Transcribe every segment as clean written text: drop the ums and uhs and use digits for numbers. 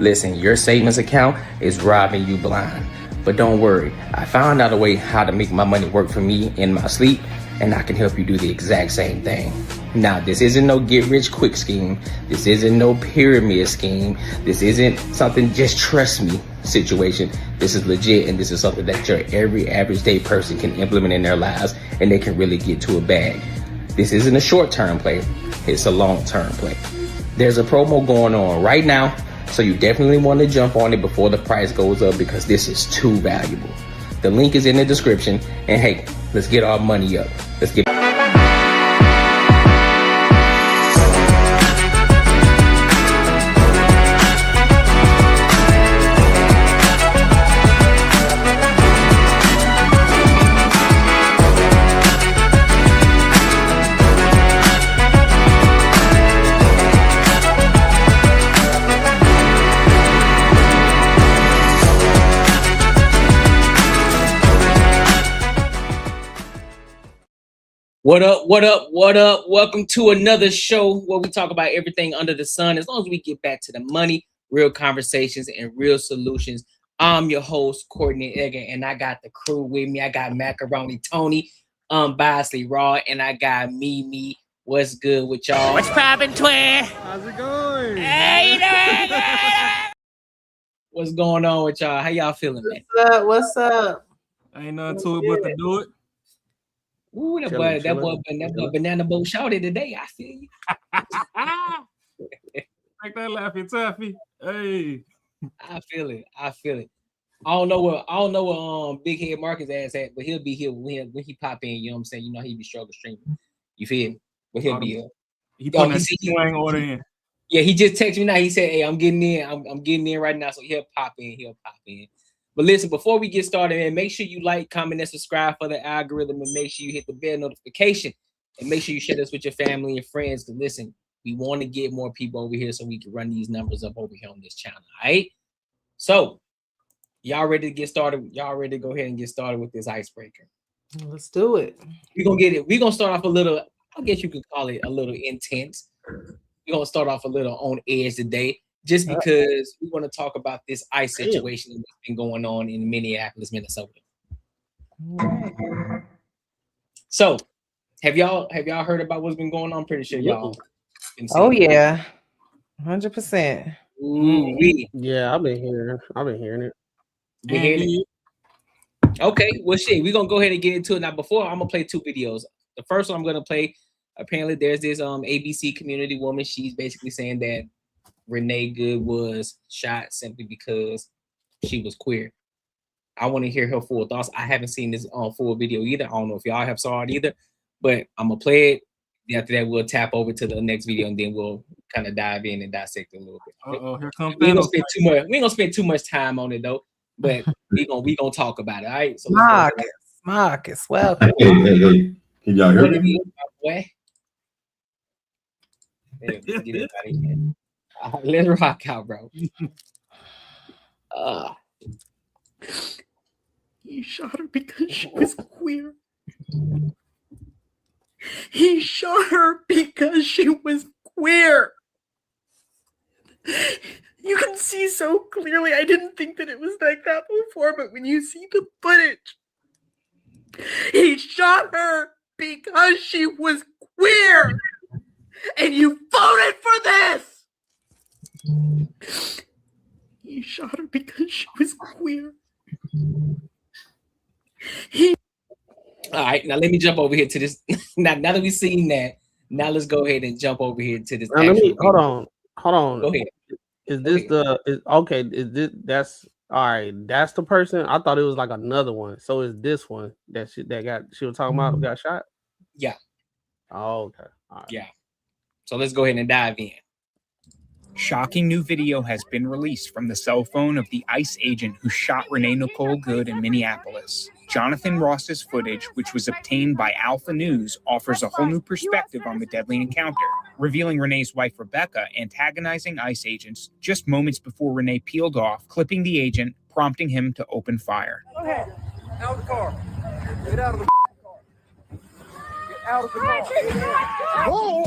Listen, your savings account is robbing you blind. But don't worry, I found out a way how to make my money work for me in my sleep, and I can help you do the exact same thing. Now, this isn't no get rich quick scheme. This isn't no pyramid scheme. This isn't something just trust me situation. This is legit, and this is something that your every average day person can implement in their lives, and they can really get to a bag. This isn't a short-term play. It's a long-term play. There's a promo going on right now, so you definitely want to jump on it before the price goes up because this is too valuable. The link is in the description, and hey, let's get our money up. Let's get. What up, what up, what up? Welcome to another show where we talk about everything under the sun. As long as we get back to the money, real conversations, and real solutions. I'm your host, Courtney Edgar, and I got the crew with me. I got Macaroni Tony, Unbiasedly Raw, and I got Mimi. What's good with y'all? What's poppin', twin? How's it going? Hey, you doing? What's going on with y'all? How y'all feeling, man? What's up? Ain't nothing to it but to do it. Ooh, that boy Banana Boat shouted today. I feel you. Like that Laffy Taffy. Hey. I feel it. I don't know what Big Head Marcus ass at, but he'll be here when he pop in. You know what I'm saying? You know he be struggle streaming. You feel me? But he'll be here. He put that twang order in. Yeah, he just texted me now. He said, "Hey, I'm getting in. I'm getting in right now." So he'll pop in. But listen, before we get started, man, make sure you like, comment, and subscribe for the algorithm, and make sure you hit the bell notification, and make sure you share this with your family and friends. To listen, we want to get more people over here so we can run these numbers up over here on this channel. All right. So, y'all ready to get started? Y'all ready to go ahead and get started with this icebreaker? Let's do it. We're gonna get it. We're gonna start off a little. I guess you could call it a little intense. We're gonna start off a little on edge today. Just because we want to talk about this ICE situation that's been going on in Minneapolis, Minnesota. So, have y'all heard about what's been going on? Pretty sure y'all. Oh yeah, 100%. Yeah, I've been hearing it. Okay, well, shit, we're gonna go ahead and get into it now. Before I'm gonna play two videos. The first one I'm gonna play. Apparently, there's this ABC community woman. She's basically saying that Renee Goode was shot simply because she was queer. I want to hear her full thoughts. I haven't seen this full video either. I don't know if y'all have saw it either, but I'm gonna play it. After that, we'll tap over to the next video, and then we'll kind of dive in and dissect it a little bit. Here comes we ain't gonna spend too much time on it though, but we gonna talk about it. All right. So Marcus, welcome. Hey. Can y'all hear me? Let's rock out, bro. He shot her because she was queer. He shot her because she was queer. You can see so clearly. I didn't think that it was like that before, but when you see the footage, he shot her because she was queer. And you voted for this. He shot her because she was queer. All right, now let me jump over here to this. now that we've seen that, now let's go ahead and jump over here to this. Hold on. Go ahead. Is this that's all right? That's the person. I thought it was like another one. So is this one that she was talking about got shot? Yeah. Oh, okay. All right. Yeah. So let's go ahead and dive in. Shocking new video has been released from the cell phone of the ICE agent who shot Renee Nicole Goode in Minneapolis. Jonathan Ross's footage, which was obtained by Alpha News, offers a whole new perspective on the deadly encounter, revealing Renee's wife Rebecca antagonizing ICE agents just moments before Renee peeled off, clipping the agent, prompting him to open fire. Go ahead. Out of the car. Get out of the car. Get out of the car. Whoa!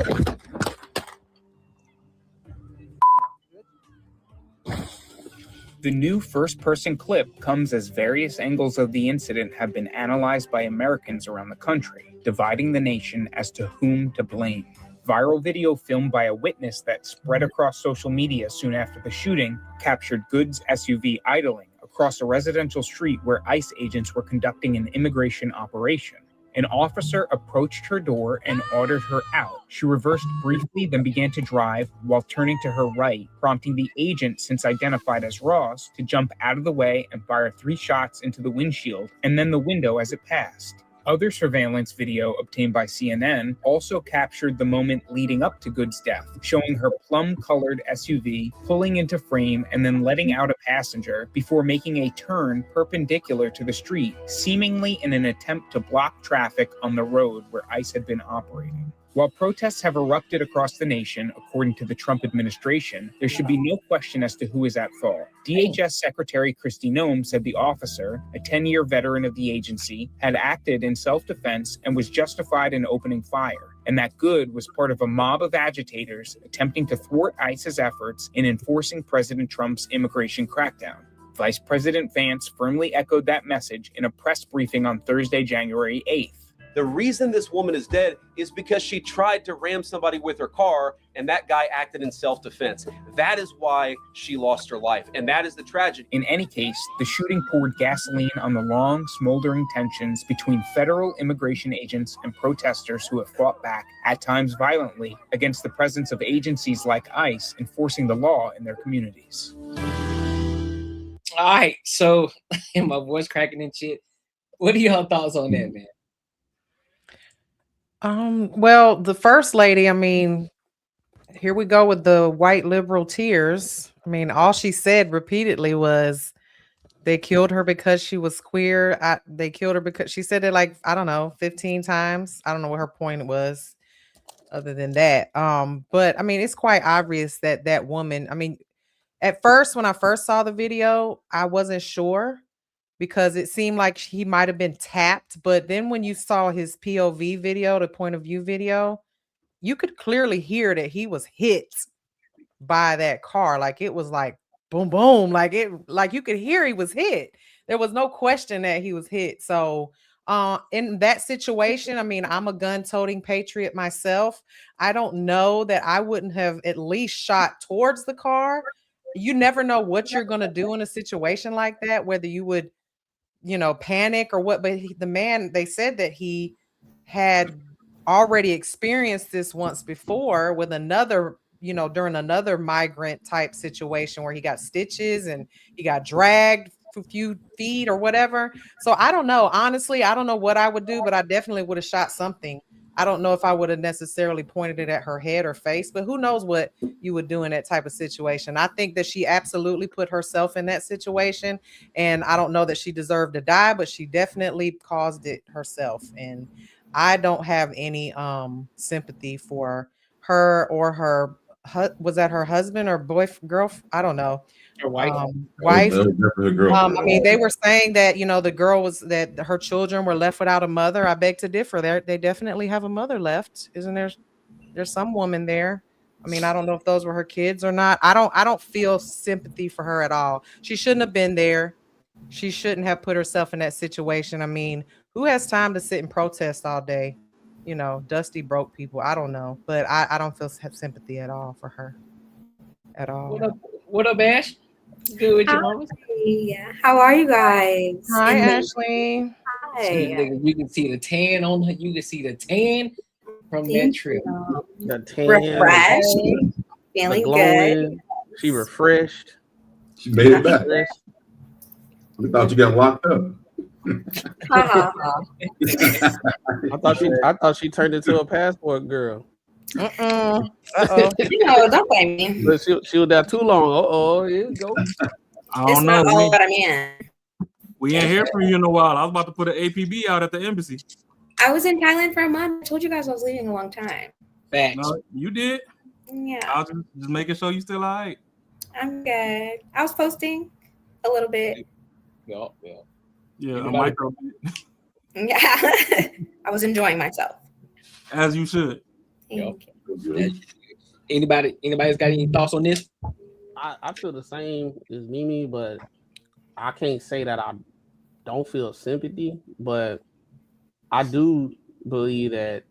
The new first-person clip comes as various angles of the incident have been analyzed by Americans around the country, dividing the nation as to whom to blame. Viral video filmed by a witness that spread across social media soon after the shooting captured Goode's SUV idling across a residential street where ICE agents were conducting an immigration operation. An officer approached her door and ordered her out. She reversed briefly, then began to drive while turning to her right, prompting the agent, since identified as Ross, to jump out of the way and fire 3 shots into the windshield and then the window as it passed. Other surveillance video obtained by CNN also captured the moment leading up to Goode's death, showing her plum-colored SUV pulling into frame and then letting out a passenger before making a turn perpendicular to the street, seemingly in an attempt to block traffic on the road where ICE had been operating. While protests have erupted across the nation, according to the Trump administration, there should be no question as to who is at fault. DHS Secretary Kristi Noem said the officer, a 10-year veteran of the agency, had acted in self-defense and was justified in opening fire, and that Goode was part of a mob of agitators attempting to thwart ICE's efforts in enforcing President Trump's immigration crackdown. Vice President Vance firmly echoed that message in a press briefing on Thursday, January 8th. The reason this woman is dead is because she tried to ram somebody with her car, and that guy acted in self-defense. That is why she lost her life, and that is the tragedy. In any case, the shooting poured gasoline on the long, smoldering tensions between federal immigration agents and protesters who have fought back, at times violently, against the presence of agencies like ICE enforcing the law in their communities. All right, so my voice cracking and shit. What are y'all thoughts on that, man? Well, the first lady, I mean, here we go with the white liberal tears. I mean, all she said repeatedly was they killed her because she was queer. They killed her because she said it like, I don't know, 15 times. I don't know what her point was other than that. But I mean, it's quite obvious that that woman, I mean, at first, when I first saw the video, I wasn't sure, because it seemed like he might have been tapped. But then when you saw his POV video, the point of view video, you could clearly hear that he was hit by that car. Like it was like boom, boom. Like you could hear he was hit. There was no question that he was hit. So in that situation, I mean, I'm a gun-toting patriot myself. I don't know that I wouldn't have at least shot towards the car. You never know what you're going to do in a situation like that, whether you would, you know, panic or what. But the man, they said that he had already experienced this once before with another, you know, during another migrant type situation where he got stitches and he got dragged a few feet or whatever. So I don't know. Honestly, I don't know what I would do, but I definitely would have shot something. I don't know if I would have necessarily pointed it at her head or face, but who knows what you would do in that type of situation. I think that she absolutely put herself in that situation, and I don't know that she deserved to die, but she definitely caused it herself. And I don't have any sympathy for her or her, was that her husband or girl? I don't know. Her wife. Wife. I mean, they were saying that, you know, the girl was, that her children were left without a mother. I beg to differ. They definitely have a mother left. Isn't there? There's some woman there. I mean, I don't know if those were her kids or not. I don't feel sympathy for her at all. She shouldn't have been there. She shouldn't have put herself in that situation. I mean, who has time to sit and protest all day? You know, dusty broke people. I don't know, but I don't feel sympathy at all for her. At all. What up, Ash? Good with your mama? Hi. How are you guys? Hi, Ashley. Hi. You can see the tan on her. You can see the tan from that trip. The tan, refreshed, feeling good. She refreshed. She made it back. We thought you got locked up. I thought she turned into a passport girl. No, don't blame me. But she was there too long. Here you go. I It's don't know. not all that I'm in. We ain't hear from you in a while. I was about to put an APB out at the embassy. I was in Thailand for a month. I told you guys I was leaving a long time. Facts. No, you did. Yeah. I was just making sure you still all right. I'm good. I was posting a little bit. Yeah. Yeah, a micro. Yeah. I was enjoying myself. As you should. Thank you. Anybody's got any thoughts on this? I feel the same as Mimi, but I can't say that I don't feel sympathy, but I do believe that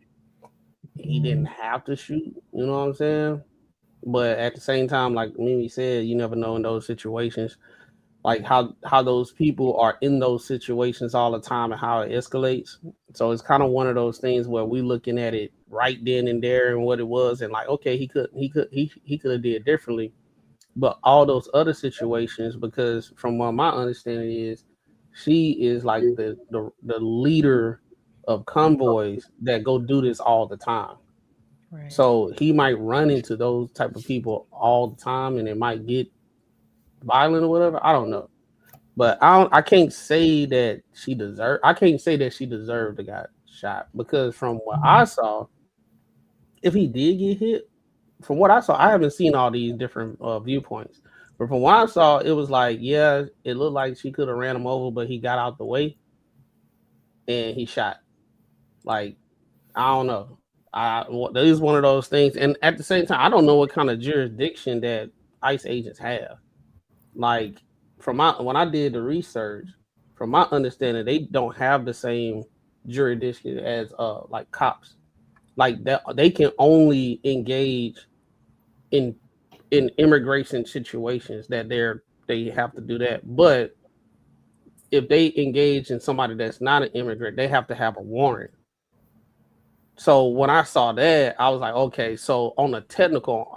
he didn't have to shoot. You know what I'm saying? But at the same time, like Mimi said, you never know in those situations, like how those people are in those situations all the time and how it escalates. So it's kind of one of those things where we looking at it right then and there and what it was, and like, okay, he could have did differently. But all those other situations, because from what my understanding is, she is like the leader of convoys that go do this all the time. Right. So he might run into those type of people all the time, and it might get violent or whatever. I don't know, but I can't say that she deserved. I can't say that she deserved to got shot, because from what I saw, if he did get hit, from what I saw, I haven't seen all these different viewpoints, but from what I saw, it was like, yeah, it looked like she could have ran him over, but he got out the way and he shot. Like, I don't know. That is one of those things, and at the same time, I don't know what kind of jurisdiction that ICE agents have. Like, when I did the research, from my understanding, they don't have the same jurisdiction as like cops. Like that, they can only engage in immigration situations that they have to do that. But if they engage in somebody that's not an immigrant, they have to have a warrant. So when I saw that, I was like, okay, so on a technical,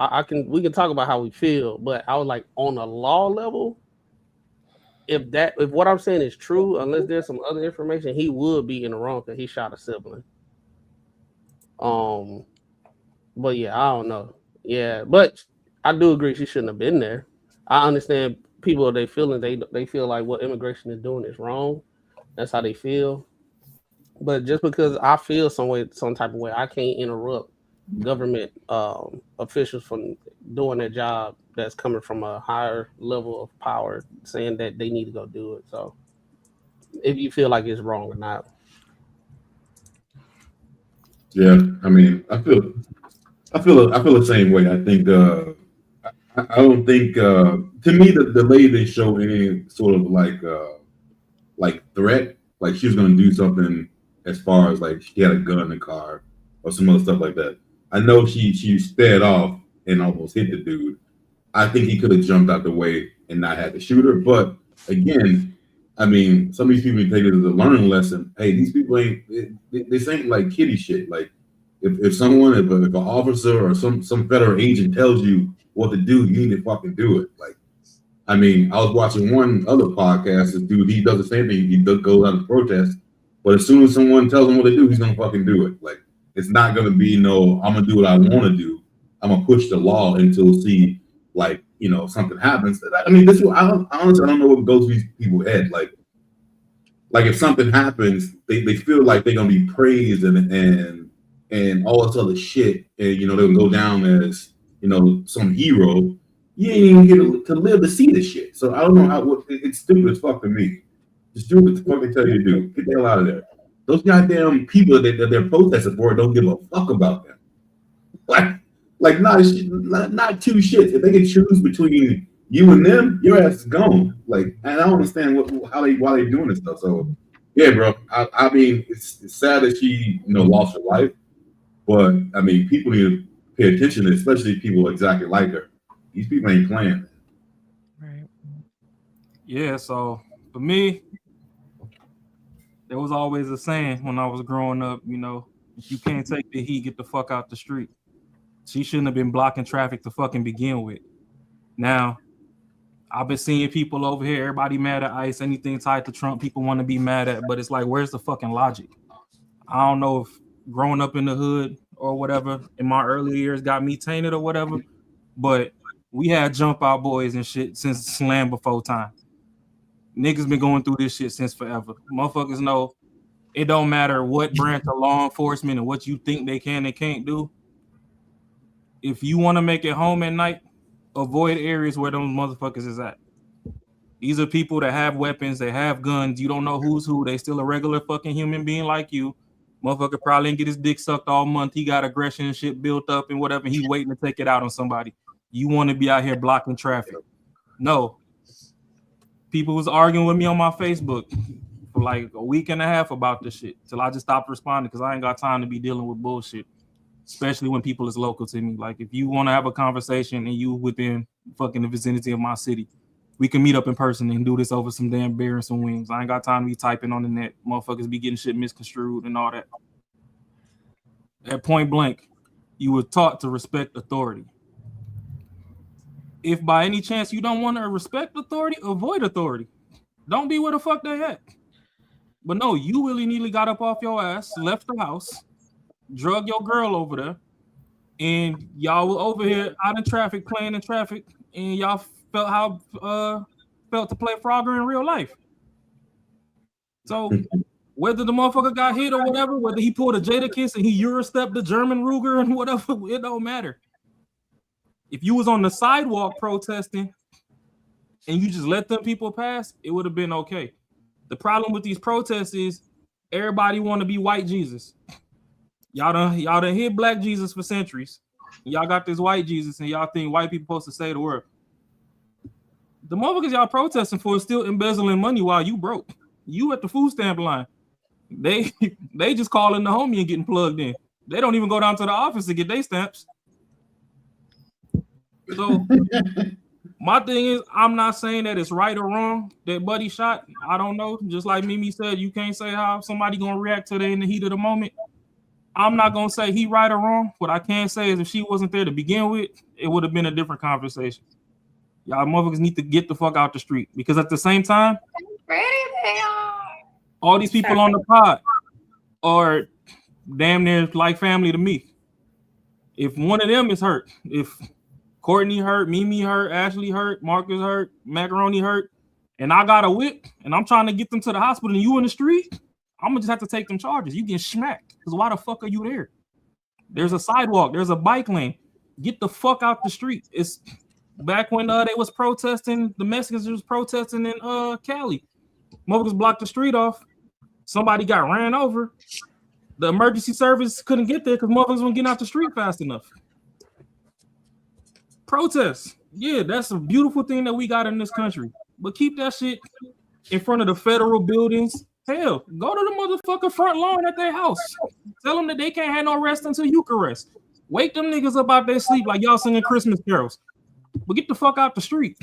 we can talk about how we feel, but I was like, on a law level, if what I'm saying is true, unless there's some other information, he would be in the wrong because he shot a sibling. But yeah, I don't know. Yeah, but I do agree she shouldn't have been there. I understand people, they feel like what immigration is doing is wrong. That's how they feel. But just because I feel some type of way, I can't interrupt government officials from doing their job that's coming from a higher level of power, saying that they need to go do it. So if you feel like it's wrong or not. Yeah, I mean, I feel the same way. I think I don't think to me the lady didn't show any sort of like threat, like she was gonna do something as far as like she had a gun in the car or some other stuff like that. I know she sped off and almost hit the dude. I think he could have jumped out the way and not had to shoot her. But again, I mean, some of these people take it as a learning lesson. Hey, these people this ain't like kiddie shit. Like if an officer or some federal agent tells you what to do, you need to fucking do it. Like, I mean, I was watching one other podcast. This dude, he does the same thing. He goes out and protest, but as soon as someone tells him what to do, he's gonna fucking do it. Like, it's not gonna be no, I'm gonna do what I want to do. I'm gonna push the law until see, like, you know, something happens. I mean, honestly, I don't know what goes through these people's head. Like if something happens, they feel like they're gonna be praised and all this other shit, and you know they'll go down as, you know, some hero. You ain't even get to live to see this shit. So I don't know it's stupid as fuck to me. Just do what the fuck they tell you to do. Get the hell out of there. Those goddamn people that they're protesting for don't give a fuck about them. Like not two shits. If they can choose between you and them, your ass is gone. Like, and I don't understand why they doing this stuff. So yeah, bro. I mean, it's sad that she, you know, lost her life, but I mean, people need to pay attention to, especially people exactly like her. These people ain't playing. Right. Yeah, so for me, there was always a saying when I was growing up, you know, if you can't take the heat, get the fuck out the street. She shouldn't have been blocking traffic to fucking begin with. Now, I've been seeing people over here, everybody mad at ICE, anything tied to Trump, people want to be mad at, but it's like, where's the fucking logic? I don't know if growing up in the hood or whatever in my early years got me tainted or whatever, but we had jump out boys and shit since Slam before time. Niggas been going through this shit since forever. Motherfuckers know it don't matter what branch of law enforcement and what you think they can and can't do. If you want to make it home at night, avoid areas where those motherfuckers is at. These are people that have weapons, they have guns. You don't know who's who. They still a regular fucking human being like you. Motherfucker probably didn't get his dick sucked all month. He got aggression and shit built up and whatever. He waiting to take it out on somebody. you want to be out here blocking traffic. No. People was arguing with me on my Facebook for like a week and a half about this shit till I just stopped responding because I ain't got time to be dealing with bullshit, especially when people is local to me. Like, if you want to have a conversation and you within fucking the vicinity of my city, we can meet up in person and do this over some damn beer and some wings. I ain't got time to be typing on the net. Motherfuckers be getting shit misconstrued and all that. At point blank, you were taught to respect authority. If by any chance you don't want to respect authority, avoid authority. Don't be where the fuck they at. But no, you willy-nilly got up off your ass, left the house, drug your girl over there, and y'all were over here out in traffic, playing in traffic, and y'all felt how felt to play Frogger in real life. So whether the motherfucker got hit or whatever, whether he pulled a Jadakiss and he Eurostepped the German Ruger and whatever, it don't matter. If you was on the sidewalk protesting and you just let them people pass, it would have been okay. The problem with these protests is everybody want to be white Jesus. Y'all done hit black Jesus for centuries. Y'all got this white Jesus and y'all think white people supposed to say the word. The motherfuckers y'all protesting for is still embezzling money while you broke. You at the food stamp line. They just calling the homie and getting plugged in. They don't even go down to the office to get their stamps. So my thing is, I'm not saying that it's right or wrong that Buddy shot. I don't know. Just like Mimi said, you can't say how somebody gonna react to it in the heat of the moment. I'm not gonna say he right or wrong. What I can say is if she wasn't there to begin with, it would have been a different conversation. Y'all motherfuckers need to get the fuck out the street because at the same time, all these people on the pod are damn near like family to me. If one of them is hurt, if Courtney hurt, Mimi hurt, Ashley hurt, Marcus hurt, Macaroni hurt, and I got a whip, and I'm trying to get them to the hospital, and you in the street, I'm gonna just have to take them charges. You get smacked, because why the fuck are you there? There's a sidewalk, there's a bike lane. Get the fuck out the street. It's back when they was protesting, the Mexicans was protesting in Cali. Motherfuckers blocked the street off. Somebody got ran over. The emergency service couldn't get there because motherfuckers weren't getting out the street fast enough. Protests. Yeah, that's a beautiful thing that we got in this country. But keep that shit in front of the federal buildings. Hell, go to the motherfucking front lawn at their house. Tell them that they can't have no rest until you can rest. Wake them niggas up out their sleep like y'all singing Christmas carols. But get the fuck out the street.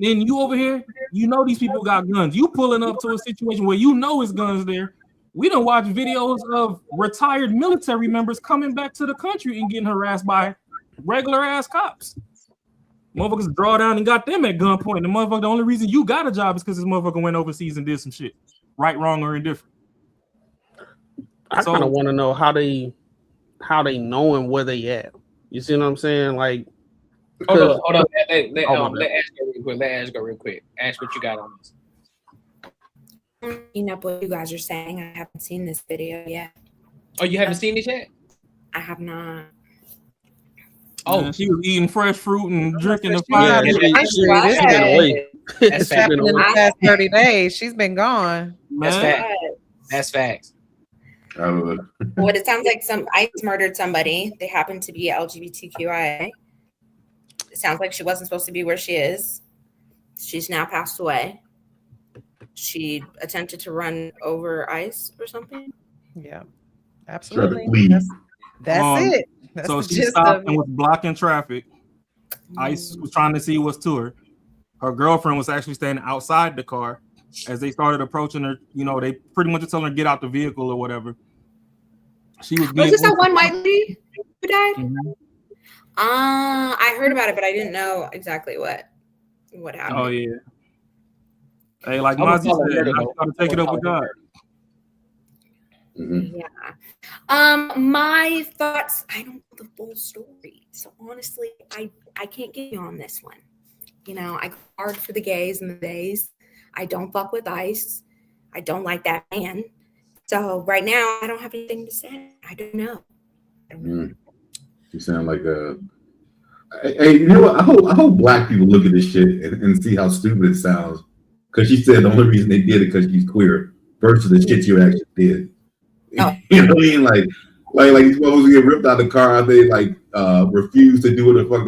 Then you over here, you know these people got guns. You pulling up to a situation where you know it's guns there. We done watch videos of retired military members coming back to the country and getting harassed by regular ass cops. Motherfuckers draw down and got them at gunpoint. The motherfucker, the only reason you got a job is because this motherfucker went overseas and did some shit. Right, wrong, or indifferent. I kind of want to know how they knowing where they at. You see what I'm saying? Like, hold on. Let Ash go real quick. Let Ash go real quick. Ash, what you got on this? Up what you guys are saying. I haven't seen this video yet. Oh, you haven't seen it yet? I have not. Oh, man, she was eating fresh fruit and drinking the fire. That's happened in the past 30 days. She's been gone. That's facts. That's facts. Well, it sounds like some ICE murdered somebody. They happen to be LGBTQIA. It sounds like she wasn't supposed to be where she is. She's now passed away. She attempted to run over ICE or something. Yeah, absolutely. That's it. That's so she stopped and was blocking traffic. ICE was trying to see what's to her. Her girlfriend was actually standing outside the car. As they started approaching her, you know, they pretty much telling her to get out the vehicle or whatever. She was. Was this that one white lady who died? Mm-hmm. I heard about it, but I didn't know exactly what happened. Oh yeah. Hey, like Mazi said, I gotta take it up with God. Mm-hmm. Yeah. My thoughts. I don't know the full story, so honestly, I can't get you on this one. You know, I go hard for the gays and the days. I don't fuck with ICE. I don't like that man. So right now, I don't have anything to say. I don't know. You sound like hey, you know what? I hope black people look at this shit and see how stupid it sounds. Because she said the only reason they did it because she's queer versus the shit you actually did. Oh. You know what I mean? Like, Like these motherfuckers get ripped out of the car. They like refuse to do what the fuck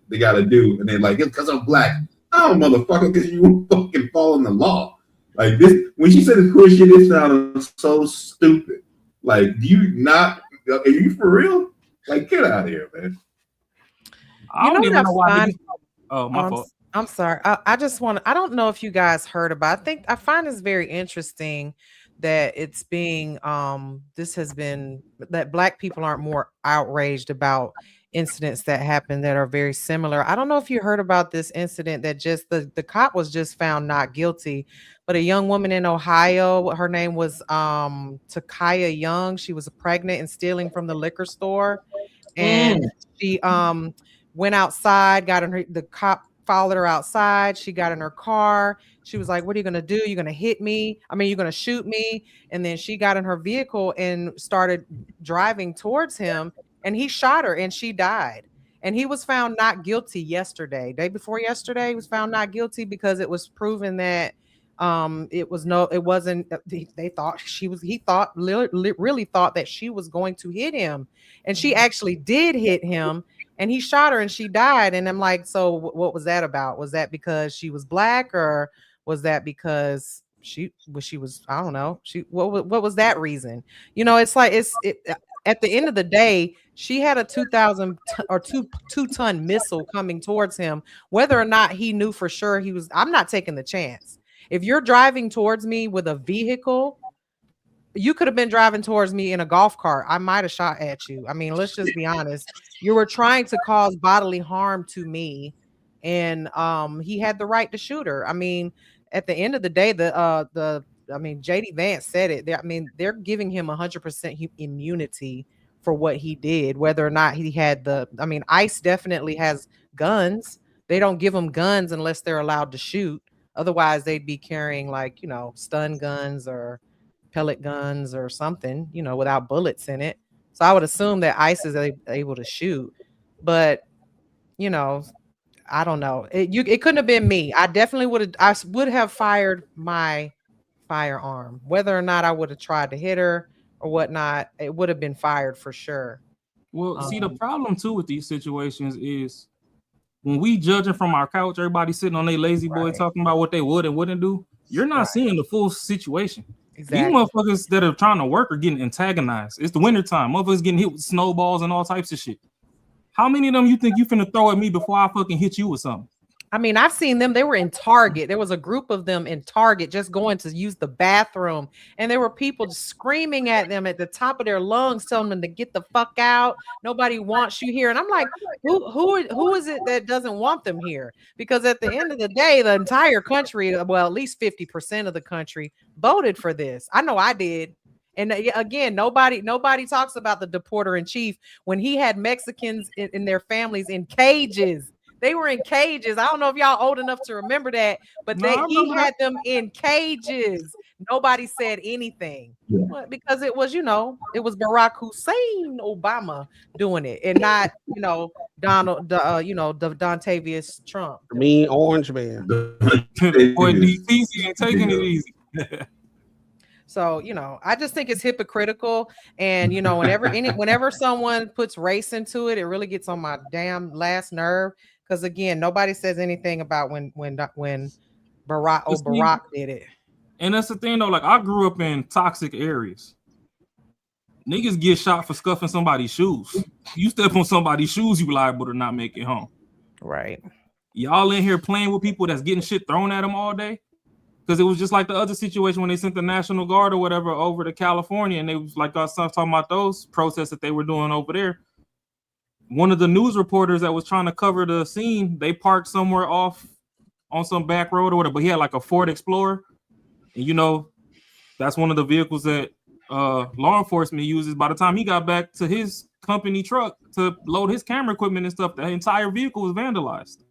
they gotta do, and then like it's because I'm black. Oh, motherfucker, because you fucking following the law. Like this, when she said this cool shit, it sounded so stupid. Like, do you not? Are you for real? Like, get out of here, man. I don't even know why. Oh, my I'm, fault. I'm sorry. I just want. I don't know if you guys heard about. I find this very interesting that it's being. This has been that Black people aren't more outraged about incidents that happen that are very similar. I don't know if you heard about this incident that just the cop was just found not guilty, but a young woman in Ohio, her name was Takaya Young. She was pregnant and stealing from the liquor store, and she went outside, got in the cop followed her outside. She got in her car. She was like, "What are you gonna do? You're gonna hit me? I mean, you're gonna shoot me?" And then she got in her vehicle and started driving towards him, and he shot her and she died. And he was found not guilty yesterday. Day before yesterday, he was found not guilty because it was proven that it wasn't they thought really thought that she was going to hit him, and she actually did hit him, and he shot her and she died. And I'm like, so what was that about? Was that because she was Black, or was that because she was I don't know, what was that reason? It's like at the end of the day, she had a 2,000 missile coming towards him. Whether or not he knew for sure I'm not taking the chance. If you're driving towards me with a vehicle, you could have been driving towards me in a golf cart. I might have shot at you. I mean, let's just be honest. You were trying to cause bodily harm to me, and he had the right to shoot her. I mean, at the end of the day, JD Vance said it. They're giving him 100% immunity for what he did, whether or not he had ICE definitely has guns. They don't give them guns unless they're allowed to shoot. Otherwise, they'd be carrying stun guns or pellet guns or something, without bullets in it. So I would assume that ICE is able to shoot, but I don't know. It couldn't have been me. I definitely would have fired my firearm. Whether or not I would have tried to hit her or whatnot, it would have been fired for sure. Well, see, the problem too with these situations is when we judging from our couch, everybody sitting on their lazy boy talking about what they would and wouldn't do. You're not seeing the full situation. Exactly. These motherfuckers that are trying to work are getting antagonized. It's the wintertime. Motherfuckers getting hit with snowballs and all types of shit. How many of them you think you finna throw at me before I fucking hit you with something? I mean, I've seen them. They were in Target. There was a group of them in Target just going to use the bathroom. And there were people just screaming at them at the top of their lungs, telling them to get the fuck out. Nobody wants you here. And I'm like, who is it that doesn't want them here? Because at the end of the day, the entire country, well, at least 50% of the country voted for this. I know I did. And again, nobody talks about the deporter in chief when he had Mexicans in their families in cages. They were in cages. I don't know if y'all old enough to remember that, but he had them in cages. Nobody said anything because it was, it was Barack Hussein Obama doing it, and not, Donald, Dontavious Trump. Mean orange man. Boy, DC ain't taking it easy. So, I just think it's hypocritical. And, whenever someone puts race into it, it really gets on my damn last nerve. Because again, nobody says anything about when Barack did it. And that's the thing though. Like, I grew up in toxic areas. Niggas get shot for scuffing somebody's shoes. You step on somebody's shoes, you liable to not make it home. Right. Y'all in here playing with people that's getting shit thrown at them all day. Because it was just like the other situation when they sent the National Guard or whatever over to California, and they was like us talking about those protests that they were doing over there. One of the news reporters that was trying to cover the scene, they parked somewhere off on some back road or whatever, but he had like a Ford Explorer. And that's one of the vehicles that law enforcement uses. By the time he got back to his company truck to load his camera equipment and stuff, the entire vehicle was vandalized.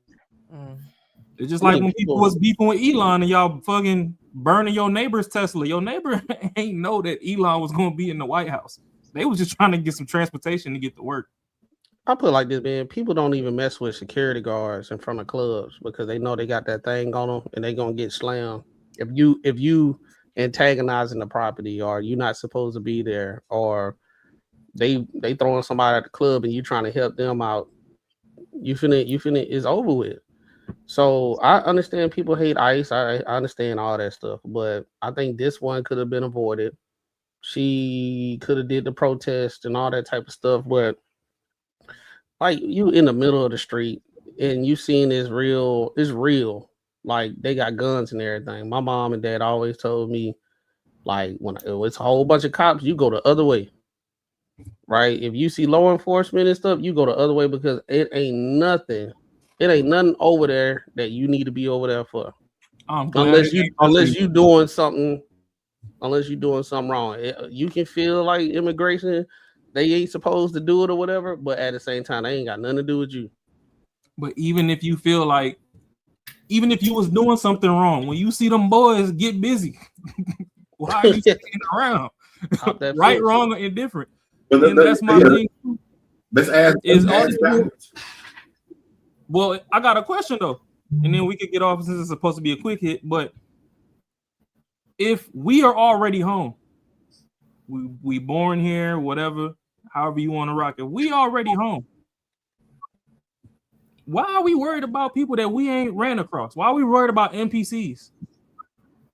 It's just like when people was beefing with Elon and y'all fucking burning your neighbor's Tesla. Your neighbor ain't know that Elon was going to be in the White House. They was just trying to get some transportation to get to work. I put it like this, man. People don't even mess with security guards in front of clubs because they know they got that thing on them and they gonna get slammed. If you antagonizing the property, or you're not supposed to be there, or they throwing somebody at the club and you trying to help them out, you finna it's over with. So I understand people hate ICE. I understand all that stuff, but I think this one could have been avoided. She could have did the protest and all that type of stuff, but like you in the middle of the street and you seeing it's real. Like they got guns and everything. My mom and dad always told me, like when it's a whole bunch of cops, you go the other way. Right? If you see law enforcement and stuff, you go the other way because it ain't nothing over there that you need to be over there for. Unless you doing something wrong. You can feel like immigration, they ain't supposed to do it or whatever, but at the same time, they ain't got nothing to do with you. But even if you feel like, even if you was doing something wrong, when you see them boys get busy, why are you sitting around? Right, wrong, or indifferent? And that's my thing. Let's ask. Well, I got a question though, and then we could get off since it's supposed to be a quick hit. But if we are already home, we born here, whatever, however you want to rock it, we already home. Why are we worried about people that we ain't ran across? Why are we worried about NPCs?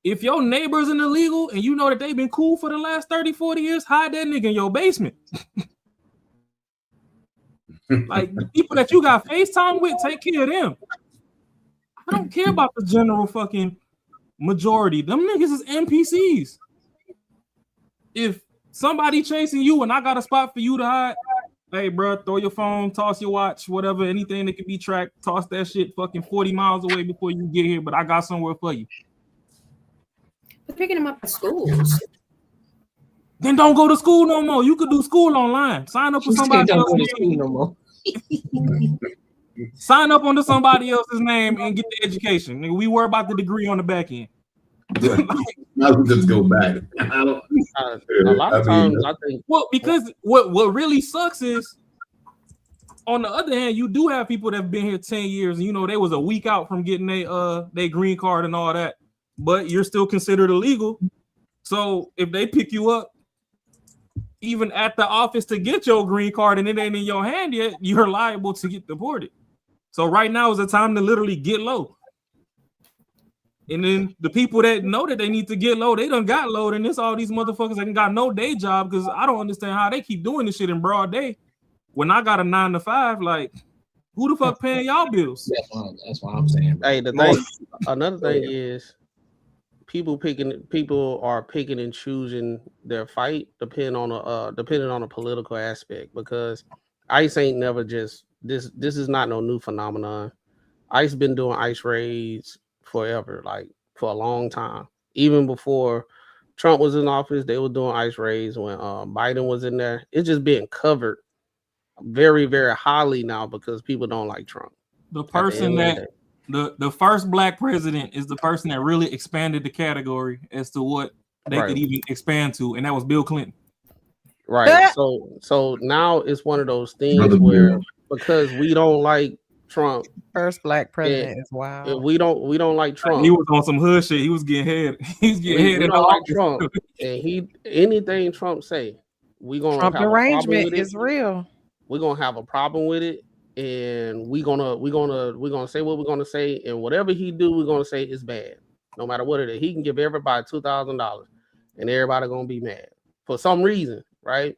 If your neighbor's an illegal and you know that they've been cool for the last 30, 40 years, hide that nigga in your basement. Like the people that you got FaceTime with, take care of them. I don't care about the general fucking majority. Them niggas is NPCs. If somebody chasing you and I got a spot for you to hide, hey, bro, throw your phone, toss your watch, whatever, anything that can be tracked, toss that shit fucking 40 miles away before you get here, but I got somewhere for you. We're picking them up at schools. Then don't go to school no more. You could do school online. Sign up for somebody else's name. No more. Sign up under somebody else's name and get the education. Nigga, we worry about the degree on the back end. I'll just go back. A lot of times, I think. Well, because what really sucks is, on the other hand, you do have people that have been here 10 years, and you know they was a week out from getting their green card and all that, but you're still considered illegal. So if they pick you up, even at the office to get your green card and it ain't in your hand yet, you're liable to get deported. So right now is the time to literally get low. And then the people that know that they need to get low, they done got low, and it's all these motherfuckers that ain't got no day job, because I don't understand how they keep doing this shit in broad day when I got a 9 to 5. Like, who the fuck paying y'all bills? That's what I'm saying. Hey, another thing is people are picking and choosing their fight depending on a political aspect, because ICE ain't never just this is not no new phenomenon. ICE been doing ICE raids forever, like for a long time. Even before Trump was in office, they were doing ICE raids. When Biden was in there, it's just being covered very, very highly now because people don't like Trump. The person that the first black president is the person that really expanded the category as to what they could even expand to, and that was Bill Clinton. Right. So now it's one of those things where, because we don't like Trump, first black president is wild. We don't like Trump. He was on some hood shit. He was getting head. He's getting head. We don't like Trump, and anything Trump say, we gonna Trump have arrangement is real. We're gonna have a problem with it, and we're gonna say what we're gonna say, and whatever he do, we're gonna say is bad, no matter what it is. He can give everybody $2,000, and everybody gonna be mad for some reason, right?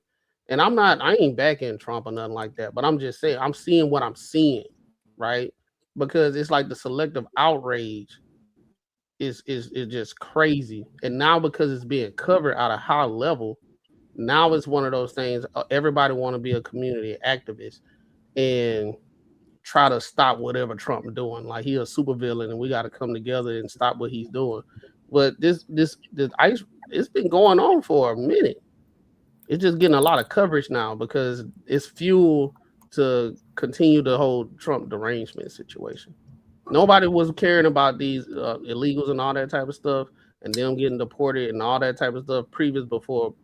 And I ain't backing Trump or nothing like that, but I'm just saying I'm seeing what I'm seeing, right? Because it's like the selective outrage is just crazy, and now because it's being covered at a high level. Now it's one of those things. Everybody want to be a community activist and try to stop whatever Trump doing. Like he a supervillain, and we got to come together and stop what he's doing. But this ICE, it's been going on for a minute. It's just getting a lot of coverage now because it's fuel to continue the whole Trump derangement situation. Nobody was caring about these illegals and all that type of stuff, and them getting deported and all that type of stuff before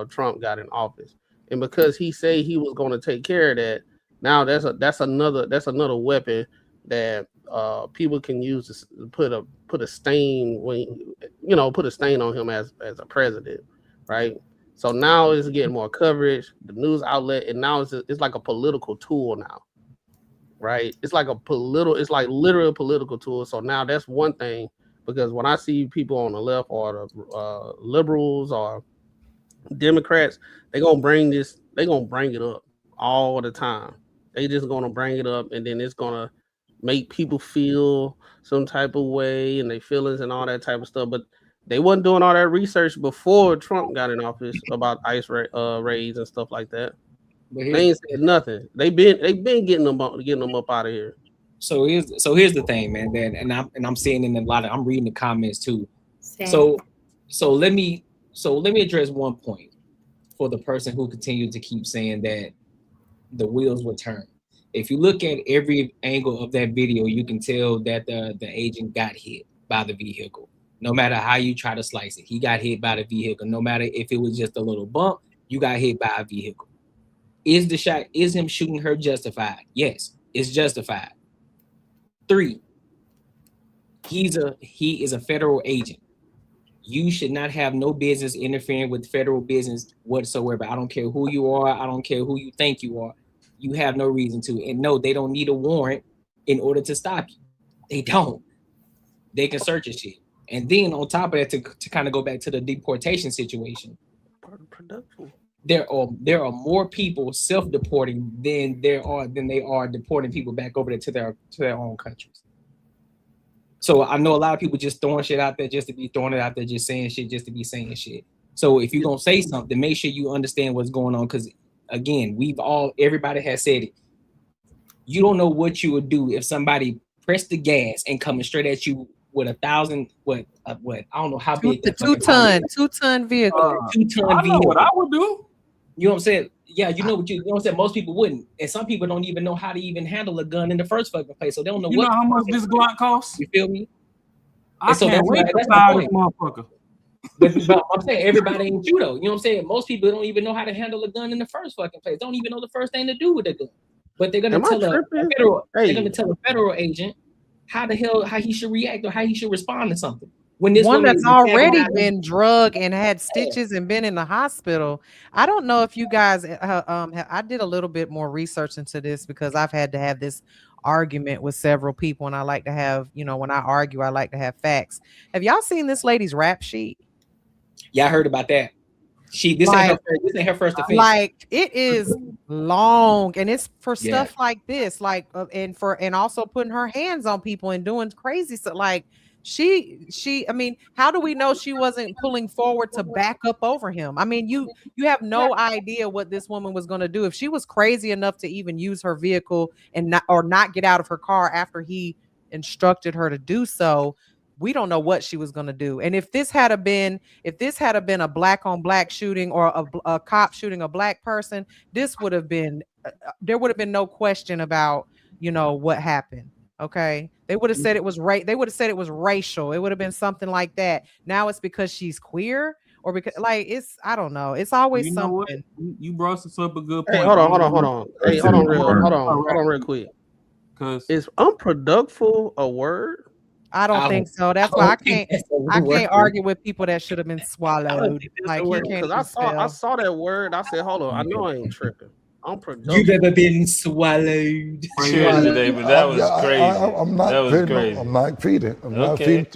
Trump got in office. And because he said he was going to take care of that, now that's another weapon that people can use to put a stain on him as a president, right? So now it's getting more coverage, the news outlet, and now it's like a political tool now, right? It's like literally a political tool. So now that's one thing, because when I see people on the left or the liberals or Democrats, they're gonna bring it up all the time. They just gonna bring it up, and then it's gonna make people feel some type of way and their feelings and all that type of stuff. But they wasn't doing all that research before Trump got in office about ICE raids and stuff like that. They ain't said nothing. They been getting them up out of here. So here's the thing, man. And I'm seeing in a lot of, I'm reading the comments too. Same. So let me address one point for the person who continues to keep saying that the wheels will turn. If you look at every angle of that video, you can tell that the agent got hit by the vehicle. No matter how you try to slice it, he got hit by the vehicle. No matter if it was just a little bump, you got hit by a vehicle. Is him shooting her justified? Yes, it's justified. 3, he is a federal agent. You should not have no business interfering with federal business whatsoever. I don't care who you are. I don't care who you think you are. You have no reason to. And no, they don't need a warrant in order to stop you. They don't. They can search your shit. And then on top of that, to kind of go back to the deportation situation, there are more people self-deporting than they are deporting people back over to their own countries. So I know a lot of people just throwing shit out there just to be throwing it out there, just saying shit just to be saying shit. So if you're gonna say something, make sure you understand what's going on, because again, everybody has said it. You don't know what you would do if somebody pressed the gas and coming straight at you with 1,000 what I don't know how big the 2-ton vehicle. 2-ton vehicle. I know what I would do. You know what I'm saying? Yeah, you know what I'm saying? Most people wouldn't. And some people don't even know how to even handle a gun in the first fucking place. So they don't know You know how much this Glock costs? You feel me? I so can't wait to fire this motherfucker. But I'm saying everybody ain't you though. You know what I'm saying? Most people don't even know how to handle a gun in the first fucking place. Don't even know the first thing to do with a gun. But they're gonna tell a federal agent how he should react or how he should respond to something. When this one that's already been drugged and had stitches and been in the hospital. I don't know if you guys I did a little bit more research into this because I've had to have this argument with several people, and I like to have, when I argue, I like to have facts. Have y'all seen this lady's rap sheet? Yeah, I heard about that. This ain't her first offense. Like, it is long, and it's for stuff like this, like and also putting her hands on people and doing crazy stuff. Like I mean, how do we know she wasn't pulling forward to back up over him? I mean, you have no idea what this woman was going to do. If she was crazy enough to even use her vehicle and not get out of her car after he instructed her to do so, we don't know what she was going to do. And if this had been a black on black shooting or a cop shooting a black person, this would have been there would have been no question about what happened. Okay, they would have said it was They would have said it was racial. It would have been something like that. Now it's because she's queer, or because I don't know. It's always something. You brought us up a good point. Hey, hold on. Hey, hold on, real quick. Because is unproductive a word? I don't think so. That's why I can't argue with people that should have been swallowed. Like, because I saw that word. I said, hold on, I know I ain't tripping. You've ever been swallowed? Seriously, David, that was crazy. I'm not feeding. I'm not feeding.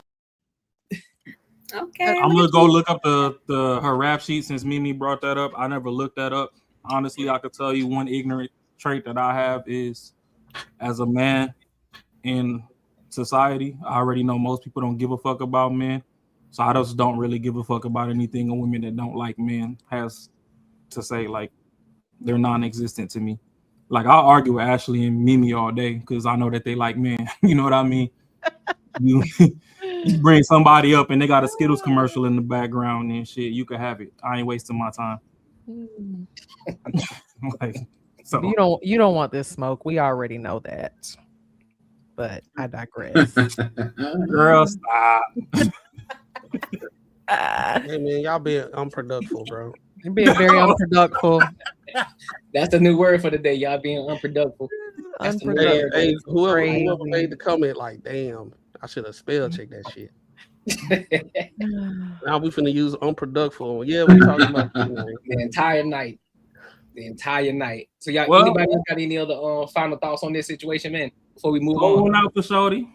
Okay. I'm gonna go look up her rap sheet since Mimi brought that up. I never looked that up. Honestly, I could tell you one ignorant trait that I have is, as a man in society, I already know most people don't give a fuck about men, so I just don't really give a fuck about anything a women that don't like men has to say. Like, they're non-existent to me. Like, I'll argue with Ashley and Mimi all day because I know that they like men. You know what I mean? You bring somebody up and they got a Skittles commercial in the background and shit, you could have it. I ain't wasting my time. Like, so you don't want this smoke. We already know that. But I digress. Girl, stop. Hey man, y'all being unproductive, bro. You're being very unproductive. That's the new word for the day. Y'all being unproductive. Hey, whoever made the comment, like, damn, I should have spell checked that shit. Now we finna use unproductive. Yeah, we talking about the entire night. So y'all, Well, anybody else got any other final thoughts on this situation, man? Before we move Go on out for shorty.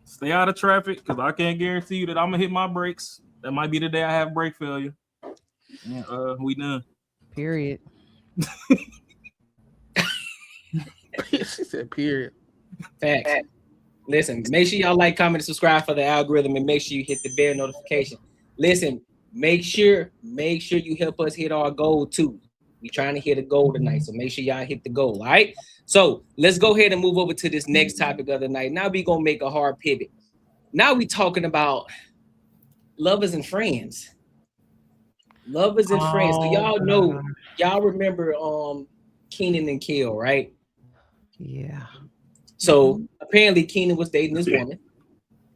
Stay out of traffic because I can't guarantee you that I'm gonna hit my brakes. That might be the day I have brake failure. And we done. Period. She said period. Facts. Listen, make sure y'all like, comment, and subscribe for the algorithm, and make sure you hit the bell notification. Listen, make sure you help us hit our goal too. We trying to hit a goal tonight, so make sure y'all hit the goal. All right. So let's go ahead and move over to this next topic of the night. Now we gonna make a hard pivot. Now we talking about lovers and friends. Lovers and friends. So y'all know, y'all remember Keenan and Kel, right? Yeah. So apparently Keenan was dating this woman,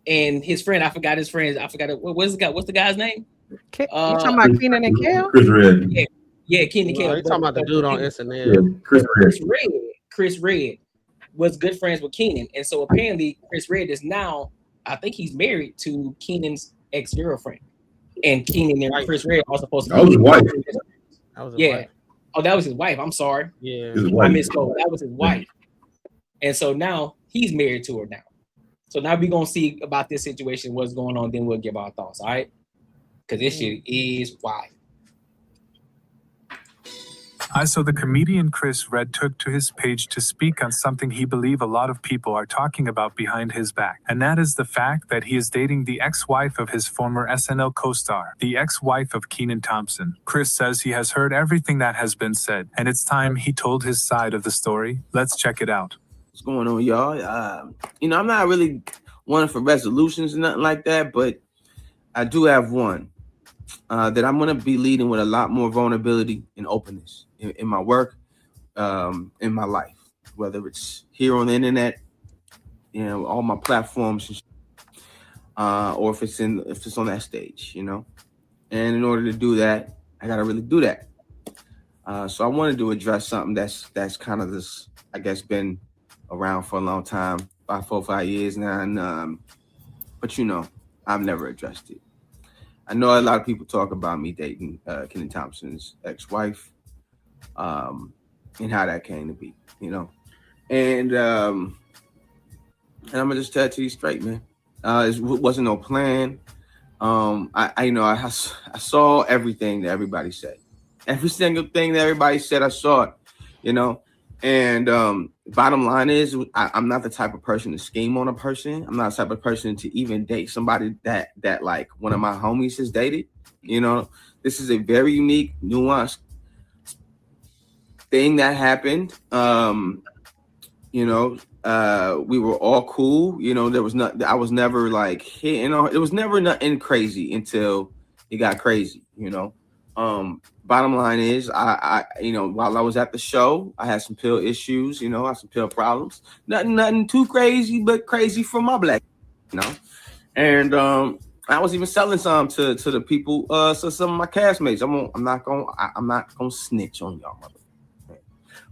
and his friend, I forgot his friend. I forgot what's the guy's name? You talking about Keenan and Kel? Chris Red. Yeah, Keenan and Kel. You talking about the dude on SNL? Yeah, Chris Red was good friends with Keenan, and so apparently Chris Red is now, I think he's married to Keenan's ex-girlfriend, and Keenan and Chris Red are supposed to be. That was his wife. That was his wife. Oh, that was his wife. I'm sorry. Yeah, I misspoke. That was his wife. And so now he's married to her now. So now we're going to see about this situation, what's going on. Then we'll give our thoughts, all right? Because this shit is wild. So the comedian Chris Red took to his page to speak on something he believes a lot of people are talking about behind his back. And that is the fact that he is dating the ex-wife of his former SNL co-star, the ex-wife of Kenan Thompson. Chris says he has heard everything that has been said, and it's time he told his side of the story. Let's check it out. What's going on, y'all? I'm not really one for resolutions or nothing like that, but I do have one that I'm going to be leading with a lot more vulnerability and openness in my work, in my life, whether it's here on the internet, all my platforms, or if it's on that stage, And in order to do that, I got to really do that. So I wanted to address something that's kind of this, I guess, been around for a long time, 4 or 5 years now, and but I've never addressed it. I know a lot of people talk about me dating Kenan Thompson's ex-wife, and how that came to be, and I'm gonna just tell it to you straight, man. It wasn't no plan. I saw everything that everybody said, every single thing that everybody said. I saw it, And bottom line is, I'm not the type of person to scheme on a person. I'm not the type of person to even date somebody that like one of my homies has dated. This is a very unique, nuanced thing that happened. We were all cool. There was not. I was never like hitting on. It was never nothing crazy until it got crazy. Bottom line is, I while I was at the show, I had some pill issues, I had some pill problems. Nothing too crazy, but crazy for my black, And I was even selling some to the people, so some of my castmates. I'm not gonna snitch on y'all,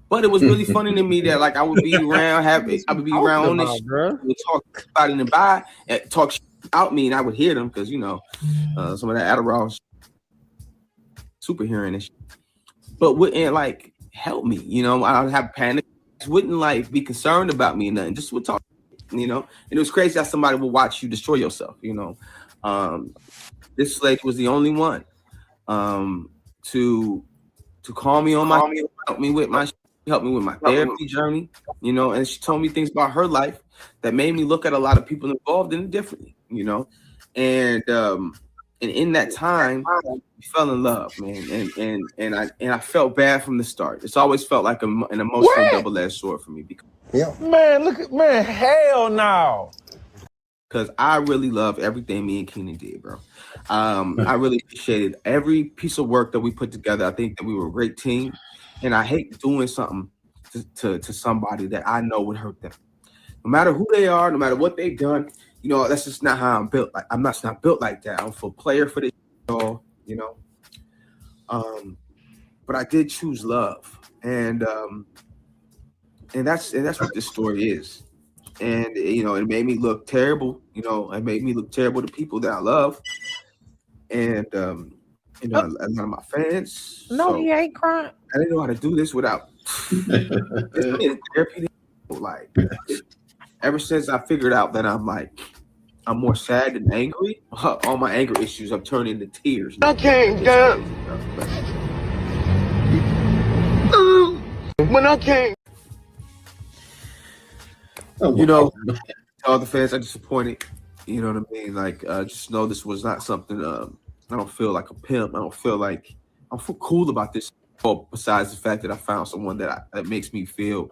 but it was really funny to me that like I would be around, I would be around on this, would talk about it and buy, and talk out me, and I would hear them because some of that Adderall. Super hearing this, but wouldn't like help me. I would have panic. Wouldn't like be concerned about me or nothing. Just would talk. And it was crazy how somebody would watch you destroy yourself. This lady was the only one to call me on my, help me with my therapy journey. And she told me things about her life that made me look at a lot of people involved in it differently. And in that time, we fell in love, man, and I felt bad from the start. It's always felt like an emotional double-edged sword for me Man, hell no. Because I really love everything me and Kenan did, bro. I really appreciated every piece of work that we put together. I think that we were a great team, and I hate doing something to somebody that I know would hurt them. No matter who they are, no matter what they've done. That's just not how I'm built. Like I'm not built like that. I'm a player for this, but I did choose love, and that's what this story is. and you know, it made me look terrible. You know, it made me look terrible to people that I love, and you know, a lot of my fans. No, So he ain't crying. I didn't know how to do this without it's been therapy. Like ever since I figured out that I'm more sad than angry, all my anger issues have turned into tears. I can't get when I can't. You know, to all the fans, I'm disappointed. You know what I mean? Like, just know this was not something. I don't feel like a pimp. I don't feel cool about this. Besides the fact that I found someone that makes me feel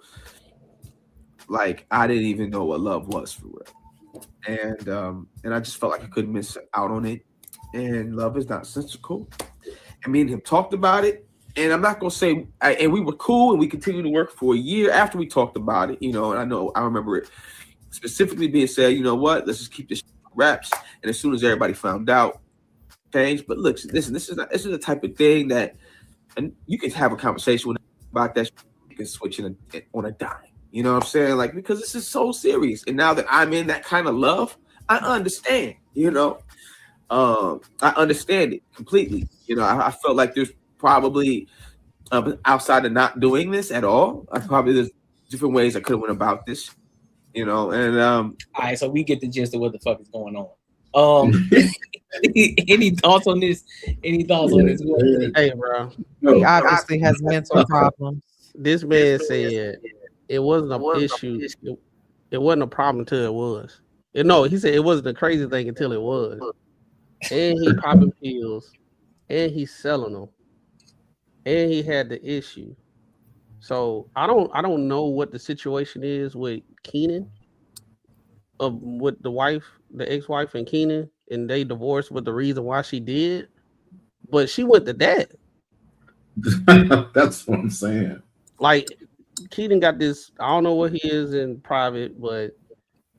like I didn't even know what love was for real, and I just felt like I couldn't miss out on it. And love is not sensical. And me and him talked about it, and I'm not gonna say. And we were cool, and we continued to work for a year after we talked about it. You know, and I remember it specifically being said, you know what? Let's just keep this wraps. And as soon as everybody found out, changed. But look, listen, this is the type of thing that, and you can have a conversation with about that. You can switch on a dime. You know what I'm saying? Like, because this is so serious. And now that I'm in that kind of love, I understand. You know, I understand it completely. You know, I felt like there's probably outside of not doing this at all, there's different ways I could have went about this. You know, and all right, so we get the gist of what the fuck is going on. Any thoughts on this? Any thoughts on this? Hey, bro. He obviously has mental problems. This man said it wasn't an issue. It wasn't a problem until it was. No, he said it wasn't a crazy thing until it was. And he popping pills, and he's selling them, and he had the issue. So I don't know what the situation is with Keenan, with the wife, the ex-wife, and Keenan, and they divorced with the reason why she did. But she went to that. That's what I'm saying. Like Keenan got this. I don't know what he is in private, but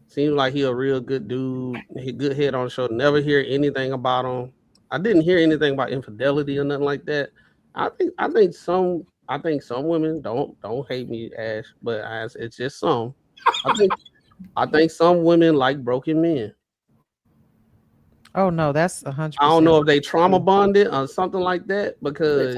seems like he a real good dude. He good head on the shoulder. Never hear anything about him. I didn't hear anything about infidelity or nothing like that. I think some women don't hate me, Ash, but it's just some. I think some women like broken men. Oh no, that's 100%. I don't know if they trauma bonded or something like that, because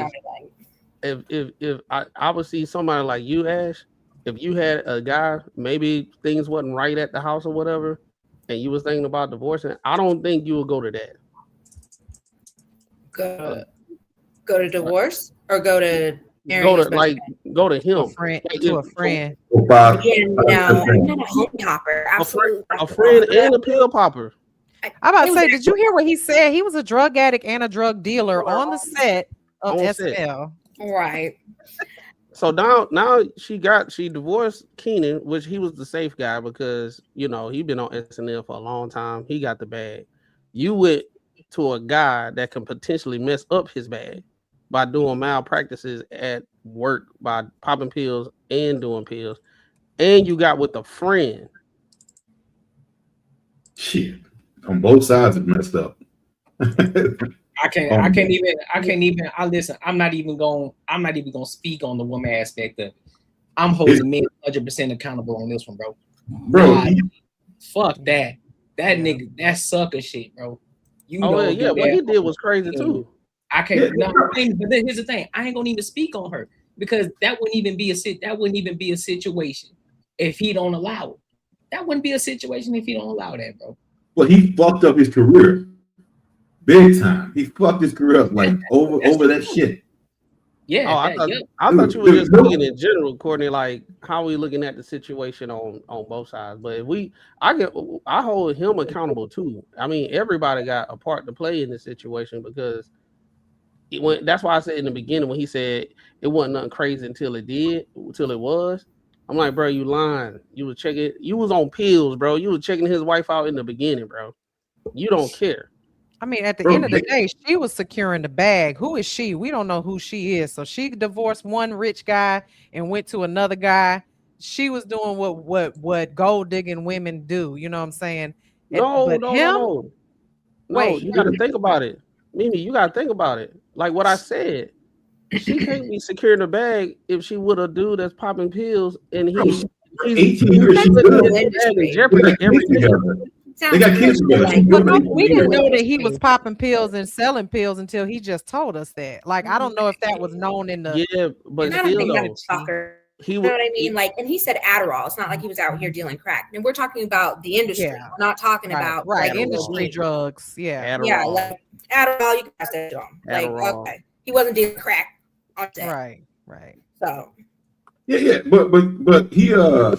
if I would see somebody like you, Ash, if you had a guy, maybe things wasn't right at the house or whatever, and you was thinking about divorcing, I don't think you would go to that. Go to divorce or go to go to him, a friend. Again, no, I'm not a home hopper. Absolutely, a friend and a pill popper. I'm about to say, did you hear what he said? He was a drug addict and a drug dealer on the set of SNL. Right. So now she divorced Keenan, which he was the safe guy because, you know, he been on SNL for a long time. He got the bag. You went to a guy that can potentially mess up his bag by doing malpractices at work, by popping pills and doing pills, and you got with a friend. Shit, on both sides it messed up. I can't even. Listen. I'm not even gonna speak on the woman aspect of it. I'm holding men 100% accountable on this one, bro. Fuck that. That nigga, that sucker shit, bro. What he did was crazy too. I can't. No, but then here's the thing. I ain't gonna even speak on her because that wouldn't even be a situation if he don't allow it. That wouldn't be a situation if he don't allow that, bro. Well, he fucked up his career. Big time. He fucked his career up like over that shit. Yeah. I thought you were just speaking in general, Courtney. Like, how are we looking at the situation on both sides? But I hold him accountable too. I mean, everybody got a part to play in this situation because that's why I said in the beginning when he said it wasn't nothing crazy until it was. I'm like, bro, you lying. You was on pills, bro. You was checking his wife out in the beginning, bro. You don't care. I mean, at the end of the day, she was securing the bag. Who is she? We don't know who she is. So she divorced one rich guy and went to another guy. She was doing what gold digging women do. You know what I'm saying? No. You got to think about it, Mimi. You got to think about it. Like what I said, she can't be securing the bag if she with a dude that's popping pills and 18 years. She's good. They got kids together. They got kids together. She's good. But we didn't know that he was popping pills and selling pills until he just told us that. Like, I don't know if that was known in the but I don't think still, that's a shocker. He you know what I mean? Like, and he said Adderall. It's not like he was out here dealing crack. And we're talking about the industry. Yeah. We're not talking about right like, industry drugs. Yeah. Yeah, like Adderall, you can pass that on. Like, Adderall. okay. He wasn't dealing crack on set. Right. So Yeah, but he no.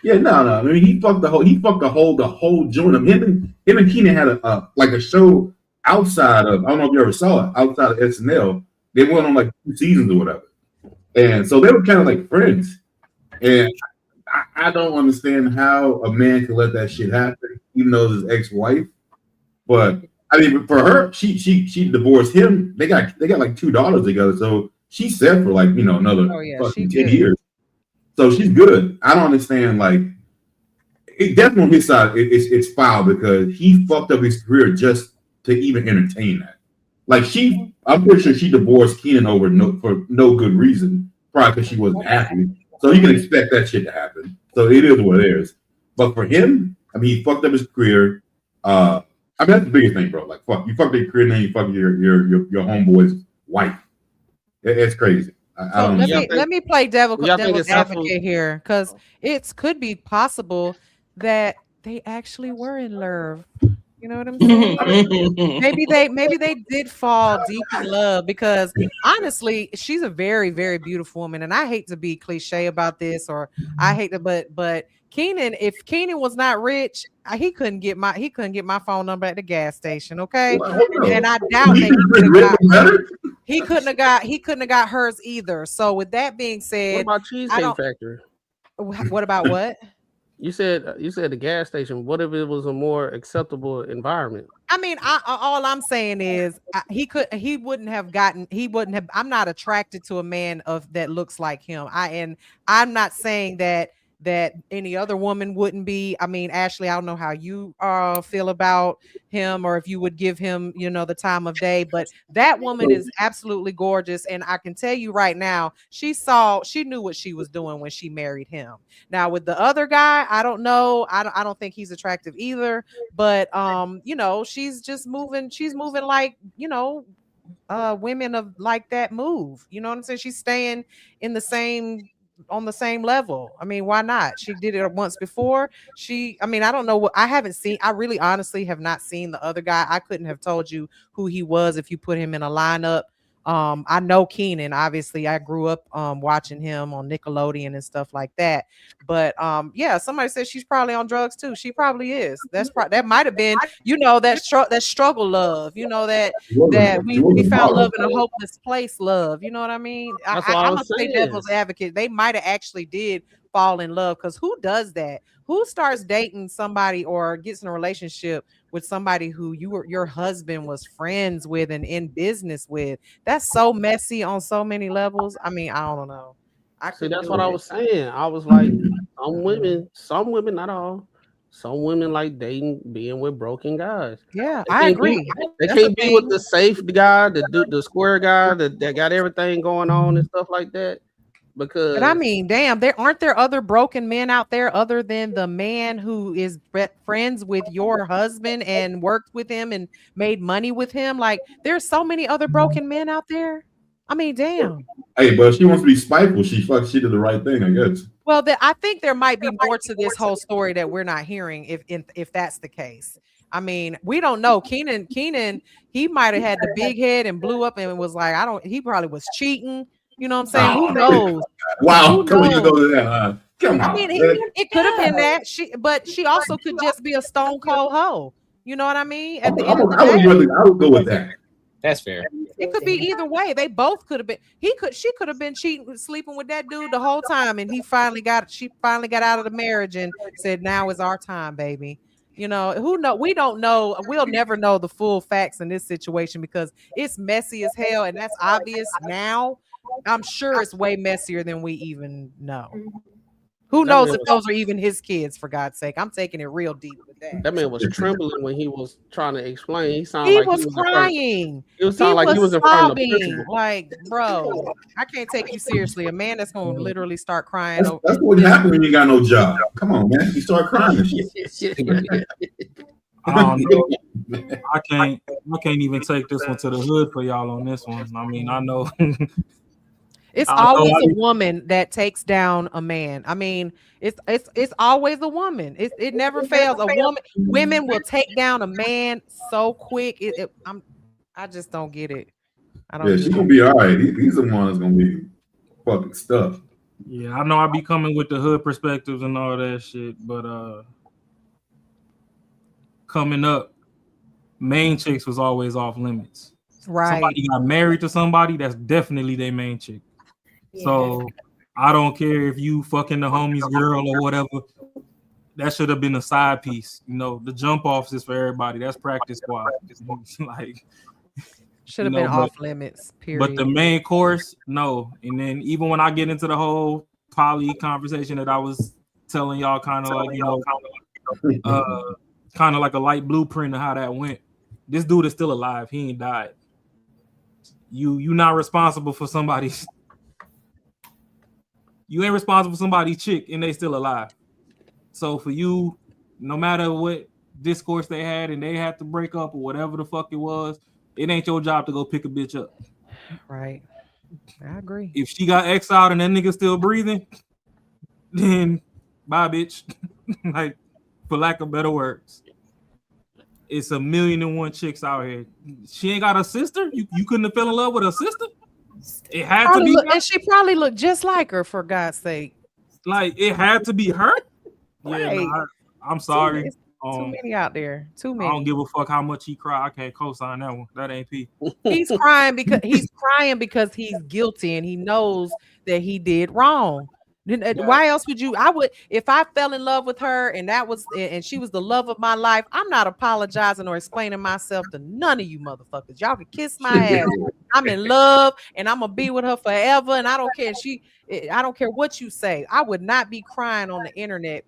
I mean, he fucked the whole joint of him and Keenan had a show outside of, I don't know if you ever saw it, outside of SNL. They went on like 2 seasons or whatever. And so they were kind of like friends. And I don't understand how a man can let that shit happen, even though it's his ex-wife. But I mean, for her, she divorced him. They got like 2 daughters together. So she's set for like, another fucking 10 years. So she's good. I don't understand, like, it definitely on his side, it's foul because he fucked up his career just to even entertain that. Like, I'm pretty sure she divorced Keenan for no good reason, probably because she wasn't happy. So you can expect that shit to happen. So it is what it is. But for him, I mean, he fucked up his career. I mean, that's the biggest thing, bro. Like, fuck, you fucked your career, and then you fuck your homeboy's wife. It's crazy. Let me play devil's advocate here, because it could be possible that they actually were in love. You know what I'm saying? maybe they did fall deep in love, because honestly, she's a very, very beautiful woman, and I hate to be cliche about this, or I hate to, but Keenan, if Keenan was not rich, he couldn't get my phone number at the gas station. Okay, and I doubt he couldn't have got hers either. So with that being said, what about Cheesecake Factory? What about what? You said the gas station. What if it was a more acceptable environment? I mean, all I'm saying is he wouldn't have. I'm not attracted to a man that looks like him. I'm not saying that any other woman wouldn't be. I mean, Ashley, I don't know how you feel about him, or if you would give him, the time of day, but that woman is absolutely gorgeous. And I can tell you right now, she knew what she was doing when she married him. Now with the other guy, I don't know. I don't think he's attractive either, but she's just moving. She's moving like, women of like that move. You know what I'm saying? She's staying on the same level. I mean, why not? She did it once before. I don't know what, I really honestly have not seen the other guy. I couldn't have told you who he was if you put him in a lineup. I know Keenan, obviously I grew up watching him on Nickelodeon and stuff like that. But somebody said she's probably on drugs too. She probably is. That might have been, that struggle love, that we found love in a hopeless place love. You know what I mean? I'm gonna say devil's advocate. They might have actually did fall in love, because who does that? Who starts dating somebody or gets in a relationship with somebody who your husband was friends with and in business with? That's so messy on so many levels. I mean, I don't know. That's what I was saying. I was like, some women, not all, some women like being with broken guys. Yeah, I agree. They can't be with the safe guy, the square guy that got everything going on and stuff like that. But I mean, damn, aren't there other broken men out there other than the man who is friends with your husband and worked with him and made money with him? Like, there's so many other broken men out there. I mean, damn. Hey, but she wants to be spiteful. She did the right thing, I guess. Well, I think there might be more to this whole story that we're not hearing if that's the case. I mean, we don't know. Keenan, he might have had the big head and blew up and was like, he probably was cheating. You know what I'm saying? Who knows? Wow, come on, you go to that. Come on. I mean, it could have been that. She also could just be a stone cold hoe. You know what I mean? At the end of the day, I would go with that. That's fair. It could be either way. They both could have been. She could have been cheating, sleeping with that dude the whole time, and she finally got out of the marriage and said, "Now is our time, baby." Who know? We don't know. We'll never know the full facts in this situation because it's messy as hell, and that's obvious now. I'm sure it's way messier than we even know. Who That knows man if was- those are even his kids, for God's sake? I'm taking it real deep with that. That man was trembling when he was trying to explain. He sounded He like was he was crying. It was sounding like he was in front of the sobbing. principal. Like, bro, I can't take you seriously. A man that's gonna literally start crying. That's what happened when you got no job. Come on, man. You start crying and shit. I don't know. I can't even take this one to the hood for y'all on this one. I mean, I know. It's always a woman that takes down a man. I mean, it's always a woman. It never fails. Women will take down a man so quick. I just don't get it. I don't. Yeah, she's gonna be all right. These are the ones gonna be fucking stuff. Yeah, I know I be coming with the hood perspectives and all that shit, but coming up, main chicks was always off limits. Right. Somebody got married to somebody, that's definitely their main chick. So I don't care if you fucking the homie's girl or whatever. That should have been a side piece. You know, the jump offs is for everybody. That's practice squad. Like should have been off limits. Period. But the main course, no. And then even when I get into the whole poly conversation that I was telling y'all, kind of like, you know, kind of like a light blueprint of how that went. This dude is still alive. He ain't died. You not responsible for somebody's. You ain't responsible for somebody's chick and they still alive. So for you, no matter what discourse they had and they had to break up or whatever the fuck it was, it ain't your job to go pick a bitch up. Right. I agree. If she got exiled and that nigga still breathing, then bye, bitch. Like, for lack of better words. It's 1,000,001 chicks out here. She ain't got a sister? You couldn't have fell in love with a sister? It had probably to be and she probably looked just like her, for God's sake. Like, it had to be her? Right. Yeah, nah, I'm sorry. Too many out there. Too many. I don't give a fuck how much he cry. I can't co-sign that one. That ain't P. He's crying because he's guilty and he knows that he did wrong. Why else would you? I would, if I fell in love with her and she was the love of my life. I'm not apologizing or explaining myself to none of you motherfuckers. Y'all can kiss my ass. I'm in love and I'm gonna be with her forever. And I don't care. I don't care what you say. I would not be crying on the internet.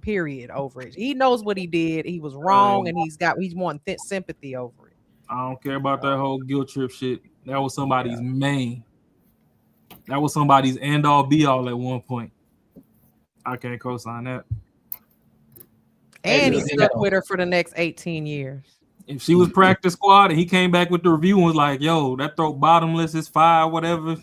Period. Over it. He knows what he did. He was wrong, and he's wanting sympathy over it. I don't care about that whole guilt trip shit. That was somebody's main. That was somebody's end all be all at one point. I can't co-sign that. And he stuck with her for the next 18 years. If she was practice squad and he came back with the review and was like, yo, that throat bottomless is fire, whatever.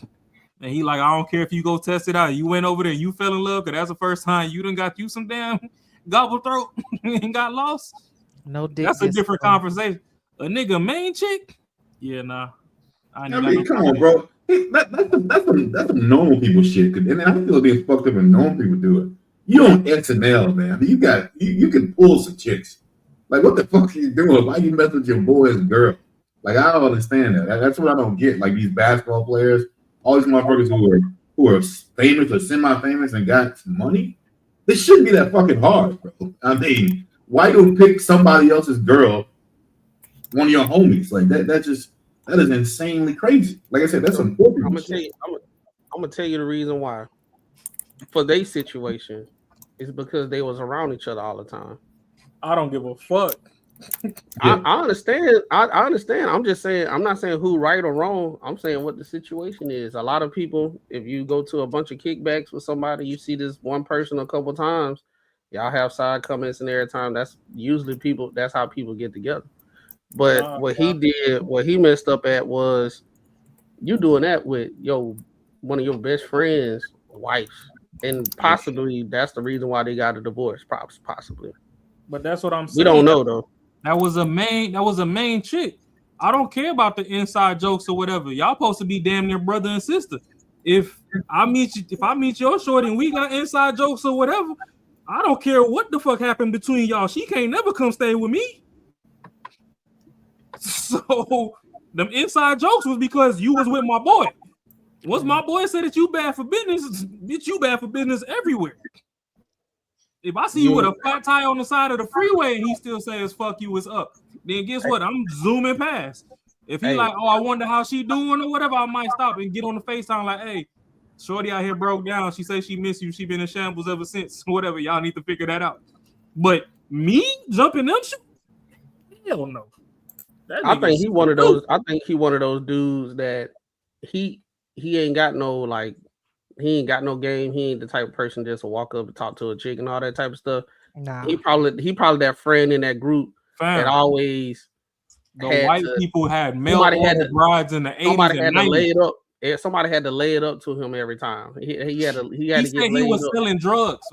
And he like, I don't care if you go test it out. You went over there, you fell in love, because that's the first time you done got you some damn gobble throat and got lost. No dick. That's a different conversation. A nigga main chick? Yeah, nah. I mean, come on, bro. That's some normal people shit. And I feel being fucked up when normal people do it. You on SNL, man. You can pull some chicks. Like, what the fuck are you doing? Why you mess with your boy's girl? Like, I don't understand that. That's what I don't get. Like, these basketball players, all these motherfuckers who are famous or semi-famous and got money. This shouldn't be that fucking hard, bro. I mean, why you pick somebody else's girl, one of your homies? Like that is insanely crazy. Like I said, that's some poor people shit. I'm gonna tell you the reason why. For their situation, it's because they was around each other all the time. I don't give a fuck. I understand. I understand. I'm just saying. I'm not saying who right or wrong. I'm saying what the situation is. A lot of people, if you go to a bunch of kickbacks with somebody, you see this one person a couple times. Y'all have side comments and every time. That's usually people. That's how people get together. But what he messed up at was you doing that with one of your best friends' wife, and possibly that's the reason why they got a divorce. Possibly. But that's what I'm saying. We don't know though. That was a main chick. I don't care about the inside jokes or whatever. Y'all supposed to be damn near brother and sister. If I meet your shorty and we got inside jokes or whatever, I don't care what the fuck happened between y'all. She can't never come stay with me. So them inside jokes was because you was with my boy. Once my boy said that you bad for business, bitch, you bad for business everywhere. If I see you with a flat tire on the side of the freeway and he still says fuck you, it's up, then guess what? I'm zooming past. If he like, oh, I wonder how she doing or whatever, I might stop and get on the FaceTime like, hey, Shorty out here broke down. She says she miss you. She been in shambles ever since. Whatever. Y'all need to figure that out. But me jumping them shit? Hell no. I think he one of those. I think he one of those dudes that he ain't got no like. He ain't got no game. He ain't the type of person just to walk up and talk to a chick and all that type of stuff. Nah. He probably that friend in that group that always the white people had male brides in the 80s. Somebody had and to 90s. lay it up. Somebody had to lay it up to him every time. He had to get He laid was up. selling drugs.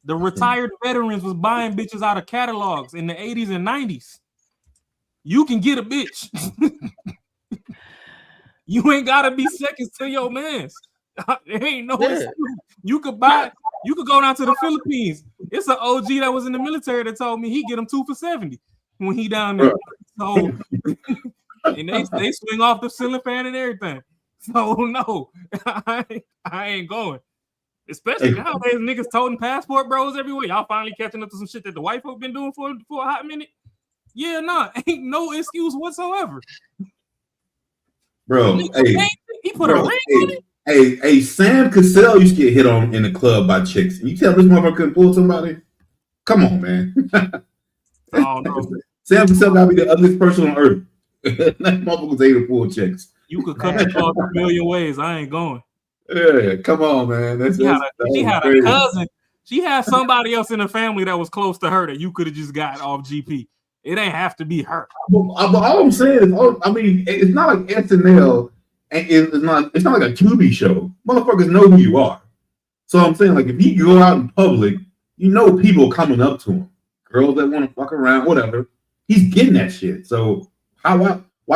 The retired veterans was buying bitches out of catalogs in the 80s and 90s. You can get a bitch. You ain't gotta be seconds to your mans. There ain't no excuse. You could go down to the Philippines. It's an OG that was in the military that told me he get him 2 for $70 when he down there. So and they swing off the ceiling fan and everything. So no, I ain't going. Especially nowadays, niggas toting passport bros everywhere. Y'all finally catching up to some shit that the white folk been doing for a hot minute. Yeah, ain't no excuse whatsoever. Bro, he put a ring on it. Hey, Sam Cassell used to get hit on in the club by chicks. You tell this motherfucker couldn't pull somebody? Come on, man. Oh no. Sam Cassell gotta be the ugliest person on earth. That motherfucker's able to pull chicks. You could cut the cloth a million ways. I ain't going. Yeah, come on, man. She had a cousin. She had somebody else in the family that was close to her that you could have just got off GP. It ain't have to be her. But all I'm saying is, I mean, it's not like SNL, and it's not like a Tubi show. Motherfuckers know who you are. So I'm saying, like, if he go out in public, you know people coming up to him, girls that want to fuck around, whatever. He's getting that shit. So why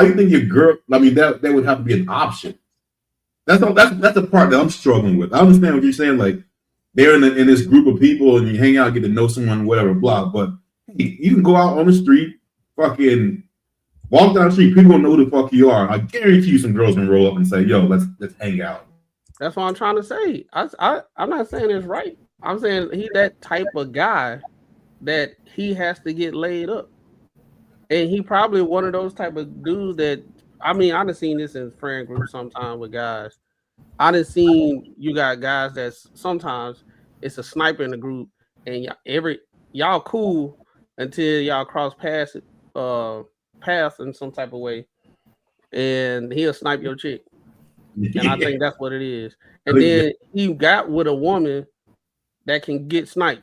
do you think your girl? I mean, that would have to be an option. That's the part that I'm struggling with. I understand what you're saying. Like, they're in this group of people and you hang out, get to know someone, whatever, blah. But hey, you can go out on the street, fucking walk down the street. People don't know who the fuck you are. I guarantee you, some girls can roll up and say, "Yo, let's hang out." That's what I'm trying to say. I'm not saying it's right. I'm saying he that type of guy that he has to get laid up, and he probably one of those type of dudes that. I mean, I done seen this in friend groups sometimes with guys. I done seen you got guys that's sometimes it's a sniper in the group, and y'all cool until y'all cross paths in some type of way, and he'll snipe your chick. And I think that's what it is. And then he got with a woman that can get sniped.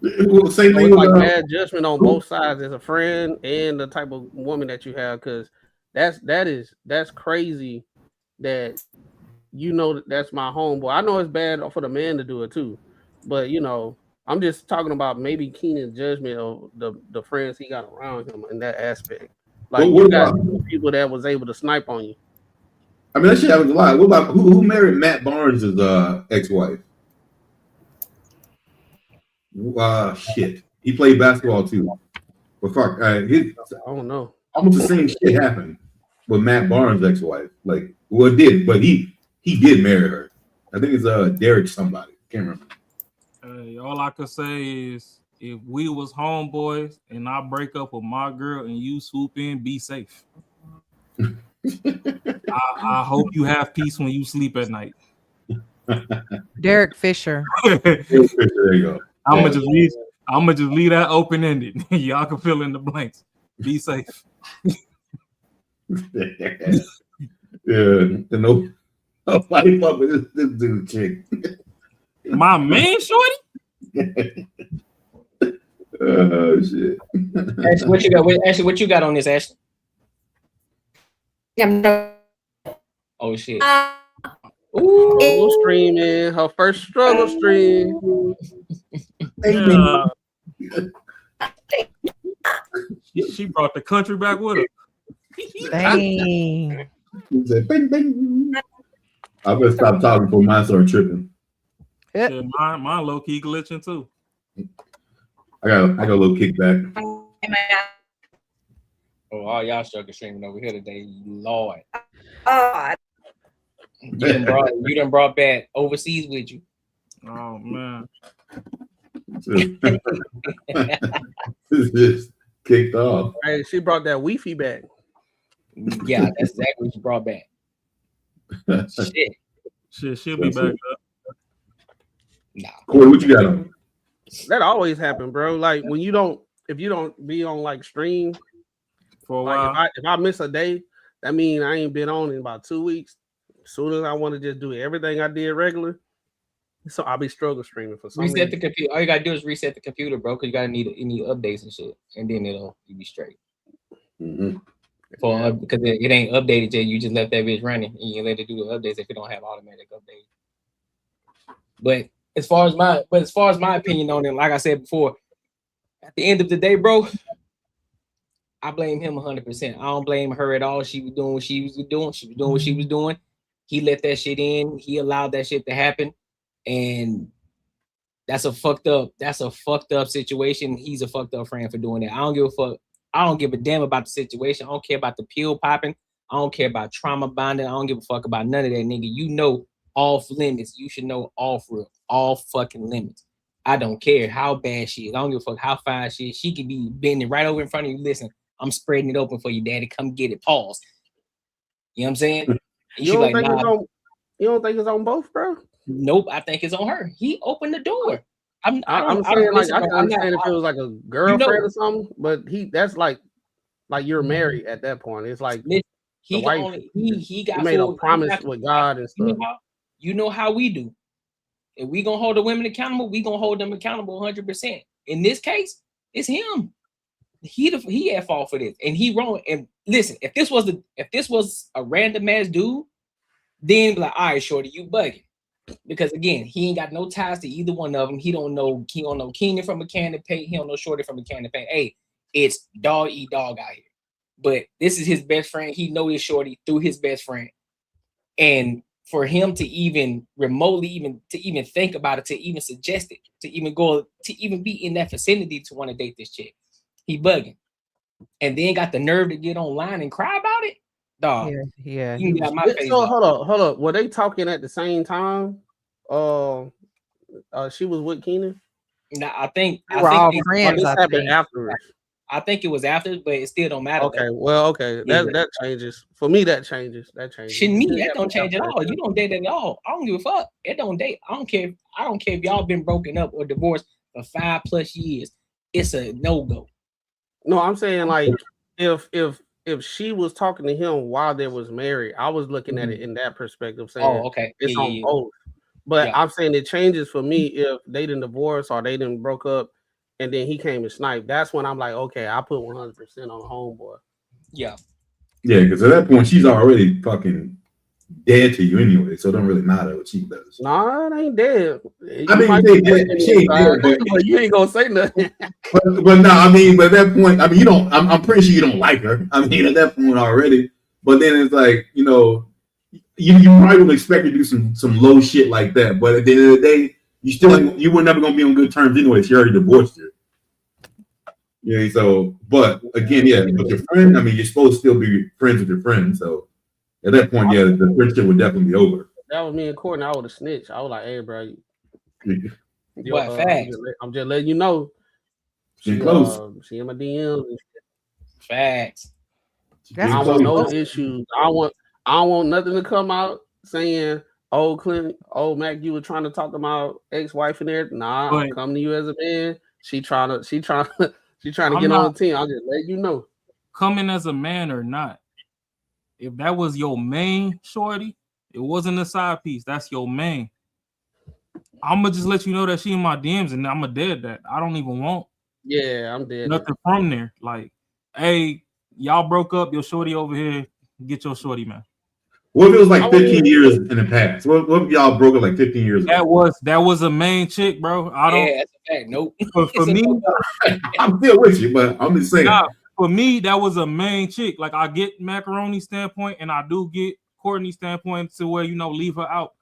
Well, same thing it's with, like bad judgment on both sides as a friend and the type of woman that you have, because that's crazy that that's my homeboy. I know it's bad for the man to do it too, but I'm just talking about maybe Keenan's judgment of the friends he got around him in that aspect. Like you got people that was able to snipe on you. I mean, that shit happens a lot. What about who married Matt Barnes' ex-wife? Shit. He played basketball too. But fuck, I don't know. Almost the same shit happened with Matt Barnes' ex-wife. Like, well, it did, but he did marry her. I think it's Derek somebody. Can't remember. All I could say is, if we was homeboys and I break up with my girl and you swoop in, be safe. I hope you have peace when you sleep at night. Derek Fisher. There you go. I'm gonna just leave that open ended. Y'all can fill in the blanks. Be safe. Yeah, no fight fuck with this dude chick. My man, shorty. Oh shit. Ashley, what you got? Ashley, what you got on this, Ashley? Oh shit. Struggle streaming, her first struggle stream. She brought the country back with her. Dang. He said, bing, bing. I better stop talking before mine start tripping. Yeah, mine low key glitching too. I got a little kickback. Oh, all y'all struggle streaming over here today, Lord. You done brought back overseas with you. Oh man. Just kicked off. Hey, she brought that Wi-Fi back. Yeah, that's exactly what she brought back. Shit. She'll be back up. Nah. Corey, what you got on? That always happen, bro. Like when if you don't be on like stream for a like while. if I miss a day, that means I ain't been on in about 2 weeks. As soon as I want to just do everything I did regular, so I'll be struggle streaming for some Reset reason. the computer. All you gotta do is reset the computer, bro, because you gotta need updates and shit, and then you'll be straight. Mm-hmm. Because it ain't updated yet. You just left that bitch running, and you let it do the updates if it don't have automatic updates. But as far as my opinion on it, like I said before, at the end of the day, bro, I blame him 100%. I don't blame her at all. She was doing what she was doing. She was doing what she was doing. He let that shit in. He allowed that shit to happen, and that's a fucked up situation. He's a fucked up friend for doing that. I don't give a fuck. I don't give a damn about the situation. I don't care about the pill popping. I don't care about trauma bonding. I don't give a fuck about none of that, nigga. You know off limits. You should know off real, all fucking limits. I don't care how bad she is. I don't give a fuck how fine she is. She could be bending right over in front of you. Listen, I'm spreading it open for you, daddy. Come get it. Pause. You know what I'm saying? And You don't think it's on both, bro? Nope, I think it's on her. He opened the door. I'm saying like I can understand if it was like a girlfriend or something, but that's like you're married at that point. It's like he got made a promise with God and stuff. You know how we do. If we gonna hold the women accountable, we gonna hold them accountable 100%. In this case, it's him. He at fault for this, and he wrong. And listen, if this was a random ass dude, then be like, all right, shorty, you bugging. Because again, he ain't got no ties to either one of them. He don't know Keenan from a can of paint. He don't know Shorty from a can of paint. Hey, it's dog eat dog out here. But this is his best friend. He know his Shorty through his best friend. And for him to even remotely even think about it, to even suggest it, to even be in that vicinity to want to date this chick, he bugging. And then got the nerve to get online and cry about it. Dog. Yeah. You can get out my face, so dog. hold up. Were they talking at the same time? She was with Keenan. Nah, I think friends. Afterwards. I think it was after, but it still don't matter. Okay, well, okay, that changes for me. That changes. Shouldn't me? That don't change at all. You don't date at all. I don't give a fuck. It don't date. I don't care. I don't care if y'all been broken up or divorced for 5+ years. It's a no-go. No, I'm saying like if she was talking to him while they was married, I was looking at it in that perspective, saying, okay, it's on both. But I'm saying it changes for me if they didn't divorce or they didn't broke up, and then he came and sniped. That's when I'm like, okay, I put 100% on the homeboy. Yeah. Yeah, because at that point she's already fucking dead to you anyway, so it don't really matter what she does. Nah, it ain't dead. I mean, she ain't dead, but you ain't gonna say nothing. but no, I mean, but at that point, I mean, you don't. I'm pretty sure you don't like her. I mean, at that point already. But then it's like, you know, you probably would expect her to do some low shit like that. But at the end of the day, you were never gonna be on good terms anyway. She already divorced you. Yeah. So, but again, yeah, with your friend, I mean, you're supposed to still be friends with your friend. So at that point, yeah, the friendship would definitely be over. That was me and Courtney. I would have snitched. I was like, hey, bro. I'm just letting you know. She close. She in my DMs. Facts. I don't want no issues. I don't want nothing to come out saying, "Oh, Clint, oh Mac, you were trying to talk to my ex-wife in there." Nah, I'm coming to you as a man. She trying to get on the team. I'll just let you know. Coming as a man or not, if that was your main shorty, it wasn't a side piece. That's your main. I'm gonna just let you know that she in my DMs, and I'm a dead that. I don't even want. Yeah, I'm dead. Nothing from there. Like, hey, y'all broke up. Your shorty over here. Get your shorty, man. What if it was like 15 years in the past? What if y'all broke up like 15 years ago? That was a main chick, bro. I don't. Yeah, that's a fact. Nope. For me, I'm still with you, but I'm just saying. Nah, for me, that was a main chick. Like, I get Macaroni's standpoint, and I do get Courtney's standpoint to where, you know, leave her out.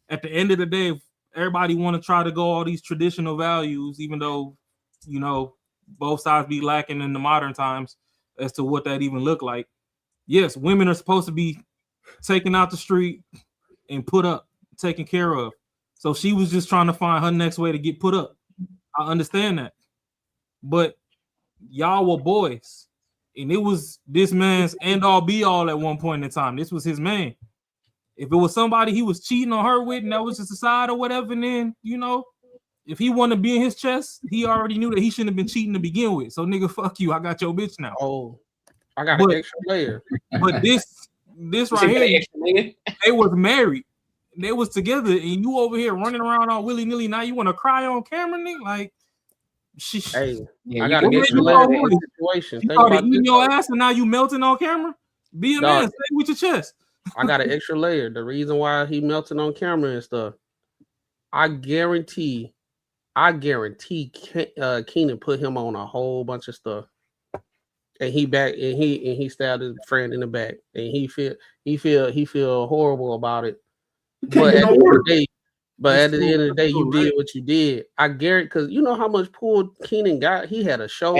At the end of the day, everybody want to try to go all these traditional values, even though, you know, both sides be lacking in the modern times as to what that even look like. Yes, women are supposed to be taken out the street and put up, taken care of. So she was just trying to find her next way to get put up. I understand that. But y'all were boys. And it was this man's end all be all at one point in time. This was his man. If it was somebody he was cheating on her with, and that was just a side or whatever, and then if he wanted to be in his chest, he already knew that he shouldn't have been cheating to begin with. So nigga, fuck you. I got your bitch now. Oh, I got an extra layer. But this right here, they was married. They was together, and you over here running around all willy nilly. Now you want to cry on camera, nigga? Like, I got an extra layer in this situation. You started eating your ass, and now you melting on camera. Be a man. Stay with your chest. I got an extra layer. The reason why he melting on camera and stuff, I guarantee Keenan put him on a whole bunch of stuff, and he stabbed his friend in the back, and he feel horrible about it. But at the end of the day, you did what you did. I guarantee, because you know how much pull Keenan got. He had a show.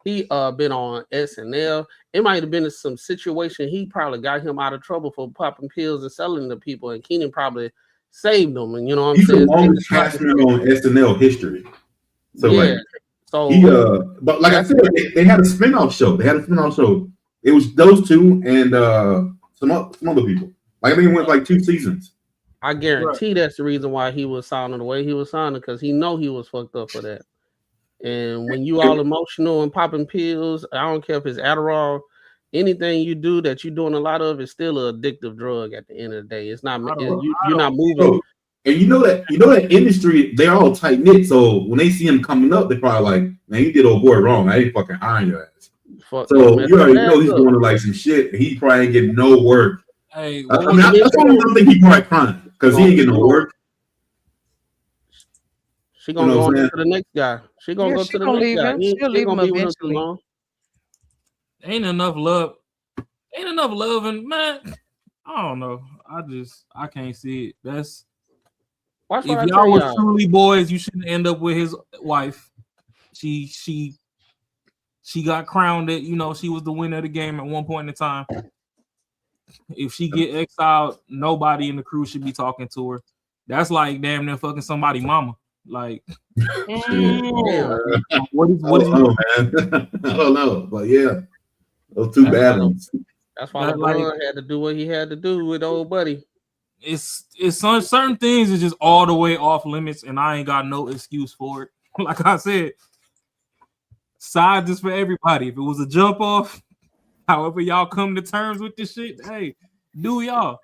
He been on SNL. It might have been some situation. He probably got him out of trouble for popping pills and selling to people, and Keenan probably saved them. And you know what I'm saying? He's the longest cast member on SNL history. So yeah. But like I said, they had a spinoff show. It was those two and some other people. Like I think it went like 2 seasons. I guarantee that's the reason why he was sounding the way he was sounding, because he know he was fucked up for that. And when you all emotional and popping pills, I don't care if it's Adderall, anything you do that you're doing a lot of is still an addictive drug at the end of the day. It's not you're not moving. And you know that industry, they're all tight knit. So when they see him coming up, they're probably like, man, you did old boy wrong. I ain't fucking hiring your ass. So you already know he's doing like some shit. He probably ain't getting no work. Hey, I don't think he probably crying because he ain't getting no work. She gonna go on to the next guy. She gonna go to the next guy. She'll leave him eventually. Ain't enough love, and man, I don't know. I can't see it. That's if y'all were truly boys, you shouldn't end up with his wife. She got crowned it. She was the winner of the game at one point in time. If she get exiled, nobody in the crew should be talking to her. That's like damn near fucking somebody mama. Like, what is man? I don't know, but yeah, those two bad ones. That's why LeBron had to do what he had to do with old buddy. It's certain things is just all the way off limits, and I ain't got no excuse for it. Like I said, sides is for everybody. If it was a jump off, however y'all come to terms with this shit, hey, do y'all.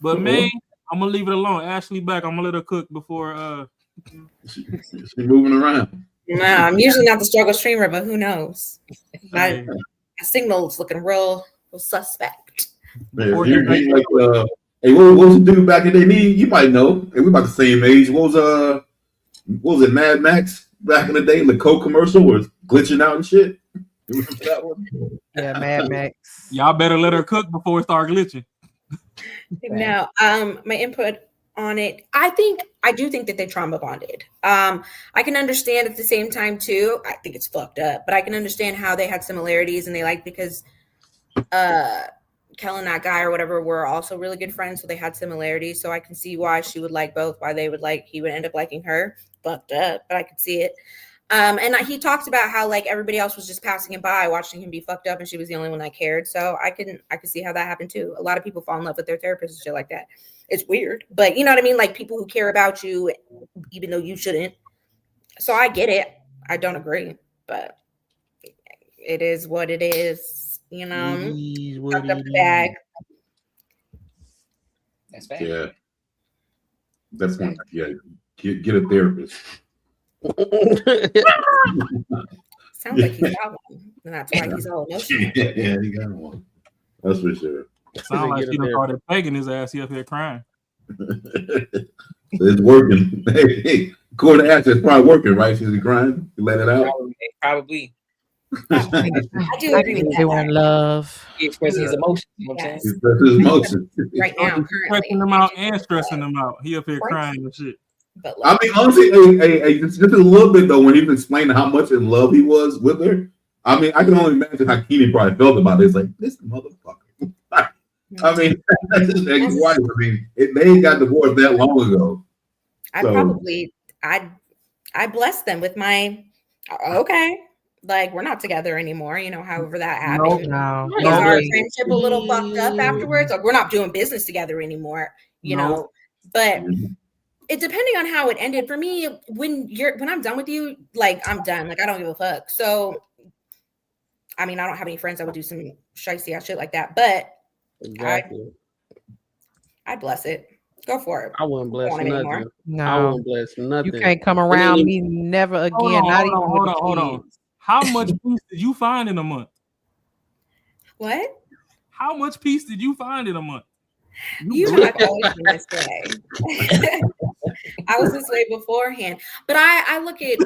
But man, I'm gonna leave it alone. Ashley back. I'm gonna let her cook before she moving around. Nah, I'm usually not the struggle streamer, but who knows? My signal's looking real suspect. Hey, what was the dude back in the day? You might know. Hey, we about the same age. What was it? Mad Max back in the day? The Coke commercial was glitching out and shit. That one? Yeah, Mad Max. Y'all better let her cook before it start glitching. No, my input on it. I do think that they trauma bonded. I can understand at the same time too. I think it's fucked up, but I can understand how they had similarities and they because Kel and that guy or whatever were also really good friends, so they had similarities. So I can see why she would like both, why they would he would end up liking her. Fucked up, but I could see it. And he talked about how everybody else was just passing him by, watching him be fucked up, and she was the only one that cared. So I could see how that happened too. A lot of people fall in love with their therapist and shit like that. It's weird, but you know what I mean? Like people who care about you, even though you shouldn't. So I get it. I don't agree, but it is what it is. Fucked up the bag. That's bad. Yeah, that's one. Yeah, get a therapist. Sounds like he's got one. And that's why he's all emotional. Yeah, he got one. That's for sure. Sound like she done started pegging his ass. He up here crying. It's working. Hey, according to Ashley, it's probably working, right? She's crying. You let it out. Probably. I do agree with that. They were in love. He expressing his emotions. You know what I'm saying? He expresses his emotions. Right now, Stressing them out and stressing them out. He up here crying and shit. But I mean, honestly, hey, just a little bit though, when he was explaining how much in love he was with her. I mean, I can only imagine how Keenan probably felt about it. It's like, this motherfucker. I mean, that's his ex-wife. I mean, they got divorced that long ago. I blessed them with my, okay, Like, we're not together anymore, you know, however that happened. No. Is our friendship a little fucked up afterwards? Like, we're not doing business together anymore, you know. But it depending on how it ended for me, when I'm done with you, like, I'm done. Like, I don't give a fuck. So I mean, I don't have any friends that would do some shicey ass shit like that, but I'd bless it. Go for it. I wouldn't bless nothing. No. I wouldn't bless nothing. You can't come around me never again. Hold on. How much peace did you find in a month? What? How much peace did you find in a month? You have always been this way. I was this way beforehand, but I look at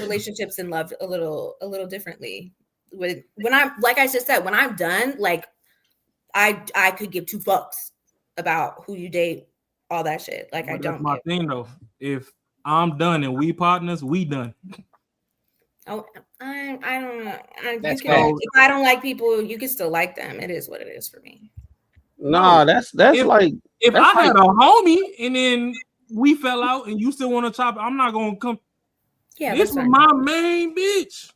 relationships and love a little differently. When I'm, like I just said, when I'm done, like I could give two fucks about who you date, all that shit. Like, I don't. My thing though, if I'm done and we partners, we done. Oh, I don't know. If I don't like people, you can still like them. It is what it is for me. Nah, that's like if I had a homie and then we fell out and you still want to chop, I'm not gonna come. Yeah, this is my main bitch.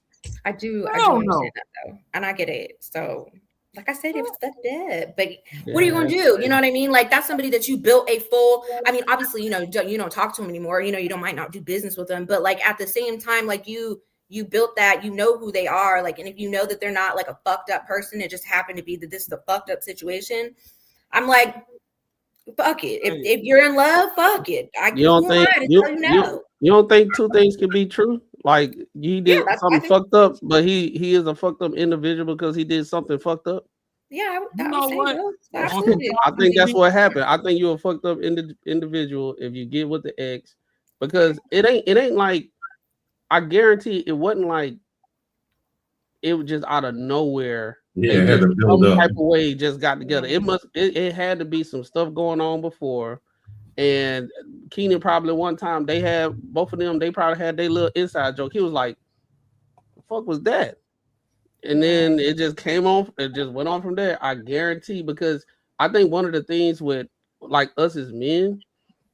I do understand that though, and I get it. So, like I said, it's the dead. But what are you gonna do? You know what I mean? Like, that's somebody that you built a full. I mean, obviously, you don't talk to them anymore. You know, you might not do business with them, but like at the same time, like you built that. You know who they are. Like, and if you know that they're not like a fucked up person, it just happened to be that this is a fucked up situation. I'm like, fuck it. If you're in love, fuck it. You don't think two things can be true? Like, you did something fucked up, but he is a fucked up individual because he did something fucked up. Yeah, absolutely. I think that's what happened. I think you're a fucked up individual if you get with the ex, because it ain't like, I guarantee it wasn't like it was just out of nowhere. Yeah, it had to build some up. type of way just got together. It had to be some stuff going on before. And Keenan probably one time both of them, they probably had their little inside joke. He was like, the fuck was that? And then it just came on, it just went on from there. I guarantee, because I think one of the things with like us as men,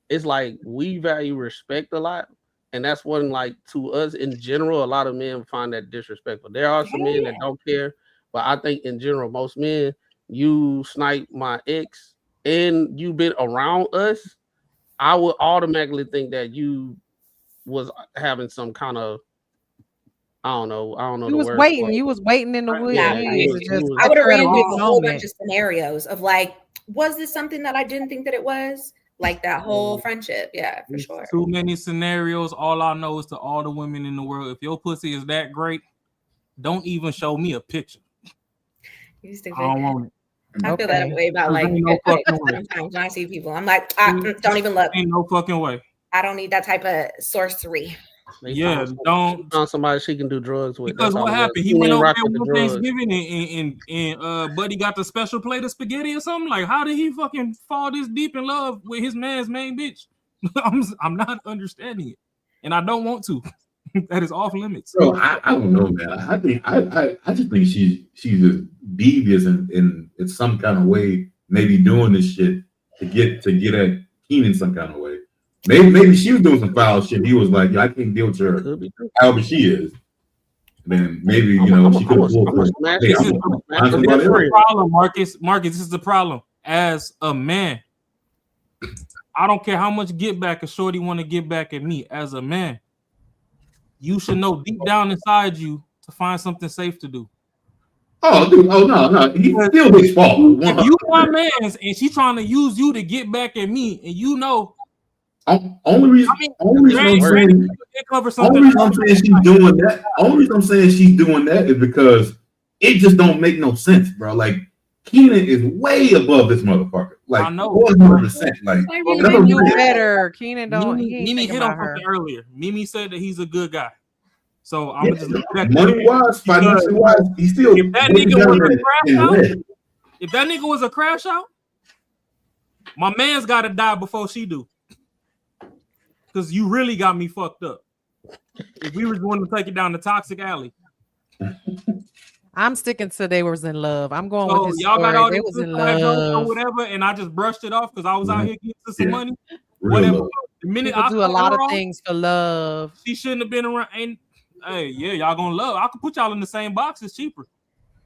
it's like we value respect a lot. And that's one, like, to us in general, a lot of men find that disrespectful. There are some men that don't care, but I think in general, most men, you snipe my ex and you've been around us, I would automatically think that you was having some kind of, I don't know. You was waiting. You was waiting in the woods. I would have ran through a whole bunch of scenarios of like, was this something that I didn't think that it was? Like that whole friendship. Yeah, for sure. Too many scenarios. All I know is to all the women in the world, if your pussy is that great, don't even show me a picture. I don't want it. I feel that way about like sometimes when I see people, I'm like, don't even look. Ain't no fucking way. I don't need that type of sorcery. Don't found somebody she can do drugs with. Because what happened? He went over there one Thanksgiving and Buddy got the special plate of spaghetti or something. Like, how did he fucking fall this deep in love with his man's main bitch? I'm not understanding it, and I don't want to. That is off limits. Bro, I don't know, man. I just think she's just devious in some kind of way, maybe doing this shit to get at Keenan some kind of way. Maybe she was doing some foul shit. He was like, I can't deal with her, however she is. And then maybe, she could have pulled for it. This is the problem, Marcus. Marcus, this is the problem. As a man, I don't care how much get back a shorty want to get back at me. As a man, you should know deep down inside you to find something safe to do. Oh, dude. Oh, no. He's still his fault. If you my man's and she trying to use you to get back at me, and only reason I'm saying she's doing that. Only reason I'm saying she's doing that is because it just don't make no sense, bro. Like, Keenan is way above this motherfucker. Like, I know 100%. Like, Keenan knew better. Keenan don't. Mimi hit on something earlier. Mimi said that he's a good guy. So I'm just looking at money wise, financially wise, he's still. If that nigga was a crash out, my man's got to die before she do. Because you really got me fucked up. If we were going to take it down the toxic alley. I'm sticking to they was in love. I'm going with his y'all story. got all They this was in love or whatever, and I just brushed it off because I was out here getting to some money. Whatever. The minute people I do a lot of things for love. She shouldn't have been around. And Hey, yeah, y'all gonna love. I could put y'all in the same box. It's cheaper.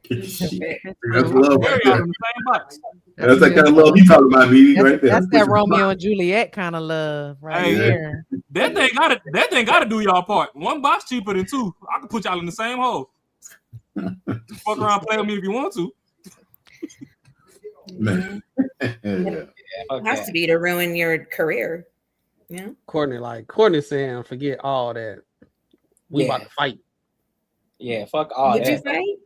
That's love right Y'all there. in the same box. That's that kind of love you talking about, me right there. That's that Romeo and Juliet kind of love right Hey, there. That thing gotta do y'all part. One box cheaper than two. I can put y'all in the same hole. Fuck around, play with me if you want to. Man. It has to be to ruin your career. Yeah. Courtney saying, forget all that. We about to fight. Yeah, fuck all Would that. you fight?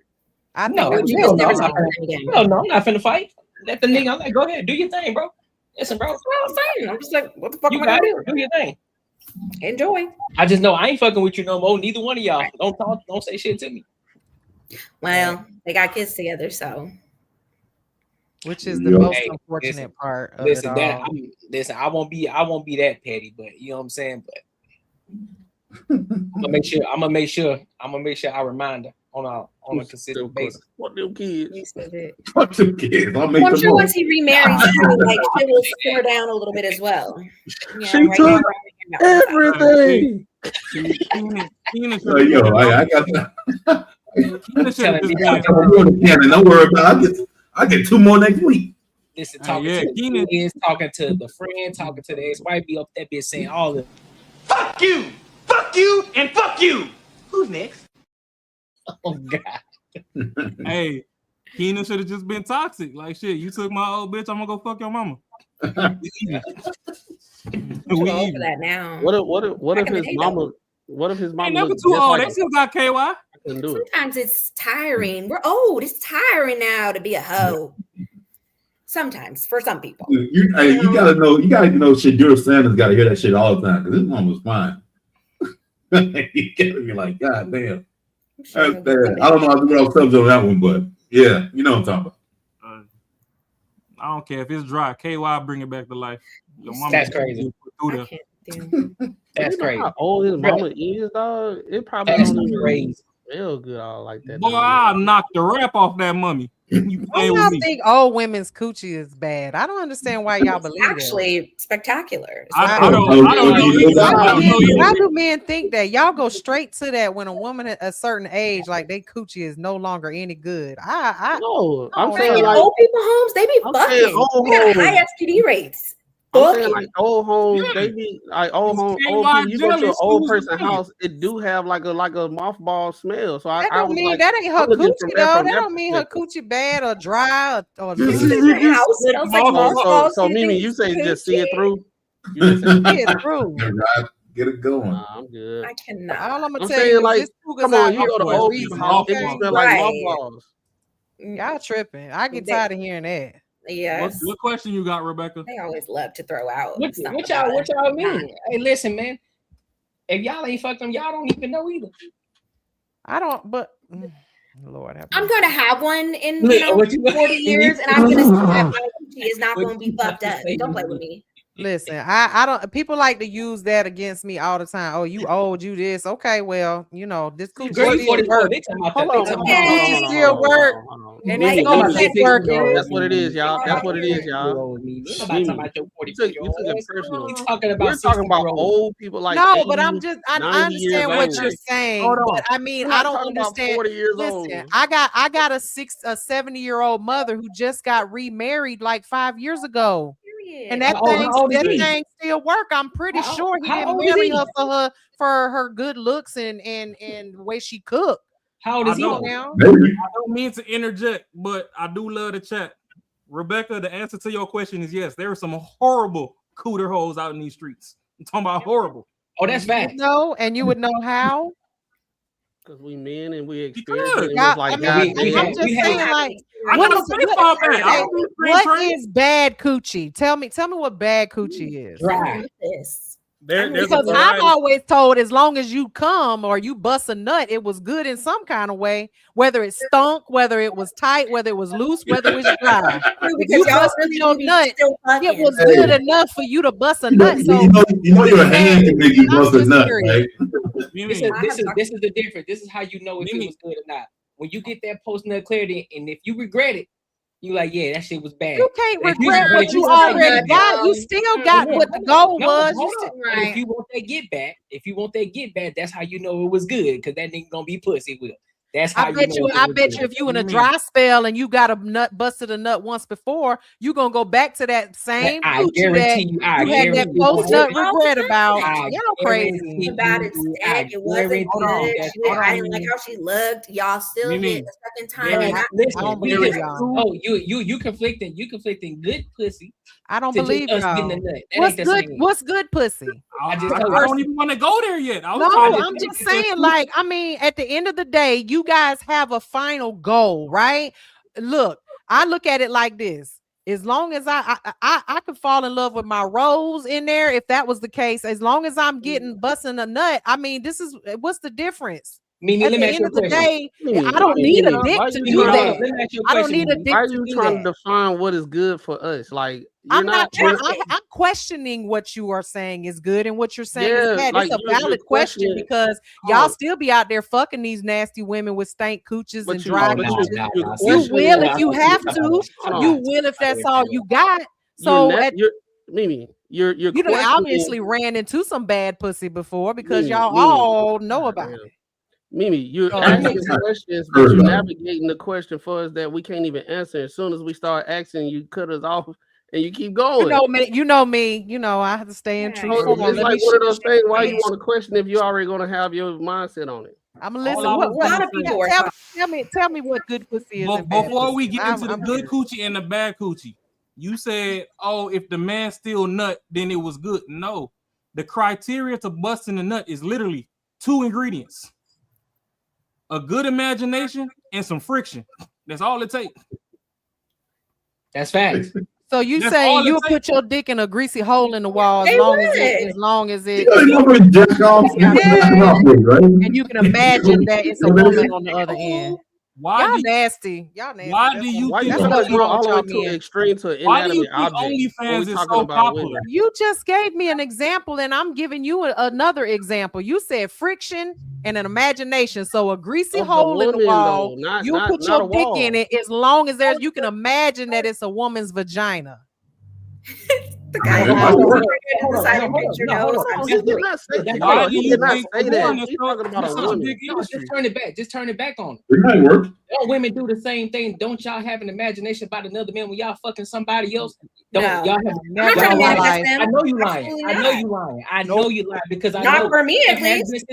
I No, think hell no, never I'm not talk about it again. hell no, I'm not finna fight. Let the nigga, I'm like, go ahead, do your thing, bro. Listen, bro. That's what I'm saying. I'm just like, what the fuck You am I got gonna it. Do your thing. do? Enjoy. I just know I ain't fucking with you no more. Neither one of y'all. Don't talk. Don't say shit to me. Well, they got kids together, so. Which is the most Hey, unfortunate part of Listen, it that all. listen. I won't be that petty, but you know what I'm saying. But I'm gonna make sure I remind her on a consistent basis. What them kids? Fuck them kids. I'll make Well, I'm them sure all. once he remarries, too, like shit will simmer down a little bit as well. Yeah, She right took now, everything. Yo, I got that. Telling Don't worry about it. I get 2 more next week. Listen, talking to the kids, talking to the friend, talking to the ex-wife, be up that bitch saying all the Fuck you, and fuck you. Who's next? oh god. Hey, Keenan should have just been toxic. Like shit, you took my old bitch. I'm gonna go fuck your mama. I'm too old for that now. What if Back in the his day, mama? though. What if his mama? Ain't never looked too just old. like They still got KY. I couldn't do it. Sometimes it's tiring. We're old. It's tiring now to be a hoe. Sometimes for some people. You gotta know Shadura Sanders gotta hear that shit all the time because his mom was fine. You gotta be like, God damn. That's bad. I don't know how to go off subject on that one, but yeah, you know what I'm talking about. I don't care if it's dry. KY bring it back to life. Your mama That's crazy. That's crazy. How old his mama is, dog? It probably That's don't even crazy. feel good all like that. Boy, I'll knock the rap off that mummy. You Why playing y'all with me. think old women's coochie is bad? I don't understand why y'all believe that. Actually spectacular. I don't know either. I don't know Why either. do men think that? Y'all go straight to that when a woman at a certain age, like they coochie is no longer any good. No, I'm don't saying know. like old people homes, they be I'm fucking. saying old We got homes. high STD rates. I'm saying like old homes, they be like old home, KY old people. You go to jelly, an old schools person's and jelly. house, it do have like a mothball smell. So That I don't was mean like, that ain't her I'm looking coochie though. That don't mean her perspective. coochie bad or dry or House smells like mothballs. So Mimi, you say just see it through. You just say see it through. Get it going. Nah, I'm good. I cannot. All I'm gonna I'm tell saying you is like, this cougar's come on, out you here go to for a old reason. people's house, it Okay? smell like Right. mothballs. Y'all tripping. I get tired of hearing that. Yes. What question you got, Rebecca? They always love to throw out. What something y'all about it. mean? Hey, listen, man. If y'all ain't fucked them, y'all don't even know either. I don't, but Lord have mercy. I'm gonna have one in What you- 40 years, and I'm gonna see that my coochie is not gonna be fucked up. Don't play with me. Listen, I don't. People like to use that against me all the time. Oh, you old, you this. Okay, well, you know this coochie Girl, you still 44. work. They talking about Hold that. They on, talking hold on, about hold Coochie on, still hold on, work, hold on. and Mimi, it's gonna Mimi, keep working. That's what it is, y'all. That's what it is, y'all. Mimi, talking about your 44 You took it personal. He's talking about We're talking about 60-year-olds. old people like No, 80, but I'm just. I 90 years understand what old. you're saying, Hold on. but I mean, We're I not don't talking about understand. 40 years Listen, old. I got a 70-year-old mother who just got remarried like 5 years ago. And that How old is he? thing still work. I'm pretty sure he how didn't old is marry he? her for her good looks and the way she cooked. How old is he? Come on now. I don't mean to interject, but I do love the chat. Rebecca, the answer to your question is yes. There are some horrible cooter hoes out in these streets. I'm talking about horrible. Oh, that's fact. No, and you would know how. Because we men and we experience it. Yeah, It's like, I mean, God we damn. I'm just saying, like, I what got a is baseball bat. I don't do spring what training. is bad coochie? Tell me what bad coochie is. Dry. There's a Because I've variety. always told, as long as you come or you bust a nut, it was good in some kind of way. Whether it stunk, whether it was tight, whether it was loose, whether it was dry. If you y'all busted really your be nut, still fucking. it was Hey. good enough for you to bust a You know, nut. So you know your hand can make you I'm bust a just nut, curious. right? This is the difference. This is how you know if it was good or not. When you get that post nut clarity, and if you regret it, You like, yeah, that shit was bad. You can't If regret what you like, already got. You still got what the goal was. Hold on. But if you want that get back, that's how you know it was good, because that nigga gonna be pussy with. That's how I bet you if you in a dry spell and you got a busted a nut once before, you gonna go back to that same coochie that you had that post nut regret about. Y'all crazy about it. It wasn't good. I didn't like how she looked. Y'all still hit the second time. Listen, you conflicting good pussy. I don't believe y'all. What's good pussy? I don't even want to go there yet. I'm just saying, like, I mean, at the end of the day, you guys have a final goal, right? Look, I look at it like this. As long as I could fall in love with my rose in there, if that was the case, as long as I'm getting busting a nut, I mean, what's the difference? At the end of the day, I don't need a dick to do that. I don't need a dick to do that. Why are you trying to define what is good for us? Like, I'm questioning what you are saying is good and what you're saying is bad. Like, it's a valid question because y'all still be out there fucking these nasty women with stank cooches and dry cooches. You will if you have to. You will if that's all you got. So Mimi, you're you know, obviously ran into some bad pussy before because y'all all know about it. Mimi, you're asking questions, but you're navigating the question for us that we can't even answer. As soon as we start asking, you cut us off and you keep going. You know me. I have to stay in true form. It's like one of those things. Why you want to question if you're already going to have your mindset on it? I'm listening. Tell me what good pussy is. Before we get into the good coochie and the bad coochie, you said, "Oh, if the man still nut, then it was good." No, the criteria to busting the nut is literally 2 ingredients. A good imagination and some friction. That's all it takes. That's facts. So you say you'll put your dick in a greasy hole in the wall as long as it and you can imagine that it's a woman on the other end. Y'all nasty. Why do you think extreme to inanimate objects? OnlyFans is so popular? You just gave me an example, and I'm giving you another example. You said friction and an imagination. So a greasy hole in the wall. You put your dick in it as long as you can imagine that it's a woman's vagina. The guy He did not say that. He's talking about a woman. Just turn it back on. It might work. Don't women do the same thing? Don't y'all have an imagination about another man when y'all fucking somebody else? Y'all have I know you lying. I know you lying because I know not for me at least.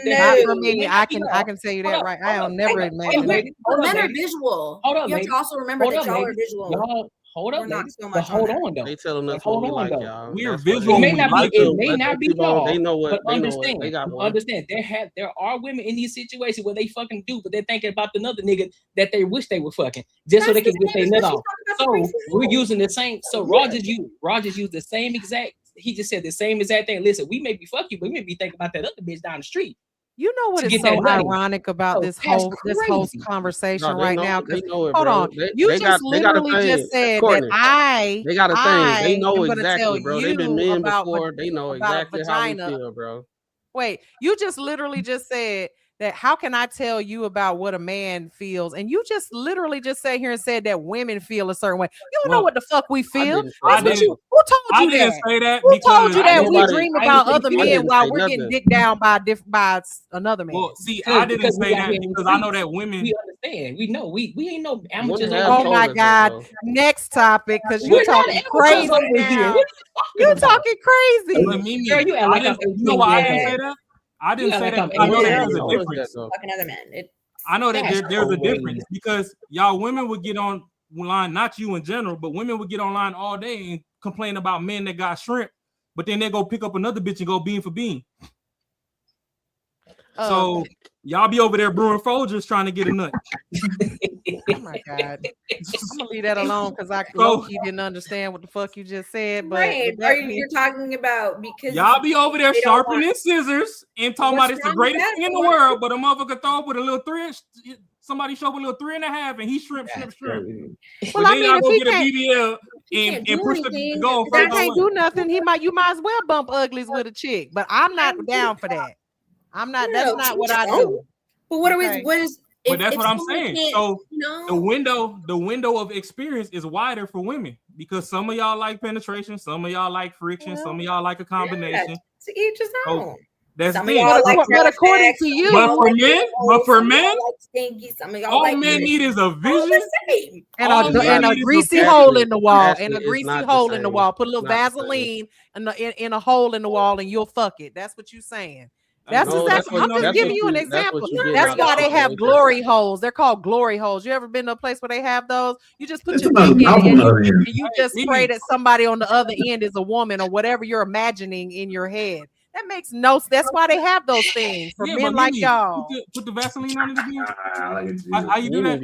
Not for me. I can tell you that right. I'll never imagine. Men are visual. Hold up, you have to also remember that y'all are visual. Hold up, not so but much hold on though. They telling us hold what we on like, though. y'all. We're visual. It may not be y'all. They know what. But understand. They got one. Understand. There are women in these situations where they fucking do, but they're thinking about another nigga that they wish they were fucking just so they can get their nut off. So we're using the same. So Rogers used the same exact. He just said the same exact thing. Listen, we may be fuck you, but we may be thinking about that other bitch down the street. You know what is so ironic about this whole conversation right now? Because hold on, you just literally just said that they got a thing. They know exactly, bro. They've been men before. They know exactly how we feel, bro. Wait, you just literally just said that. How can I tell you about what a man feels? And you just literally just sat here and said that women feel a certain way. You don't know what the fuck we feel. Who told you that? Who told you that we dream about other men while we're getting dicked down by another man? Well, see, I didn't say that because I know that women. We understand. We know. We ain't no amateurs. Oh my God! Next topic, because you're talking crazy now. You're talking crazy. You know why I didn't say that? I didn't say that. I know that there's a difference. Fucking other men. I know that there's a difference because y'all women would get online, not you in general, but women would get online all day and complain about men that got shrimp, but then they go pick up another bitch and go bean for bean. So y'all be over there brewing Folgers trying to get a nut. Oh my God. I'm gonna leave that alone because I didn't understand what the fuck you just said. But you're talking about because y'all be over there sharpening scissors and talking about it's the greatest thing in the world, but a motherfucker throw up with a little 3. Somebody show up with a little 3.5 and he shrimp. Well, but then y'all go get a BBL and push the goal. That can't do nothing. You might as well bump uglies with a chick, but I'm not down for that. I'm not. That's not what I do. But what is But that's what I'm saying. So the window of experience is wider for women because some of y'all like penetration, some of y'all like friction, some of y'all like a combination. Yeah, to each his own. That's some the of y'all like but according to you, but for men, like stinky, some of y'all all like men need is a vision and a greasy hole in the wall, and a greasy hole in the wall. Put a little Vaseline in a hole in the wall, and you'll fuck it. That's what you're saying. That's exactly. I'm just giving you an example. That's why they have glory holes. They're called glory holes. You ever been to a place where they have those? You just put your dick in and you just pray that somebody on the other end is a woman or whatever you're imagining in your head. That makes no sense. That's why they have those things for men like y'all. Put the Vaseline on it again. How you do that?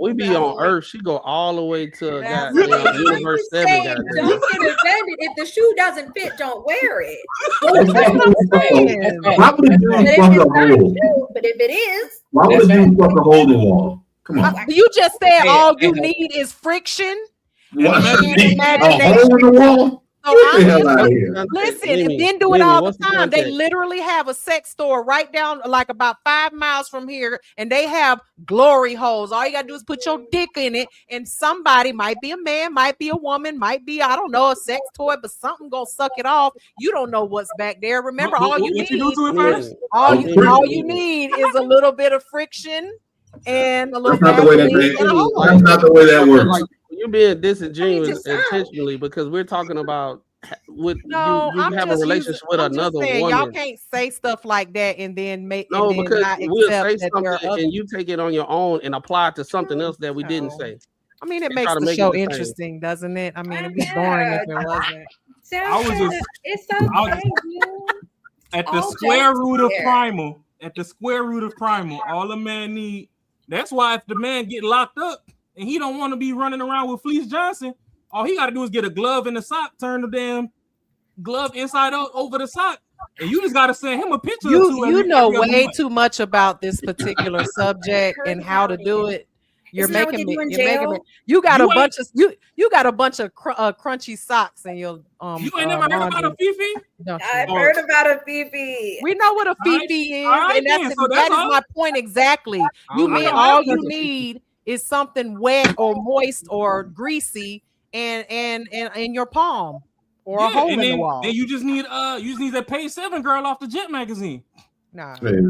We be on Earth. She go all the way to Universe 7. Don't get offended. If the shoe doesn't fit, don't wear it. Why would a dude fuck a hole? But if it is, why would a dude fuck a hole in the wall? Come on. You just said all you need is friction. What? A hole in the wall? So listen, men do it all the time. They literally have a sex store right down like about 5 miles from here, and they have glory holes. All you gotta do is put your dick in it, and somebody, might be a man, might be a woman, might be, I don't know, a sex toy, but something gonna suck it off. You don't know what's back there. Remember, all you need is a little bit of friction and a little. That's not the way that works. You're being disingenuous intentionally because we're talking about you have a relationship with another woman. Y'all can't say stuff like that and then make because we'll say something and you take it on your own and apply it to something else that we didn't say. I mean, it makes the show interesting, doesn't it? I mean, it'd be boring if it wasn't. At the square root of primal. At the square root of primal, all a man need. That's why if the man get locked up and he don't want to be running around with Fleece Johnson, all he got to do is get a glove in the sock, turn the damn glove inside out over the sock, and you just got to send him a picture. You know way too much about this particular subject and how to do it. You're making me. You got a bunch of crunchy socks in your You ain't never heard about a Fifi? I've heard about a Fifi. We know what a Fifi is, and that is my point exactly. You mean all you need is something wet or moist or greasy and in your palm or a hole in the wall. Then you just need that Page 7 girl off the Jet magazine. Nah. Hey,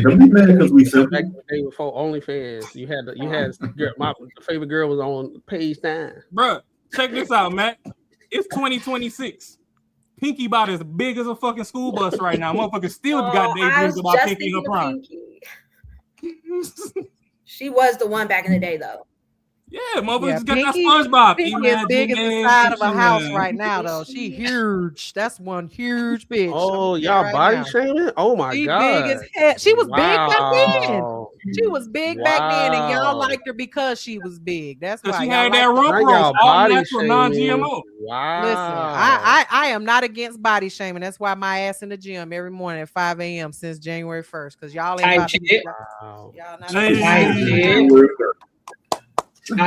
don't be mad because we simple. Back in the day before OnlyFans, you had my favorite girl was on Page 9. Bruh, check this out, Matt. It's 2026. Pinky about as big as a fucking school bus right now. Motherfucker still got daydreams about Pinky her prime. She was the one back in the day, though. Yeah, motherfucker got that SpongeBob. Pinky is big as the side of a house right now, though. She huge. That's one huge bitch. Oh, y'all body shaming? Oh my god. Big as hell. She was big back then. She was big back then, and y'all liked her because she was big. That's why she had that rump roast, all natural, non-GMO. Wow. Listen, I am not against body shaming. That's why my ass in the gym every morning at 5 a.m. since January 1st. Because y'all ain't about to be y'all not Y'all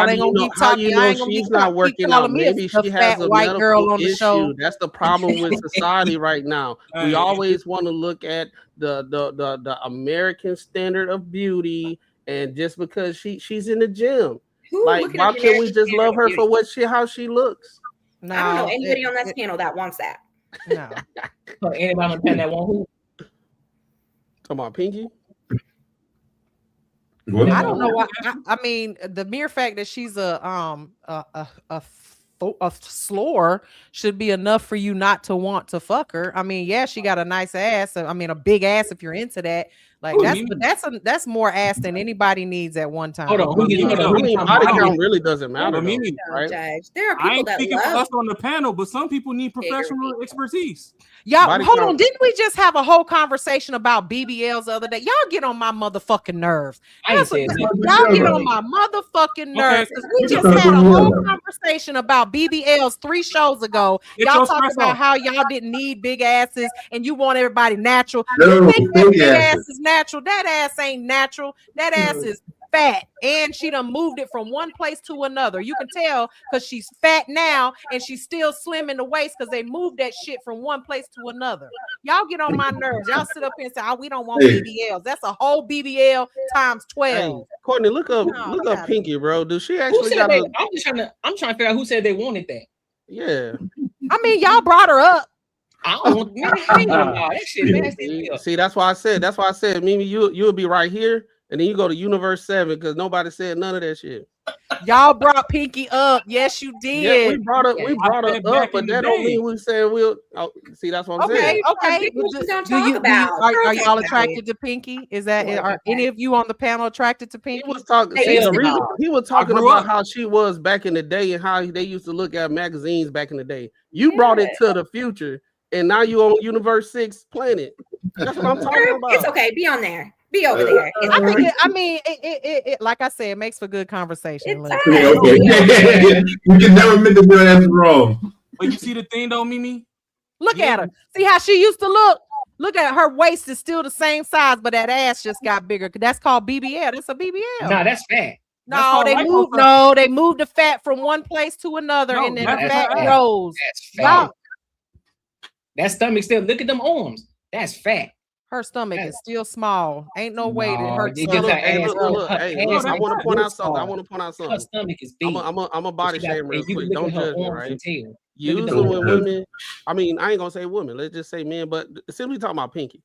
ain't gonna keep talking. How you know she's not working out? Maybe she has a white girl on the show. That's the problem with society right now. We always want to look at the American standard of beauty, and just because she's in the gym, like why can't we just love her for how she looks? No, I don't know anybody on that panel that wants that. No, anybody on the panel that want who? Talking about Pinky. I don't know why. I mean, the mere fact that she's a slore should be enough for you not to want to fuck her. I mean, yeah, she got a nice ass. I mean, a big ass if you're into that. Like that's more ass than anybody needs at one time. Hold on. Body count really doesn't matter, right? There are people I ain't that speaking love for us on the panel, but some people need professional expertise. Y'all, hold on. Didn't we just have a whole conversation about BBLs the other day? Y'all get on my motherfucking nerves. Y'all get on my motherfucking nerves. Because we just had a whole conversation about BBLs 3 shows ago. Y'all talking about how y'all didn't need big asses and you want everybody natural. You think that big ass is natural? That ass ain't natural. That ass is fat, and she done moved it from one place to another. You can tell because she's fat now, and she's still slim in the waist because they moved that shit from one place to another. Y'all get on my nerves. Y'all sit up here and say, "Oh, we don't want BBLs." That's a whole BBL times 12. Hey, Courtney, look up Pinky, bro. Does she actually got I'm trying to figure out who said they wanted that. Yeah. I mean, y'all brought her up. I don't want that shit nasty. See, that's why I said, Mimi, you'll be right here, and then you go to Universe 7 because nobody said none of that shit. Y'all brought Pinky up. Yes, you did. Yeah, we brought her up, but that don't mean we said we'll. Oh, see, that's what I'm saying. Okay. Are y'all attracted to Pinky? Is that are any of you on the panel attracted to Pinky? He was talking. He was talking about how she was back in the day and how they used to look at magazines back in the day. You brought it to the future, and now you on Universe 6 planet. That's what I'm talking about. It's okay. Be on there. Be over there. I mean, it like I said, it makes for good conversation. Okay. We can never admit that that's wrong. But you see the thing though, Mimi? Look at her. See how she used to look? Look at her waist is still the same size, but that ass just got bigger. That's called BBL. That's a BBL. Nah, that's fat. No, they moved the fat from one place to another, and then the fat rose. That's fat. That stomach still. Look at them arms. That's fat. Her stomach is still small. Ain't no way that her I want to point out something. Her stomach is big. I'm a body shamer real quick. Don't judge me, right? Usually when women, I mean, I ain't gonna say women. Let's just say men. But simply talking about Pinky,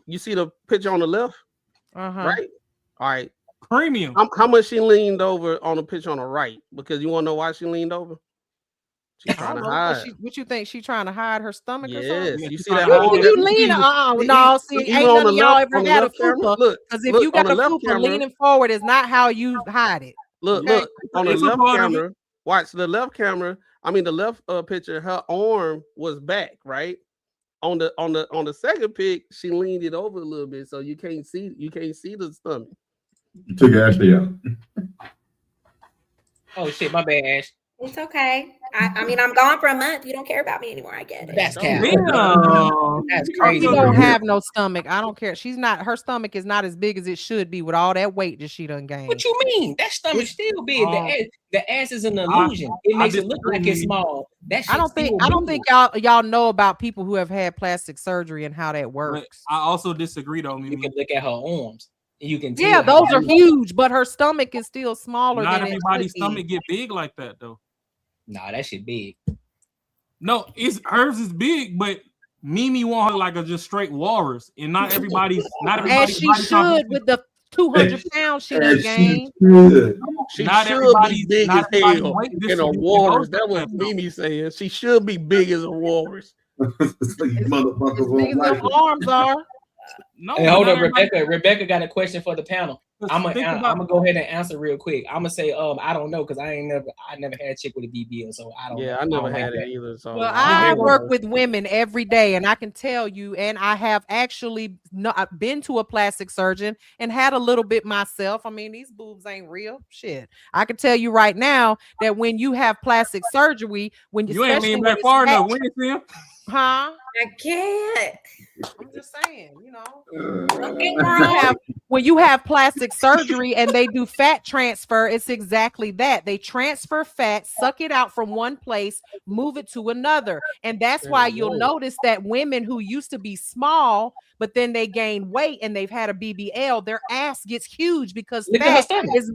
you see the picture on the left, right? All right. Premium. How much she leaned over on the picture on the right? Because you want to know why she leaned over? She's trying to hide. What you think? She trying to hide her stomach or yes. something? You see that? You lean? No. See, ain't none of y'all ever had a fupa. Because if you got a fupa, leaning forward is not how you hide it. Look on the left camera. Watch the left camera. I mean the left picture. Her arm was back, right? On the second pic, she leaned it over a little bit, so you can't see the stomach. You took Ashley out. Oh shit, my bad, Ash. It's okay. I mean, I'm gone for a month. You don't care about me anymore. I get it. That's That's crazy. She don't have no stomach. I don't care. She's not. Her stomach is not as big as it should be with all that weight that she done gained. What you mean? That stomach still big. The ass is an illusion. It makes it look like it's small. I don't think y'all know about people who have had plastic surgery and how that works. But I also disagree though. You can look at her arms. You can tell. Yeah, those are huge, but her stomach is still smaller. Not than everybody's stomach get big like that though. Nah, that shit big. No, hers is big, but Mimi want her like a just straight walrus, and not everybody's. As she should with the 200 pounds she done gained. She should be big as hell in a walrus. That's what Mimi saying. She should be big as a walrus. Motherfuckers big as arms are. No, hey, hold up, Rebecca. Rebecca got a question for the panel. I'm gonna go ahead and answer real quick. I'm gonna say, I don't know because I never had a chick with a BBL, so I don't. Yeah, I never had it either. So well, I work with women every day, and I can tell you, and I have actually been to a plastic surgeon and had a little bit myself. I mean, these boobs ain't real shit. I can tell you right now that when you have plastic surgery, when you ain't been back far enough, when it's him. Huh? I can't. I'm just saying, you know. When you have plastic surgery and they do fat transfer, it's exactly that. They transfer fat, suck it out from one place, move it to another. And that's why you'll notice that women who used to be small, but then they gain weight and they've had a BBL, their ass gets huge because fat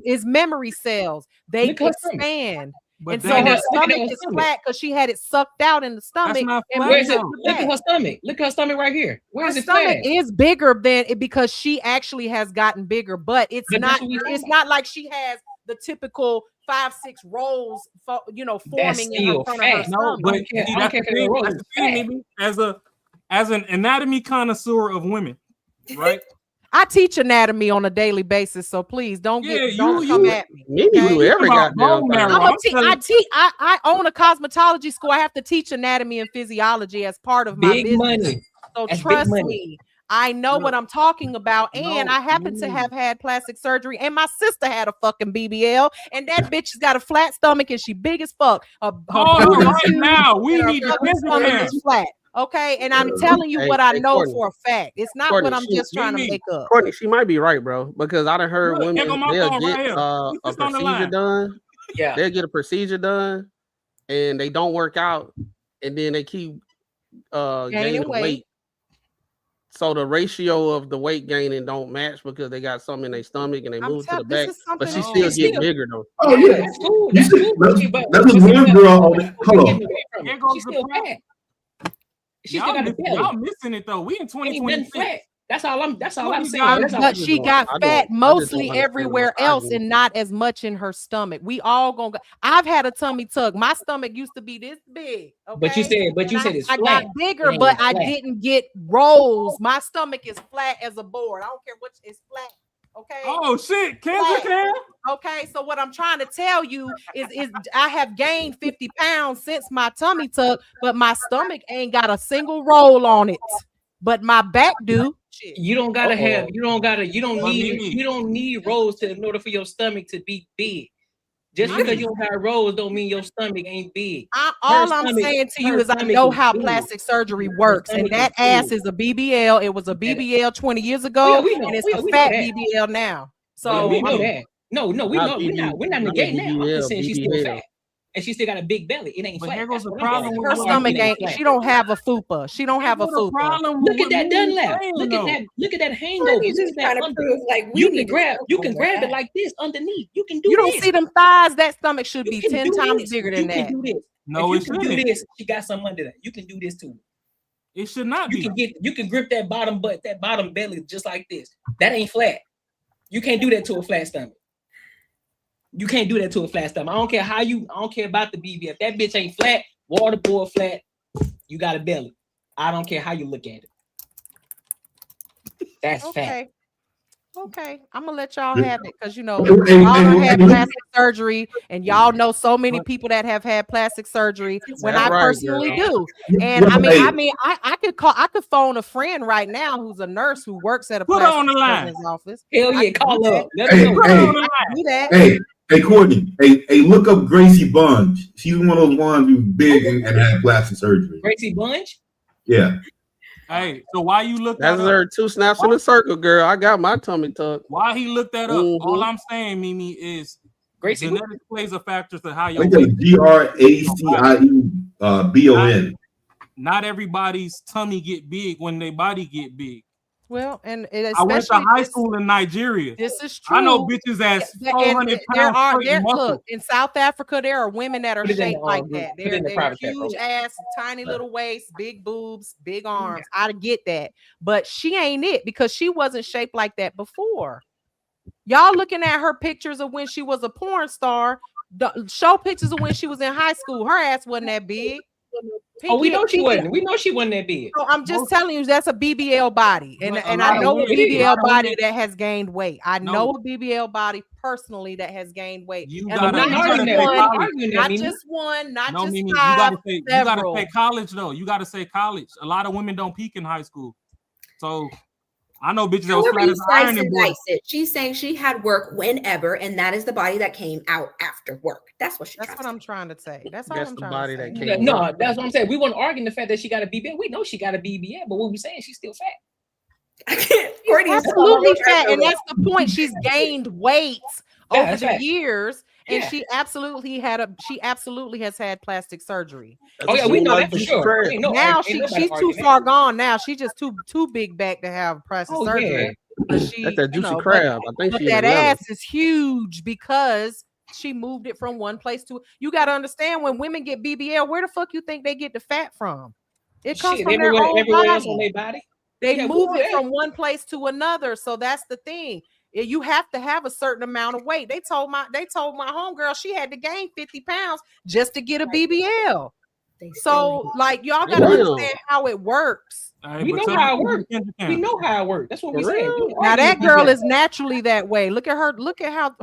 is memory cells. They expand. But and so her stomach is flat because she had it sucked out in the stomach. Where is it? Look at her stomach. Look at her stomach right here. Where is it? Stomach is bigger than it because she actually has gotten bigger, but it's not. It's not like she has the typical 5-6 rolls, forming in her front of her stomach. But that's the thing, as an anatomy connoisseur of women, right? I teach anatomy on a daily basis, so please don't come at me. I own a cosmetology school. I have to teach anatomy and physiology as part of my business. Money. So trust me, I know what I'm talking about, and I happen to have had plastic surgery, and my sister had a fucking BBL, and that bitch has got a flat stomach, and she big as fuck. Right now, we need to stomach is flat. Okay, and I'm telling you what I know Courtney. for a fact. It's not Courtney, what I'm just trying to make up. Courtney, she might be right, bro. Because I done heard Look, here women go my they'll phone get right here. a It's on the procedure line. done. Yeah. They'll get a procedure done, and they don't work out, and then they keep gaining weight. So the ratio of the weight gaining don't match because they got something in their stomach and they move to the back, but she still get bigger though. Oh yeah, That's cool. That's cool. That's one girl on it. Hold on. Here goes She's the still problem. fat. She still got a belly. Y'all missing it though. We in 2026. That's all I'm saying. But she got fat mostly everywhere else and not as much in her stomach. We all gonna go. I've had a tummy tuck. My stomach used to be this big. Okay? But you said it's I flat. got bigger, but I didn't get rolls. My stomach is flat as a board. I don't care what it's flat. Okay. Oh shit, Kendra can. Okay, so what I'm trying to tell you is I have gained 50 pounds since my tummy tuck, but my stomach ain't got a single roll on it. But my back do. You don't gotta have. You don't need rolls in order for your stomach to be big. Just because you don't have rolls don't mean your stomach ain't big. All I'm saying to you is I know how plastic surgery works, and that ass is a BBL. It was a BBL 20 years ago, and it's a fat BBL now. So we know that. No, we know we're not negating that. I'm just saying she's still fat. And she still got a big belly. It ain't flat. Here goes the problem. Her stomach ain't. She don't have a fupa. She don't have a fupa. Look at that Dunlap. Look at that hangover. You can grab it like this underneath. You can do. You don't see them thighs. That stomach should be 10 times bigger than that. No, it shouldn't. Do this. She got something under that. You can do this too. It should not be. You can grip that bottom butt, that bottom belly just like this. That ain't flat. You can't do that to a flat stomach. You can't do that to a flat stomach. I don't care about the BB. If that bitch ain't flat, waterboard flat, you got a belly. I don't care how you look at it. That's fat. Okay, I'm gonna let y'all have it because y'all don't have plastic surgery, and y'all know so many people that have had plastic surgery. When I personally do, and I could phone a friend right now who's a nurse who works at a plastic surgeon's office. Hell yeah, call up. Hey, Courtney. Hey, look up Gracie Bunge. She's one of those ones who's big and had plastic surgery. Gracie Bunge? Yeah. Hey, so why you look that up? That's her 2 snaps in a circle, girl. I got my tummy tucked. Why he looked that up? All I'm saying, Mimi, is Gracie genetics plays a factor to how your GRACIEBON. Not everybody's tummy get big when their body get big. Well, and I went to high school in Nigeria. This is true. I know bitches that's 400 pounds. Look, in South Africa, there are women that are shaped like that. They're huge ass, tiny little waist, big boobs, big arms. I get that, but she ain't it because she wasn't shaped like that before. Y'all looking at her pictures of when she was a porn star. Show pictures of when she was in high school. Her ass wasn't that big. We know she wasn't. We know she wasn't that big. So I'm just telling you, that's a BBL body, and I know a BBL body that has gained weight. I know a BBL body personally that has gained weight. Not just one, not just Mimi, five. You gotta say college though. You gotta say college. A lot of women don't peak in high school, so. I know bitches that was flat as ironing board. She's saying she had work whenever, and that is the body that came out after work. That's what I'm trying to say. That's the body that came. No, that's what I'm saying. We weren't arguing the fact that she got a BBL. We know she got a BBL, but what we saying, she's still fat. Absolutely fat, and that's the point. She's gained weight over the years, and she absolutely has had plastic surgery. Oh yeah, we know that for sure. Now she's too far gone. Now she's just too big back to have plastic surgery. That's that juicy crab. I think that ass is huge because she moved it from one place to. You got to understand when women get BBL, where the fuck you think they get the fat from? It comes from their own body. Else on their body. They move it from one place to another. So that's the thing. You have to have a certain amount of weight. They told my homegirl she had to gain 50 pounds just to get a BBL. So like y'all gotta understand how it works. We know how it works. We know how it works. That's what we said. Now that girl is naturally that way. Look at her. Look at how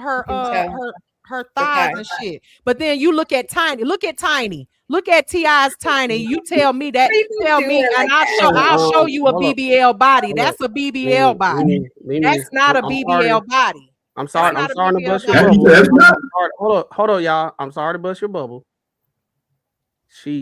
her thighs and shit. But then you look at Tiny. Look at Tiny. Look at T.I.'s Tiny. You tell me that. Tell me, and I'll show you a BBL body. That's a BBL body. That's not a BBL body. I'm sorry. I'm sorry to bust your bubble. Hold on, y'all. I'm sorry to bust your bubble.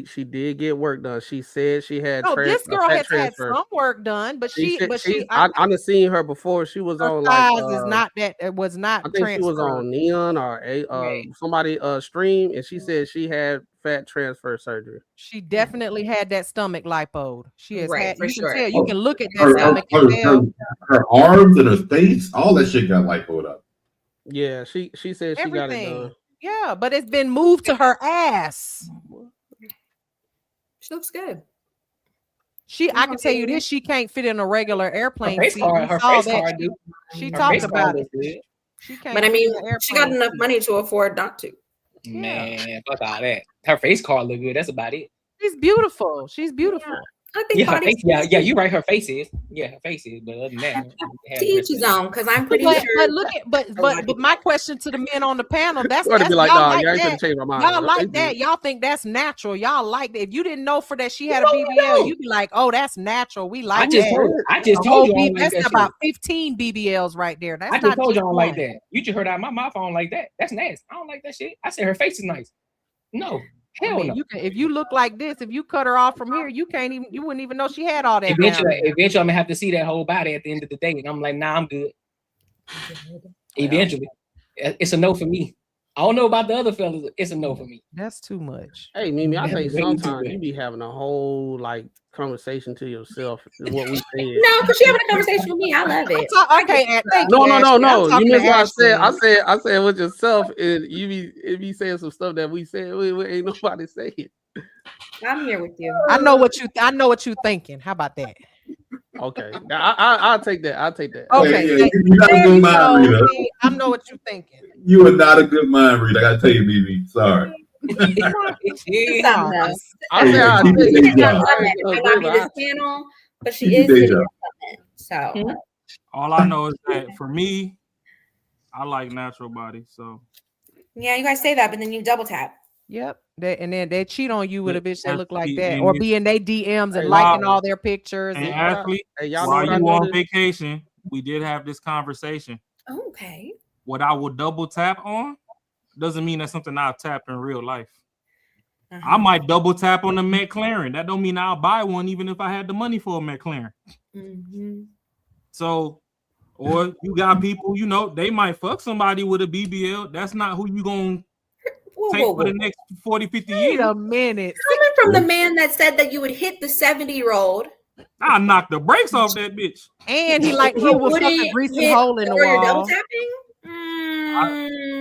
she did get work done. She said she had No, this girl fat has transfer. had some work done, but I done seen her before. She was her on size is not that. It was I not think she was transferred. on Neon or somebody stream, and she said she had fat transfer surgery. She definitely had that stomach lipoed. She has Right, had. for You sure. can tell. You can look at that Her, stomach and tell. her arms and her face, all that shit got lipoed up. Yeah, she said she got it done. Yeah, but it's been moved to her ass. She looks good. I can tell you this, she can't fit in a regular airplane face seat. card- We her saw face that. card, dude. She Her talked face card about it. looks good. She can't. But I fit mean, in an she got airplane enough seat. money to afford not to. Man, fuck all that. Her face card look good. That's about it. She's beautiful. She's beautiful. I think Yeah, her body face, yeah, you're right. Her face is. Yeah, her face is. But other than that, to each his own. Because I'm pretty But, sure. but look at but my question to the men on the panel, that's You're gonna be like, y'all nah, like you ain't that. finna change my mind. Y'all like that. Y'all think that's natural. Y'all like that. If you didn't know for that she had a BBL, you'd be like, oh, that's natural. We like just that. told- I just The told whole you I don't like that's that about 15 BBLs right there. That's I just not told you I don't one. like that. You just heard out my mouth. I don't like that. That's nasty. I don't like that shit. I said her face is nice. No, hell I mean, no. you can, if you look like this, if you cut her off from here, you wouldn't even know she had all that. Eventually, down there. I'm gonna have to see that whole body at the end of the day, and I'm like, nah, I'm good. Eventually, it's a no for me. I don't know about the other fellas. It's a no for me. That's too much. Hey, Mimi, I think Way too sometimes much. you be having a whole conversation to yourself. Is what we said. No, because she having a conversation with me. I love it. Okay, thank No, you, no, no, Ashley. I'm no. You talking missed to what I said. Ashley. I said with yourself, and it be saying some stuff that we said. We ain't nobody say it. I'm here with you. I know what you thinking. How about that? Okay, I'll take that. I'll take that. Okay, Yeah, thank you're you. not a There good you mind go. reader. See, I know what you're thinking. You are not a good mind reader. I gotta tell you, BB. Sorry. It's something else. I said, Yeah, I keep think your day She's not job. coming. It might not be this panel, but she Keep your is day sitting job. in something. So All I know is that for me, I like natural body. So yeah, you guys say that, but then you double tap. Yep. And then they cheat on you with a bitch that look like that, and or you- be in their DMs and Hey, liking wow. all their pictures. and And Ashley, y'all know while what I you on noticed? vacation, we did have this conversation. Okay. What I would double tap on doesn't mean that's something I'll tap in real life. I might double tap on a McLaren. That don't mean I'll buy one, even if I had the money for a McLaren. Mm-hmm. So, or you got people, they might fuck somebody with a BBL. That's not who you gonna take for the next 40, 50 years. Wait a minute. Coming from the man that said that you would hit the 70-year-old. I knock the brakes off that bitch. And he was fucking greasing hole in the Or you're double wall. tapping?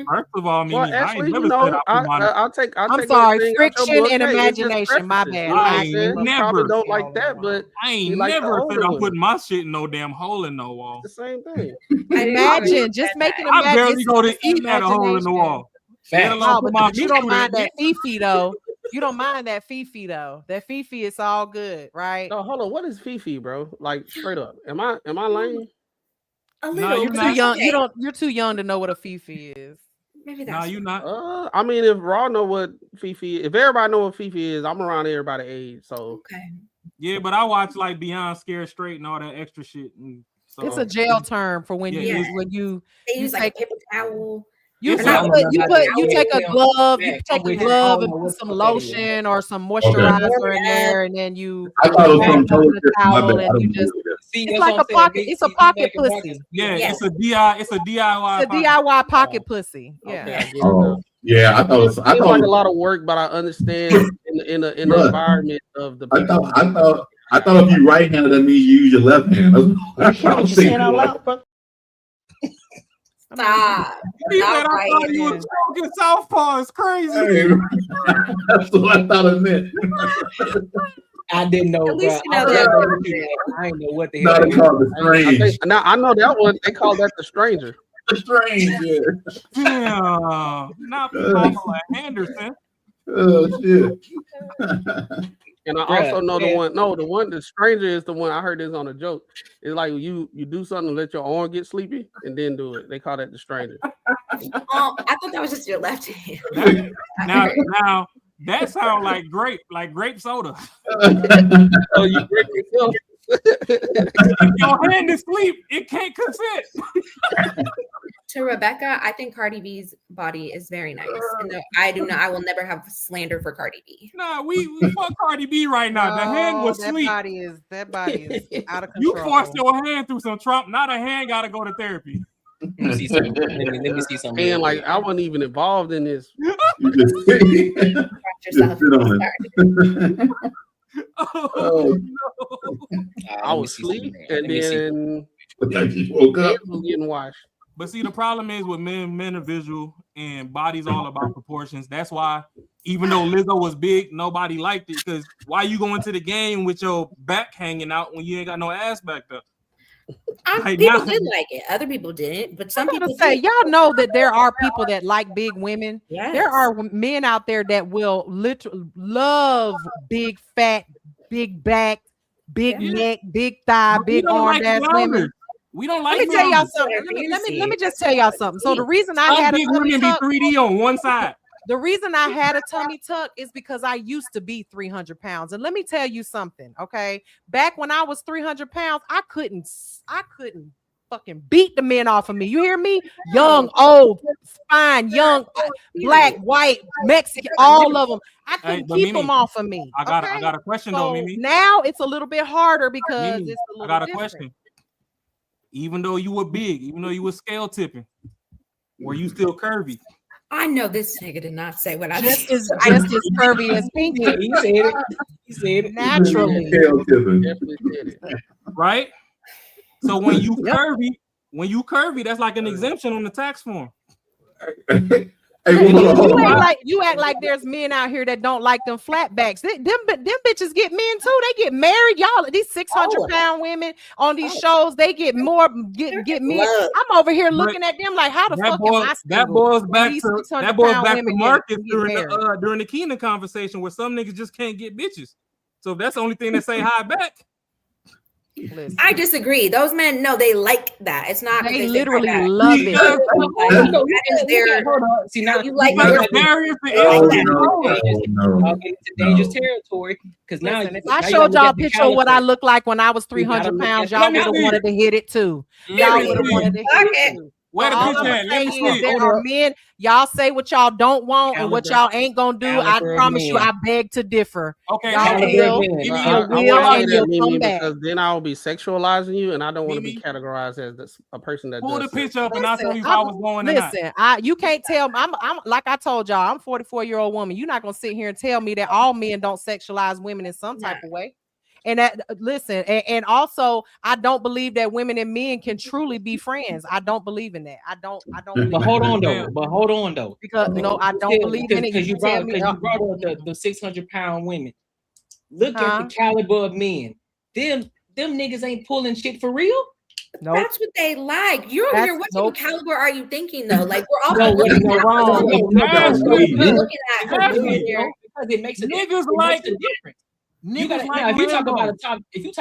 First of all, Mimi, Well, I actually, ain't never you know, said I put my. I'll take. I'm sorry, everything out your friction book. and Hey, it's just imagination. My preferences. bad. You know what I I'm saying? ain't Some never. probably don't like that, but I he ain't like the never said older I'm ones. putting my shit in no damn hole in no wall. The same thing. Imagine, just making I imagine. barely go to eat at a hole in the wall. Let alone No, put my but you feet don't through mind that that Fifi though. You don't mind that Fifi though. That Fifi is all good, right? No, hold on. What is Fifi, bro? Like straight up. Am I lame? A Nah, little. you're You're too young. You're too young to know what a Fifi is. Maybe Nah, you not. I mean, if Raw know what Fifi is, if everybody know what Fifi is, I'm around everybody age. So okay. Yeah, but I watch like Beyond Scared Straight and all that extra shit. And so It's a jail term for when Yeah, you They use like a paper towel. You It's take a- you take a glove, you Yeah, take I'm a with you. glove I and don't know put what some the fuck that is. lotion or some moisturizer in there, and then you I thought it was wrap some it up in a bullshit. My towel bad. I and you don't just do that. See, it's that's like what a I'm saying. pocket, it's a pocket pussy. Yeah, Yes. it's a DIY. It's a DIY. It's a DIY pocket pussy. Yeah. okay, I get it Oh, now. yeah. I thought it was. I Seems thought. like a lot of work, but I understand in the Bruh. environment of the. I thought if you right-handed, that means you use your left hand. That's what I was thinking. Stop. He Not said, I right thought you were hand. talking southpaw. It's crazy. Hey, that's what I thought it meant. I didn't know, At least bro. you know that. I didn't know what the hell. Not a called the strange. Now I know that one. They call that the stranger. The strange. Yeah. Yeah, not Pamela Anderson. Oh shit. And I Bruh, also know the yeah. one. No, the stranger is the one. I heard this on a joke. It's like you do something, let your arm get sleepy, and then do it. They call that the stranger. Oh, I thought that was just your left hand. Now that sounds like grape soda. Oh, you break yourself. If your hand is asleep, it can't consent. To Rebecca, I think Cardi B's body is very nice. And I will never have slander for Cardi B. Nah, we fuck Cardi B right now. The hand was that sweet. body is out of You control. forced your hand through some Trump. Not a hand got to go to therapy. Let me see something. Let me see something. And like I wasn't even involved in this. You just sit on it. Oh, no. I was asleep and then you woke up. Getting washed. But see, the problem is with men are visual and body's all about proportions. That's why even though Lizzo was big, nobody liked it. Because why you going to the game with your back hanging out when you ain't got no ass back up? People did like it. Other people didn't, but some people say, did. y'all know that there are people that like big women. Yes. There are men out there that will literally love big, fat, big back, big neck, big thigh, big arm ass women. We don't like. Let me tell y'all something. Let me just tell y'all something. So the reason I had a tummy tuck, 3D on one side. the reason I had a tummy tuck is because I used to be 300 pounds. And let me tell you something, okay? Back when I was 300 pounds, I couldn't fucking beat the men off of me. You hear me? Young, old, fine, young, black, white, Mexican, all of them. I couldn't keep them off of me. I got a question though, Mimi. Now it's a little bit harder because Mimi, it's a little I got a different. question. Even though you were big, even though you were scale tipping, were you still curvy? I know this nigga did not say what I Just said. as curvy as Pinky. He said it. He said it naturally. Right? So when you curvy, that's like an exemption on the tax form. You act like there's men out here that don't like them flatbacks. Them bitches get men too. They get married. Y'all, these 600-pound women on these shows, they get more get men. I'm over here looking at them like, how the fuck am I that single? boils back These to 600-pound Marcus women get during the Keenan conversation where some niggas just can't get bitches. So that's the only thing that say hi back. Listen. I disagree. Those men, no, they like that. It's not. They literally love it. See now you like it's dangerous territory because now if I showed y'all a picture of what I looked like when I was 300 pounds, y'all would have wanted to hit it too. Y'all would have wanted to hit it too. Where the All picture I'm at? Let me saying is see. there are men. Y'all say what y'all don't want and what y'all ain't gonna do. I promise you, I beg to differ. Okay, y'all will. I want to say that, Mimi, because then I'll be sexualizing you, and I don't want to be categorized as a person that. Pull does the picture up, Listen, and I'll tell you if I was going or not. Listen, you can't tell. I'm like I told y'all. I'm a 44-year-old woman. You're not gonna sit here and tell me that all men don't sexualize women in some type of way. And that listen, and also I don't believe that women and men can truly be friends. I don't believe in that. I don't. But hold on though. Because no, I don't believe in it. Because you brought up the 600-pound women. Look at the caliber of men. Them niggas ain't pulling shit for real. Nope. That's what they like. You're over here. What type of caliber are you thinking though? Like we're all No, looking you're at wrong. looking at Because it makes a difference. If you talk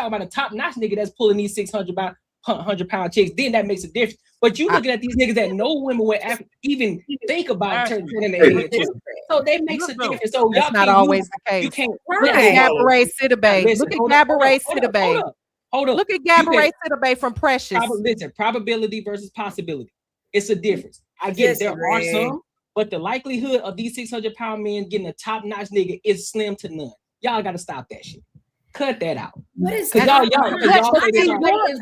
about a top-notch nigga that's pulling these 100-pound chicks, then that makes a difference. But you looking at these niggas that no women would even think about turning their head to. So they makes a difference. So that's not always the case. You can't look at Gabourey Sidibe. Look at Gabourey Sidibe. Hold up. Look at Gabourey Sidibe from Precious. Listen, probability versus possibility. It's a difference. I get it. There are some, but the likelihood of these 600-pound men getting a top-notch nigga is slim to none. Y'all got to stop that shit. Cut that out. What is that?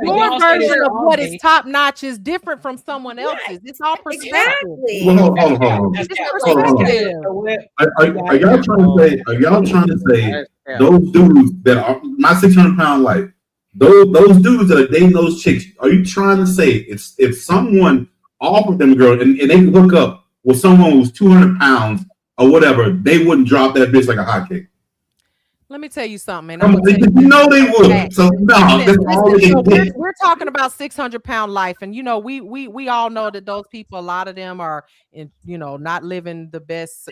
Your version of what is top notch is different from someone else's. It's all perspective. Hold on. Are y'all trying to say those dudes that are my 600-pound life, those dudes that are dating those chicks, are you trying to say if someone offered them a girl and they could hook up with someone who's 200 pounds or whatever, they wouldn't drop that bitch like a hotcake? Let me tell you something. You know they would. So no, that's all they did. We're talking about 600-pound life, and we all know that those people, a lot of them are not living the best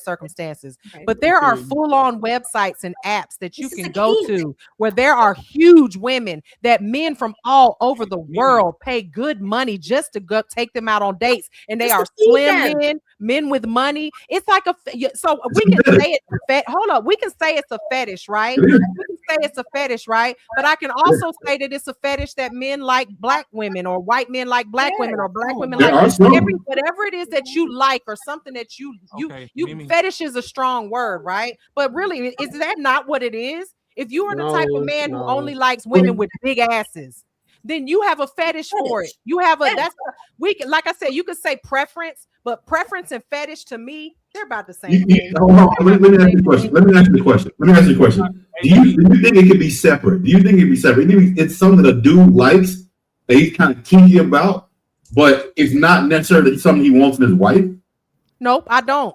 circumstances. But there are full-on websites and apps that you can go to where there are huge women that men from all over the world pay good money just to go take them out on dates, and they are slim men with money. It's like so we can say it's hold up. We can say it's a fetish, right? We can say it's a fetish, right? But I can also say that it's a fetish that men like black women, or white men like black women, or black women like whatever it is that you like, or something that you fetish is a strong word, right? But really, is that not what it is? If you are the type of man who only likes women with big asses, then you have a fetish for it. You have a like I said, you could say preference, but preference and fetish to me, they're about the same thing. Hold on. Let me ask you a question. Let me ask you a question. Do you think it could be separate? Do you think it'd be separate? Do you think it's something a dude likes that he's kind of kinky about, but it's not necessarily something he wants in his wife? Nope, I don't.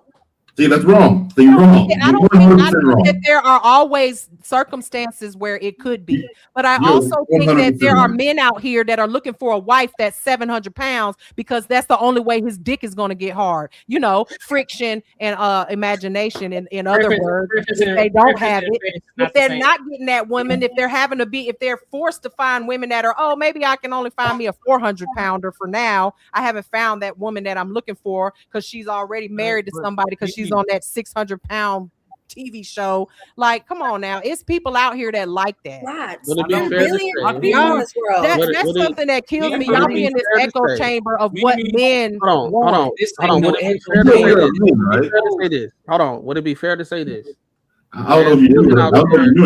See, that's wrong. So you're wrong. I don't think that there are always circumstances where it could be, but I also think that there are men out here that are looking for a wife that's 700 pounds because that's the only way his dick is going to get hard. You know, friction and imagination. In other words, they don't have it. If they're not getting that woman, if they're forced to find women that are, maybe I can only find me a 400 pounder for now. I haven't found that woman that I'm looking for because she's already married to somebody because she's on that 600-pound TV show. Like, come on now, it's people out here that like that. That's something that kills me. Y'all be in this echo chamber of what men want. Hold on. Would it be fair to say this? I don't know if you do it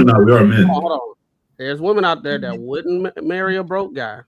now. We are men. Hold on. There's women out there that wouldn't marry a broke guy,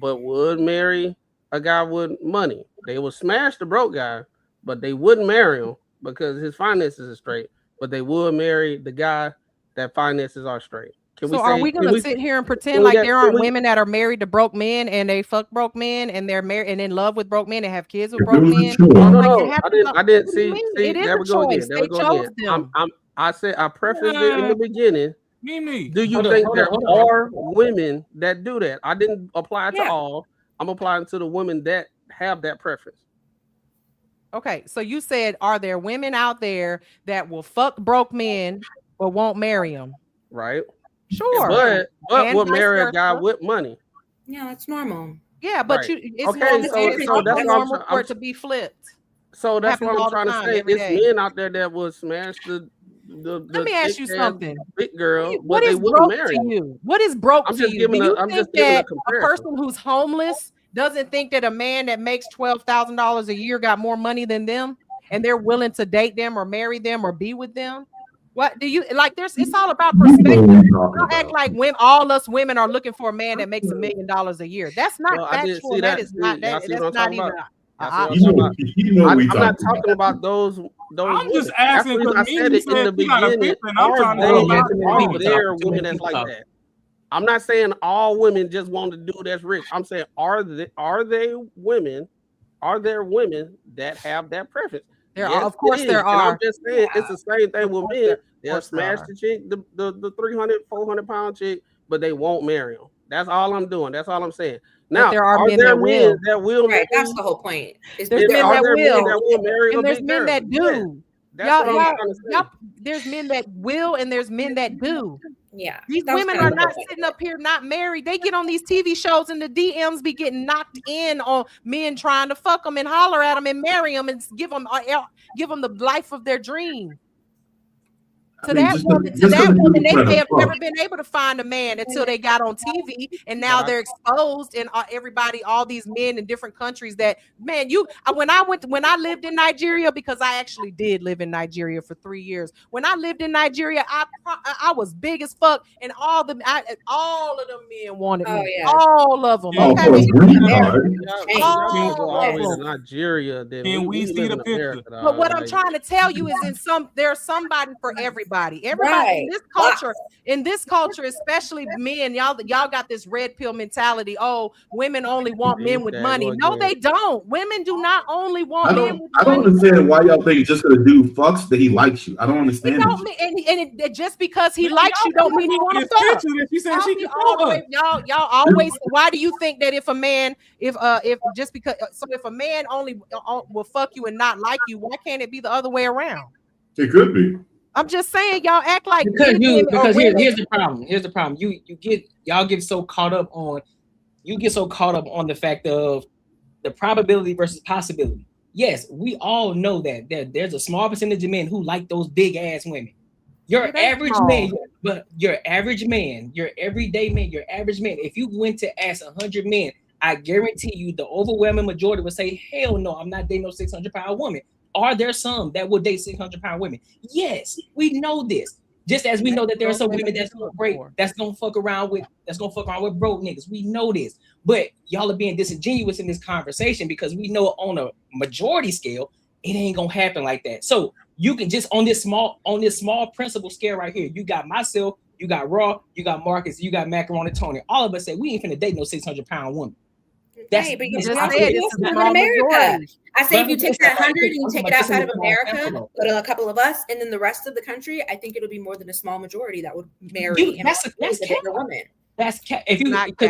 but would marry a guy with money. They would smash the broke guy, but they wouldn't marry him because his finances are straight. But they would marry the guy that finances are straight. Are we going to sit here and pretend like there aren't women that are married to broke men and they fuck broke men and they're married and in love with broke men and have kids with broke men? No. I didn't see. There we go again. I said I prefaced it in the beginning. Do you think there are women that do that? I didn't apply it to all. I'm applying to the women that have that preference. Okay, so you said, are there women out there that will fuck broke men but won't marry them? Right. Sure. But will marry a guy with money. Yeah, that's normal. Yeah, but it's normal for it to be flipped. So that's what I'm trying to say. It's men out there that will smash the let me ask you something. Big girl, what is broke to you? What is broke to you? Do you think that a person who's homeless doesn't think that a man that makes $12,000 a year got more money than them and they're willing to date them or marry them or be with them? What do you like? It's all about perspective. Don't act like all us women are looking for a man that makes $1 million a year. That's not factual. That is not that. That's not even. I'm not talking about those. I'm just asking because I said it in the beginning. Are there women that's like that? I'm not saying all women just want to do that's rich. I'm saying are there women that have that preference? There are, of course there are. And I'm just saying it's the same thing with men. They'll smash the chick, the 300, 400 pound chick, but they won't marry them. That's all I'm doing. That's all I'm saying. Now, there are men that will. Right, that's the whole point. There's men that will marry and there's men that do. Yeah. There's men that will and there's men that do. Yeah. These women are not sitting up here not married. They get on these TV shows and the DMs be getting knocked in on men trying to fuck them and holler at them and marry them and give them the life of their dream. To that woman, they may have never been able to find a man until they got on TV, and now they're exposed. And all these men in different countries. That man, when I lived in Nigeria, because I actually did live in Nigeria for 3 years. When I lived in Nigeria, I was big as fuck, and all of them men wanted me. Yeah. All of them. Nigeria. Can we see the picture? But what I'm trying to tell you is, there's somebody for everybody. Everybody in this culture, especially men, y'all got this red pill mentality. Oh, women only want men with money. No, they don't. Women do not only want men with money. I don't understand why y'all think just because a dude fucks that he likes you. I don't understand. And just because he likes you don't mean he want to fuck. Y'all always. Why do you think that if a man only will fuck you and not like you, why can't it be the other way around? It could be. I'm just saying, y'all act like because here's the problem. Here's the problem. Y'all get so caught up on the fact of the probability versus possibility. Yes, we all know that there's a small percentage of men who like those big ass women. Your average man, but your average man, your everyday man, your average man. If you went to ask 100 men, I guarantee you the overwhelming majority would say, hell no, I'm not dating no 600-pound woman. Are there some that will date 600-pound women? Yes, we know this. Just as we know that there are some women that's gonna fuck around with broke niggas. We know this. But y'all are being disingenuous in this conversation because we know on a majority scale, it ain't gonna happen like that. So you can just on this small principle scale right here. You got myself, you got Raw, you got Marcus, you got Macaroni Tony. All of us say we ain't finna date no 600-pound woman. That's but you just said this is not America. I say if you take that 100 and you take it outside of America, go to a couple of us, and then the rest of the country, I think it'll be more than a small majority that would marry that's a bigger woman. That's if you look,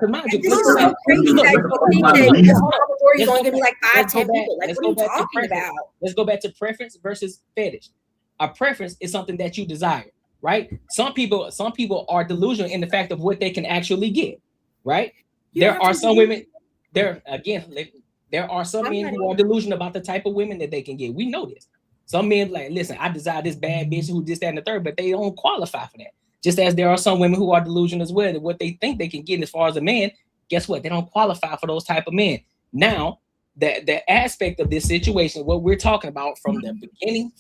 mind you, this is so crazy that you think that the small majority is only gonna be like 5-10 people. Like, what are you talking about? Let's go back to preference versus fetish. A preference is something that you desire, right? Some people are delusional in the fact of what they can actually get, right? There are some women. There are some men who are delusional about the type of women that they can get. We know this. Some men like, listen, I desire this bad bitch who this, that, and the third, but they don't qualify for that. Just as there are some women who are delusional as well, that what they think they can get as far as a man, guess what? They don't qualify for those type of men. Now, the aspect of this situation, what we're talking about from the beginning,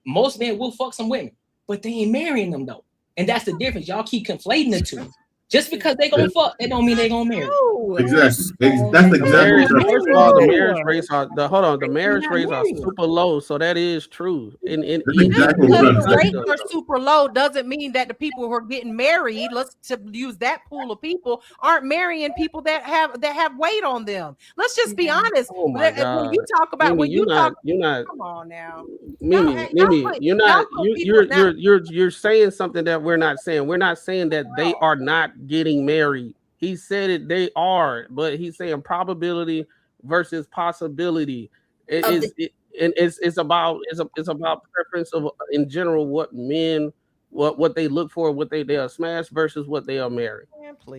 most men will fuck some women, but they ain't marrying them though. And that's the difference. Y'all keep conflating the two. Just because they gonna fuck, that don't mean they gonna marry. Exactly. That's exactly. First of all, the marriage rates are the marriage rates are super low, so that is true. And exactly the rates are super low doesn't mean that the people who are getting married, let's use that pool of people, aren't marrying people that have weight on them. Let's just be honest. Oh my God. When you talk about Mimi, you're not. Come on now, Mimi, you're saying something that we're not saying. We're not saying that they are not getting married. He said it, they are, but he's saying probability versus possibility. It's about preference of in general what men what they look for, what they are smash versus what they are marry.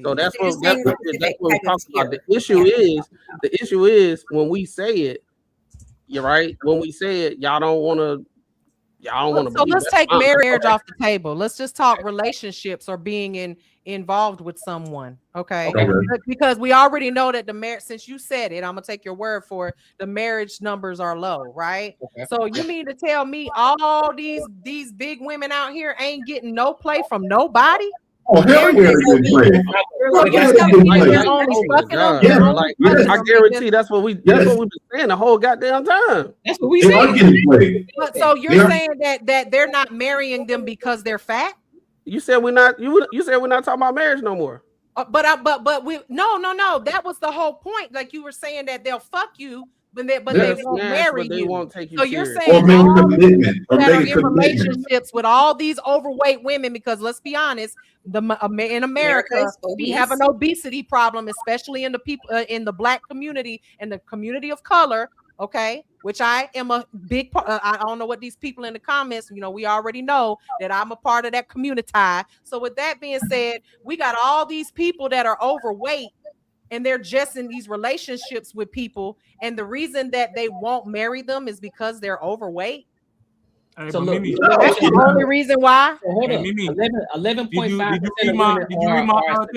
So that's what we're talking about. The issue is when we say it, you're right. When we say it, y'all don't want to. So let's take marriage off the table. Let's just talk relationships or being involved with someone. Okay. Because we already know that the marriage, since you said it, I'm gonna take your word for it, the marriage numbers are low, right? Okay. So you mean to tell me all these big women out here ain't getting no play from nobody? Oh, hell yeah, I guarantee that's what we've been saying the whole goddamn time. That's what we say. But so you're saying that they're not marrying them because they're fat? You said we're not. You said we're not talking about marriage no more. But we no. That was the whole point. Like you were saying that they'll fuck you. But they won't marry you. Won't take you so serious. You're saying all commitment that are in relationships with all these overweight women, because let's be honest, in America we have an obesity problem, especially in the people in the Black community and the community of color. Okay, which I am a big part. I don't know what these people in the comments. We already know that I'm a part of that community. So with that being said, we got all these people that are overweight. And they're just in these relationships with people. And the reason that they won't marry them is because they're overweight. Hey, so look, that's the only reason why. So hold on. 11.5% of women are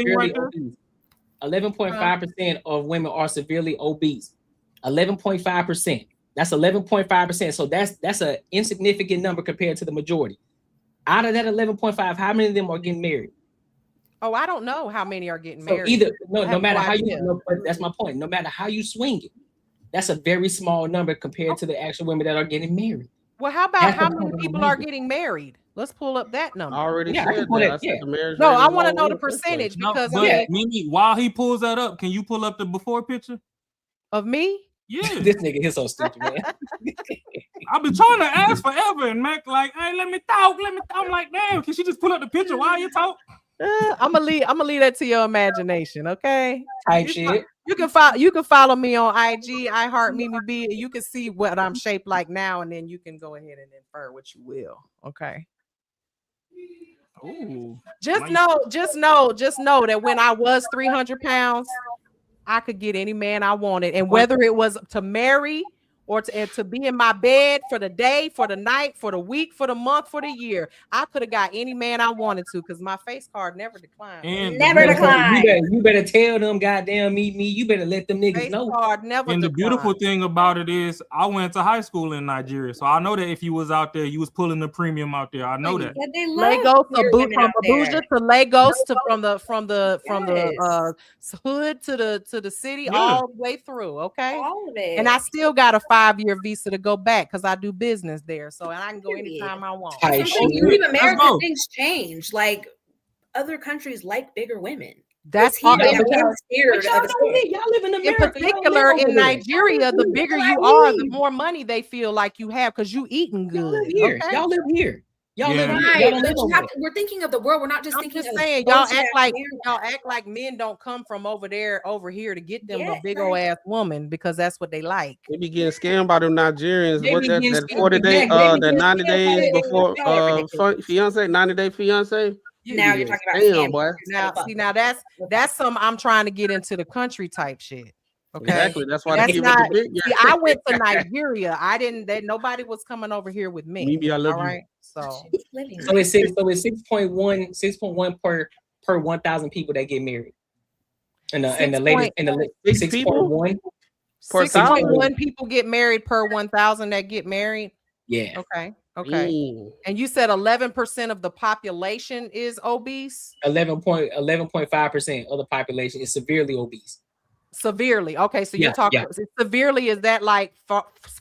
11.5% of women are severely obese. 11.5%. That's 11.5%. So that's an insignificant number compared to the majority. Out of that 11.5, how many of them are getting married? Oh, I don't know how many are getting married. No matter how that's my point. No matter how you swing it, that's a very small number compared to the actual women that are getting married. Well, how about how many people are getting married? Let's pull up that number. I already said that. No, I want to know the percentage because Mimi, while he pulls that up, can you pull up the before picture of me? Yeah, this nigga is so stupid, man. I've been trying to ask forever, and Mac like, hey, let me talk. I'm like, damn, can she just pull up the picture while you talk? I'm gonna leave that to your imagination, okay? Type shit. You can follow me on IG, iHeartMimiB. You can see what I'm shaped like now, and then you can go ahead and infer what you will. Okay. Ooh. Just know that when I was 300 pounds, I could get any man I wanted, and whether it was to marry or to be in my bed for the day, for the night, for the week, for the month, for the year. I could have got any man I wanted to because my face card never declined. And Never declined. You better tell them, goddamn, meet me. You better let them niggas Face know. card never And the declined. beautiful thing about it is, I went to high school in Nigeria, so I know that if you was out there, you was pulling the premium out there. I know that. Yeah, they love Lagos queer to women from out there. Abuja to Lagos to from the Yes. hood to the city, Yeah. all the way through. Okay, All of it. and I still got a 5-year visa to go back because I do business there, so and I can go anytime I want. Tight Sometimes shit. you leave America, go. things change. Like other countries like bigger women. That's It's here all. that but we're y'all- scared But y'all of don't live. Y'all live in In America. Y'all don't particular, live over in there. Nigeria, the bigger you are, the more money they feel like you have because you eating Y'all live good. here. Okay? Y'all live here. Y'all live Yeah. here. Y'all Right, don't but live you over have there. to, we're thinking of the world. We're not just I'm thinking just of saying, y'all bullshit act ass like America. men don't come from over here to get them a Yeah, big right. old ass woman because that's what they like. They be getting scammed by them Nigerians. They What be that getting that scammed. 40 day Exactly. They be that getting 90 scammed by days that. before fiance, 90-day fiance. Now you're Yeah, talking about damn, scamming. boy. Now that's something I'm trying to get into the country type shit. Okay, Exactly. That's why that's they give not. it the big. See, I went to Nigeria. I didn't. Nobody was coming over here with me. Mimi, I love all you. right, so So it's 6.1 per 1,000 people that get married. And the latest in the 6.1 per 6.1 people get married per 1,000 that get married. Yeah. Okay. And you said 11% of the population is obese. 11.5% of the population is severely obese. Severely. Okay, so you're talking severely. Is that like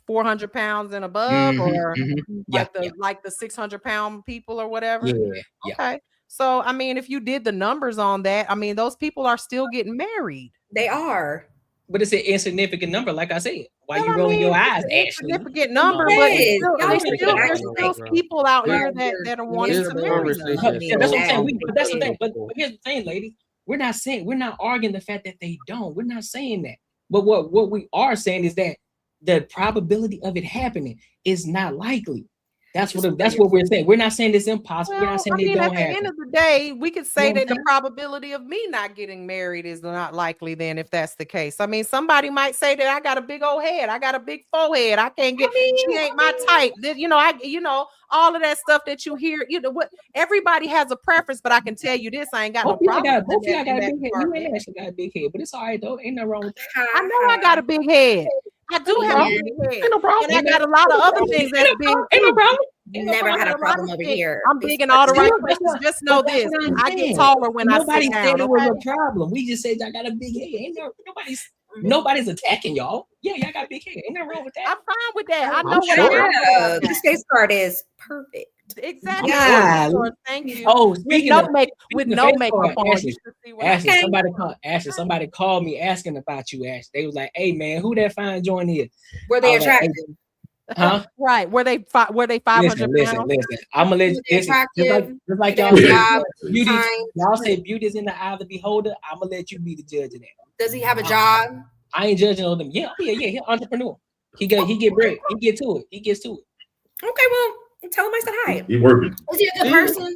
400 pounds and above, or like the 600-pound people or whatever? Yeah. Okay. So I mean, if you did the numbers on that, I mean, those people are still getting married. They are. But it's an insignificant number, like I said. Why you rolling your eyes, Ashley? Significant number, but there's still people out here that are wanting to marry. Yeah, that's what I'm saying. But that's the thing. But here's the thing, lady. We're not arguing the fact that they don't. We're not saying that. But what we are saying is that the probability of it happening is not likely. That's what we're saying. We're not saying it's impossible. We're not saying it don't happen. At the end of the day, we could say that the probability of me not getting married is not likely then, if that's the case. I mean, somebody might say that I got a big old head, I got a big forehead, I can't get, she ain't my type. All of that stuff that you hear, what everybody has a preference, but I can tell you this, I ain't got no problem. Both of y'all got a big head. You ain't actually got a big head, but it's all right though. Ain't nothing wrong with that. I know I got a big head. I do have a big head. Ain't no problem. And I got a lot of other things that's big. Ain't no problem. Never had a problem over here. I'm big in all the right places. Just know this. I get taller when I sit down. Nobody said it was a problem. We just said I got a big head. Ain't nobody's attacking y'all. Yeah, y'all got a big head. Ain't nothing wrong with that. I'm fine with that. I know I'm what sure. This face card is perfect. Exactly. Yeah. Thank you. Oh, with no makeup on. Ashley, somebody called me asking about you, Ashley. They was like, "Hey man, who that fine joint is?" Were they attractive? Huh? Right. Were they 500 pounds? Listen. I'm gonna let you just like y'all said, beauty. Y'all say beauty is in the eye of the beholder. I'm gonna let you be the judge of that. Does he have a job? I ain't judging on them. Yeah. He's an entrepreneur. He get bread. He gets to it. Okay, well, tell him I said hi. He working. Is he a good person?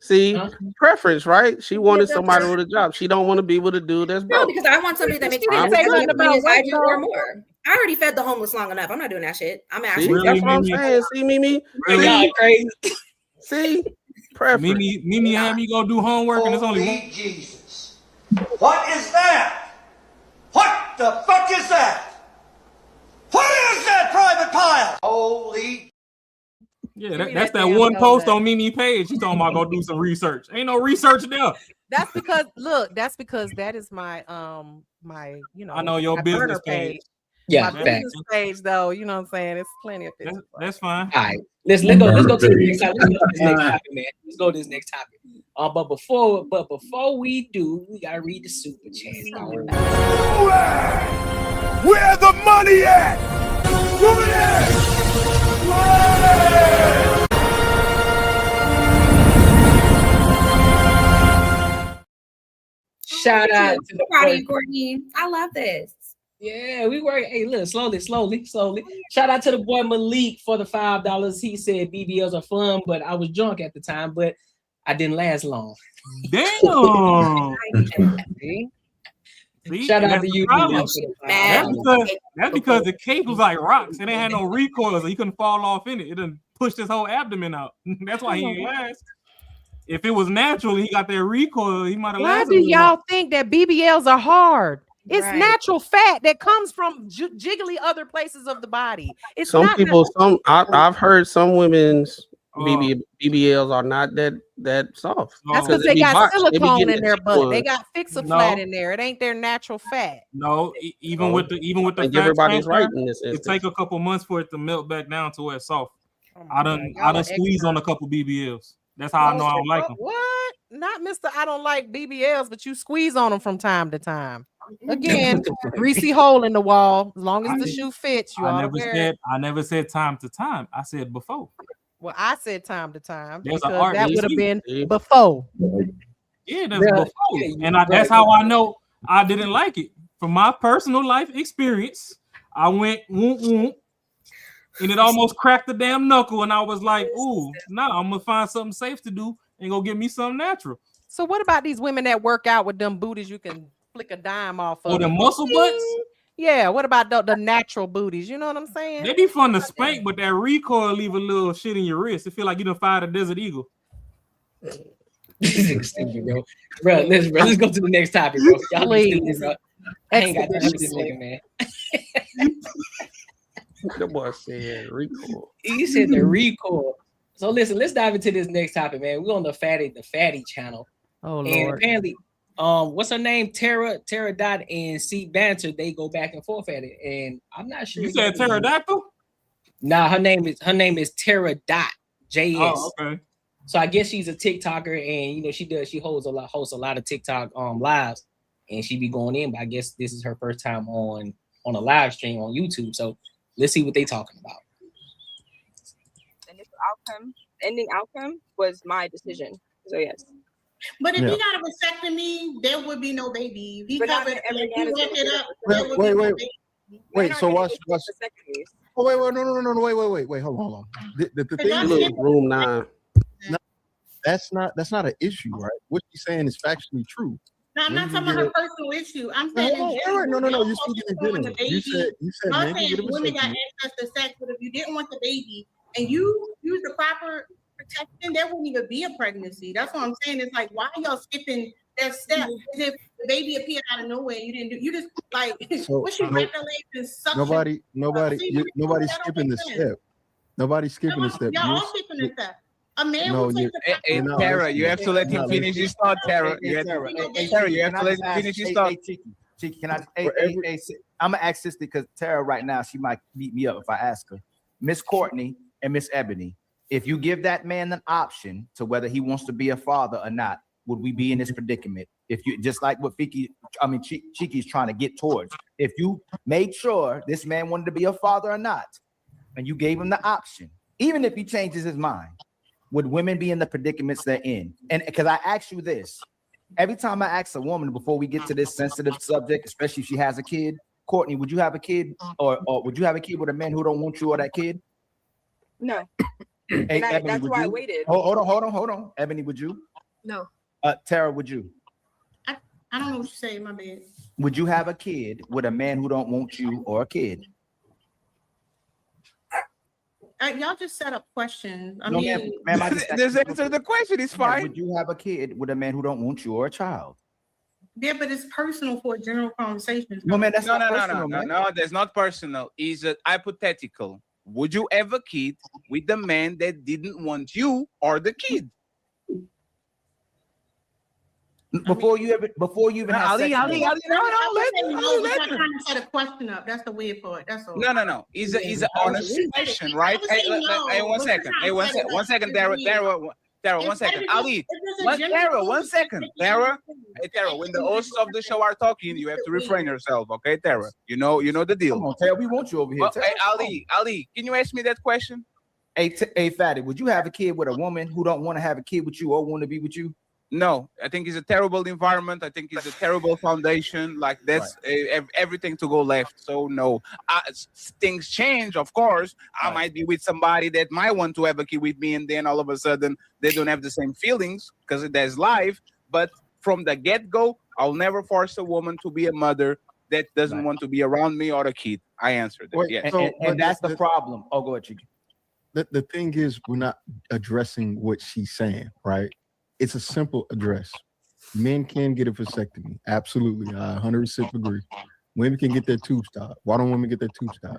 See, preference, right? She wanted somebody with a job. She don't want to be with a dude that's broke. No, because I want somebody that makes didn't say nothing about I do or more. I already fed the homeless long enough. I'm not doing that shit. I'm actually that's what I'm saying. See, Mimi. Crazy. See, preference. Mimi had me go do homework, and it's only one. Jesus. What is that? What the fuck is that? What is that private pile? Holy. Yeah, that's that one post on Mimi page. She's talking about go do some research. Ain't no research there. That's because that is my I know your business page. Yeah, my business page though. You know what I'm saying? It's plenty of things. That's fine. All right, let's go to the next topic. Let's go to this next topic. But before we do, we gotta read the super chat. Where the money at? Over there! Shout out to the proud of you, Courtney. I love this. Yeah, we work. Hey, look, slowly. Shout out to the boy Malik for the $5. He said BBLs are fun, but I was drunk at the time, but I didn't last long. Damn. See, Shout and out that's to the you, problem. BBL. That's because the cape was like rocks. It ain't had no recoil, so he couldn't fall off in it. It done pushed his whole abdomen out. That's why he ain't last. If it was natural, he got that recoil. He might have Why lasted. do y'all think that BBLs are hard? It's Right. natural fat that comes from jiggly other places of the body. It's Some not people, I've heard some women's Oh. BBLs are not that soft. That's No. because they got They be silicone getting in the their thick butt. They ones. got fixer No. flat in there. It ain't their natural fat. No, even No. with the I think fat everybody's transfer, right in this it instance. take a couple months for it to melt back down to where it's soft. Oh I my God, done y'all are squeezed on a experts. couple BBLs. That's how I know I don't like them. What? Not Mr. I don't like BBLs, but you squeeze on them from time to time. Again, greasy hole in the wall. As long as the shoe fits, you ought to wear it. I never said time to time. I said before. Well, I said time to time There's an because art. that You would have see? been before. Yeah, that's Bruh, before. yeah, And bruh, that's how I know I didn't like it. From my personal life experience, I went woomp woomp, and it almost cracked the damn knuckle. And I was like, ooh, nah, I'm gonna find something safe to do and go get me something natural. So what about these women that work out with them booties you can flick a dime off of? Or the muscle butts? Yeah, what about the natural booties? You know what I'm saying? They be fun to spank, but that recoil leave a little shit in your wrist. It feel like you done fired a desert eagle. This is stupid, bro. Let's go to the next topic, bro. Y'all be stupid, bro. I ain't got time for this nigga, man. The boy said recoil. He said the recoil. So listen, let's dive into this next topic, man. We're on the fatty channel. Oh And Lord. apparently, what's her name? Tara Dot and C Banter, they go back and forth at it. And I'm not sure. You said pterodactyl? Nah, her name is Tara Dot JS. Oh, okay. So I guess she's a TikToker, and you know she hosts a lot of TikTok lives, and she be going in. But I guess this is her first time on a live stream on YouTube. So let's see what they talking about. Initial ending outcome was my decision. So yes. But if he got a vasectomy, there would be no baby. If he But not covered, every if man he is wrapped gonna it get up, a there would be no baby. Wait, so watch. Vasectomies. Oh, wait, hold on. The thing is, room 9. That's not an issue, right? What she's saying is factually true. No, I'm not When talking you about get her personal issue. I'm saying in general. No, you're speaking in general. You said I'm men can saying get a women got vasectomy. access to sex, but if you didn't want the baby and you use the proper protection, there wouldn't even be a pregnancy. That's what I'm saying. It's like, why are y'all skipping that step? As if the baby appeared out of nowhere, you didn't do. You just like what you wrap your legs and suction. Nobody's skipping the step. Nobody's skipping the step. Y'all all skipping the step. A man No, who takes you- the you're not Tara, listening. you have to let him You're not finish his thought, Tara. You have to let him finish his thought. Cheeky, can I? I'm gonna ask this because Tara right now she might beat me up if I ask her. Miss Courtney and Miss Ebony, if you give that man an option to whether he wants to be a father or not, would we be in this predicament? If you just like what Cheeky's trying to get towards, if you made sure this man wanted to be a father or not, and you gave him the option, even if he changes his mind, would women be in the predicaments they're in? And because I asked you this, every time I ask a woman before we get to this sensitive subject, especially if she has a kid, Courtney, would you have a kid, or would you have a kid with a man who don't want you or that kid? No. Hey, And Ebony, that's would why I you? waited. Hold on. Ebony, would you? No. Tara, would you? I don't know what you say, my bad. Would you have a kid with a man who don't want you or a kid? Y'all just set up questions. I No, mean, ma'am, I just Just answer the question. It's fine. Would you have a kid with a man who don't want you or a child? yeah, but it's personal for a general conversation. No, man, that's No, not no, personal, no, man. no. That's not personal. It's hypothetical. Would you have a kid with the man that didn't want you or the kid? Before you even have sex. No, let We're trying to set a question up. That's the weird part. That's all. No. It's an honest question, right? Hey, one second. Hey, one second, Tara, one second. Ali, one second. Tara, hey, Tara, when the hosts of the show are talking, you have to refrain yourself, okay, Tara? You know the deal. Come on, Tara, we want you over here. Tara. Hey, Ali, can you ask me that question? Hey, Fatty, would you have a kid with a woman who don't want to have a kid with you or want to be with you? No, I think it's a terrible environment. I think it's a terrible foundation. Like that's everything to go left. So no, things change. Of course, I might be with somebody that might want to have a kid with me, and then all of a sudden they don't have the same feelings because there's life. But from the get-go, I'll never force a woman to be a mother that doesn't want to be around me or a kid. I answered that. Yes. And that's the problem. Oh, go ahead, Chico. The thing is, we're not addressing what she's saying, right? It's a simple address. Men can get a vasectomy. Absolutely. I 100% agree. Women can get their tubes tied. Why don't women get their tubes tied?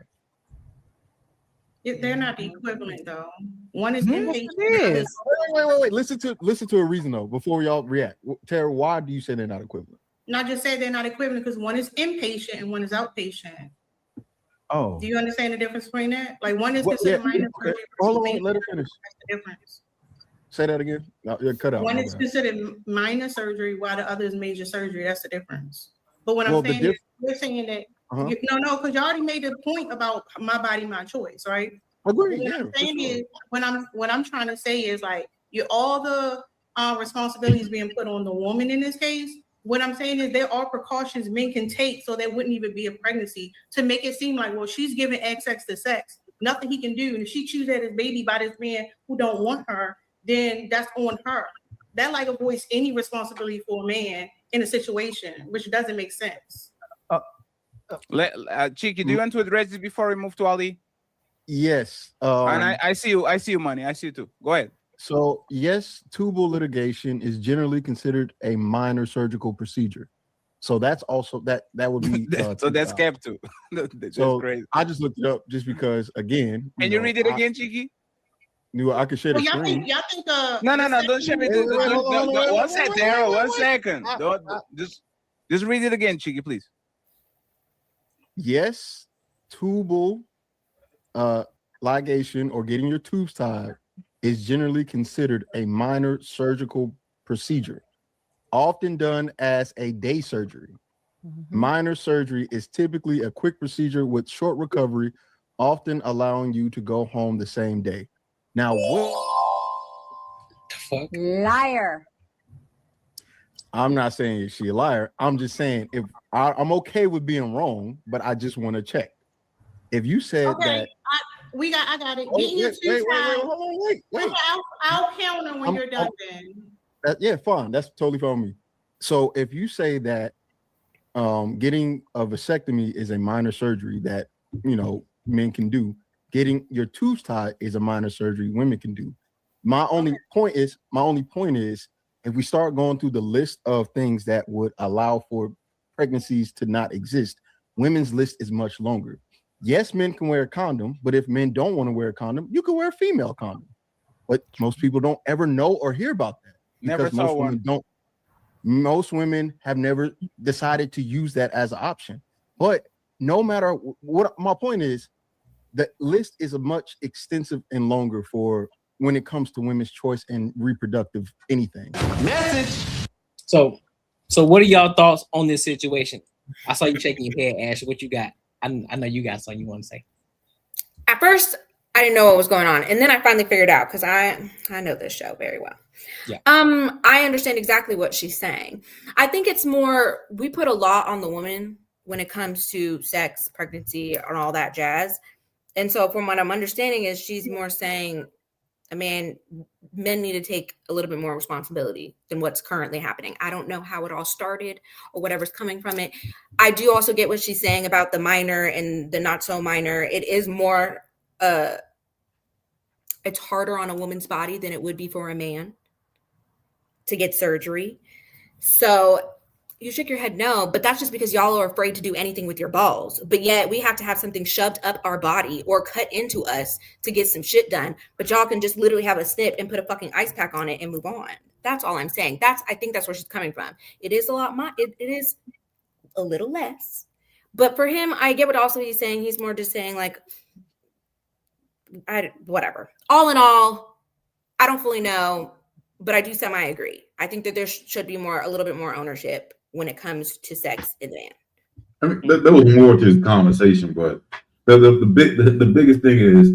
They're not equivalent though. One is Wait. Listen to a reason though before y'all react. Tara, why do you say they're not equivalent? Not just say they're not equivalent because one is inpatient and one is outpatient. Oh. Do you understand the difference between that? Like one is Well, considered yeah, minor okay. surgery. Hold on, versus let her major. finish. That's the difference. Say that again. No, you're cut out. One my is bad. considered minor surgery while the other is major surgery. That's the difference. But what Well, I'm the saying is, we're saying that no, because you already made the point about my body, my choice, right? Agree. What Yeah, I'm for saying sure. is, what I'm trying to say is like all the responsibilities being put on the woman in this case. What I'm saying is there are precautions men can take so there wouldn't even be a pregnancy to make it seem like, well, she's giving XX to sex. Nothing he can do. And if she chooses that his baby by this man who don't want her, then that's on her. That like avoids any responsibility for a man in a situation, which doesn't make sense. Cheeky, do you want to address this before we move to Ali? Yes. And I see you, Money. I see you too. Go ahead. So yes, tubal litigation is generally considered a minor surgical procedure. So that's also that would be so that's cap too. That's so crazy. I just looked it up just because again. Can you read it again, Cheeky? I could share the Well, screen. y'all think No, don't share it. One second, Daryl. 1 second. Just read it again, Cheeky, please. Yes, tubal ligation or getting your tubes tied is generally considered a minor surgical procedure, often done as a day surgery. Minor surgery is typically a quick procedure with short recovery, often allowing you to go home the same day. Now, Liar. I'm not saying she a liar. I'm just saying if I'm okay with being wrong, but I just want to check. If you said that, I got it. Oh, Get your wait. I'll counter when you're done. Then. Yeah, fine. That's totally fine with me. So if you say that getting a vasectomy is a minor surgery that men can do, getting your tubes tied is a minor surgery women can do. My only point is, if we start going through the list of things that would allow for pregnancies to not exist, women's list is much longer. Yes, men can wear a condom, but if men don't want to wear a condom, you can wear a female condom. But most people don't ever know or hear about that because most women have never decided to use that as an option. But no matter what, my point is, the list is a much extensive and longer for when it comes to women's choice and reproductive anything. Message. So what are y'all thoughts on this situation? I saw you shaking your head, Ash. What you got? I know you got something you want to say. At first, I didn't know what was going on, and then I finally figured out because I know this show very well. Yeah. I understand exactly what she's saying. I think it's more we put a lot on the woman when it comes to sex, pregnancy, and all that jazz. And so, from what I'm understanding, is she's more saying, men need to take a little bit more responsibility than what's currently happening. I don't know how it all started or whatever's coming from it. I do also get what she's saying about the minor and the not so minor. It is more, it's harder on a woman's body than it would be for a man to get surgery. So you shake your head no, but that's just because y'all are afraid to do anything with your balls. But yet we have to have something shoved up our body or cut into us to get some shit done. But y'all can just literally have a snip and put a fucking ice pack on it and move on. That's all I'm saying. I think that's where she's coming from. It is a lot it is a little less. But for him, I get what also he's saying. He's more just saying like, whatever. All in all, I don't fully know, but I do semi-agree. I think that there should be a little bit more ownership when it comes to sex in the man. I mean, there was more to this conversation, but the biggest thing is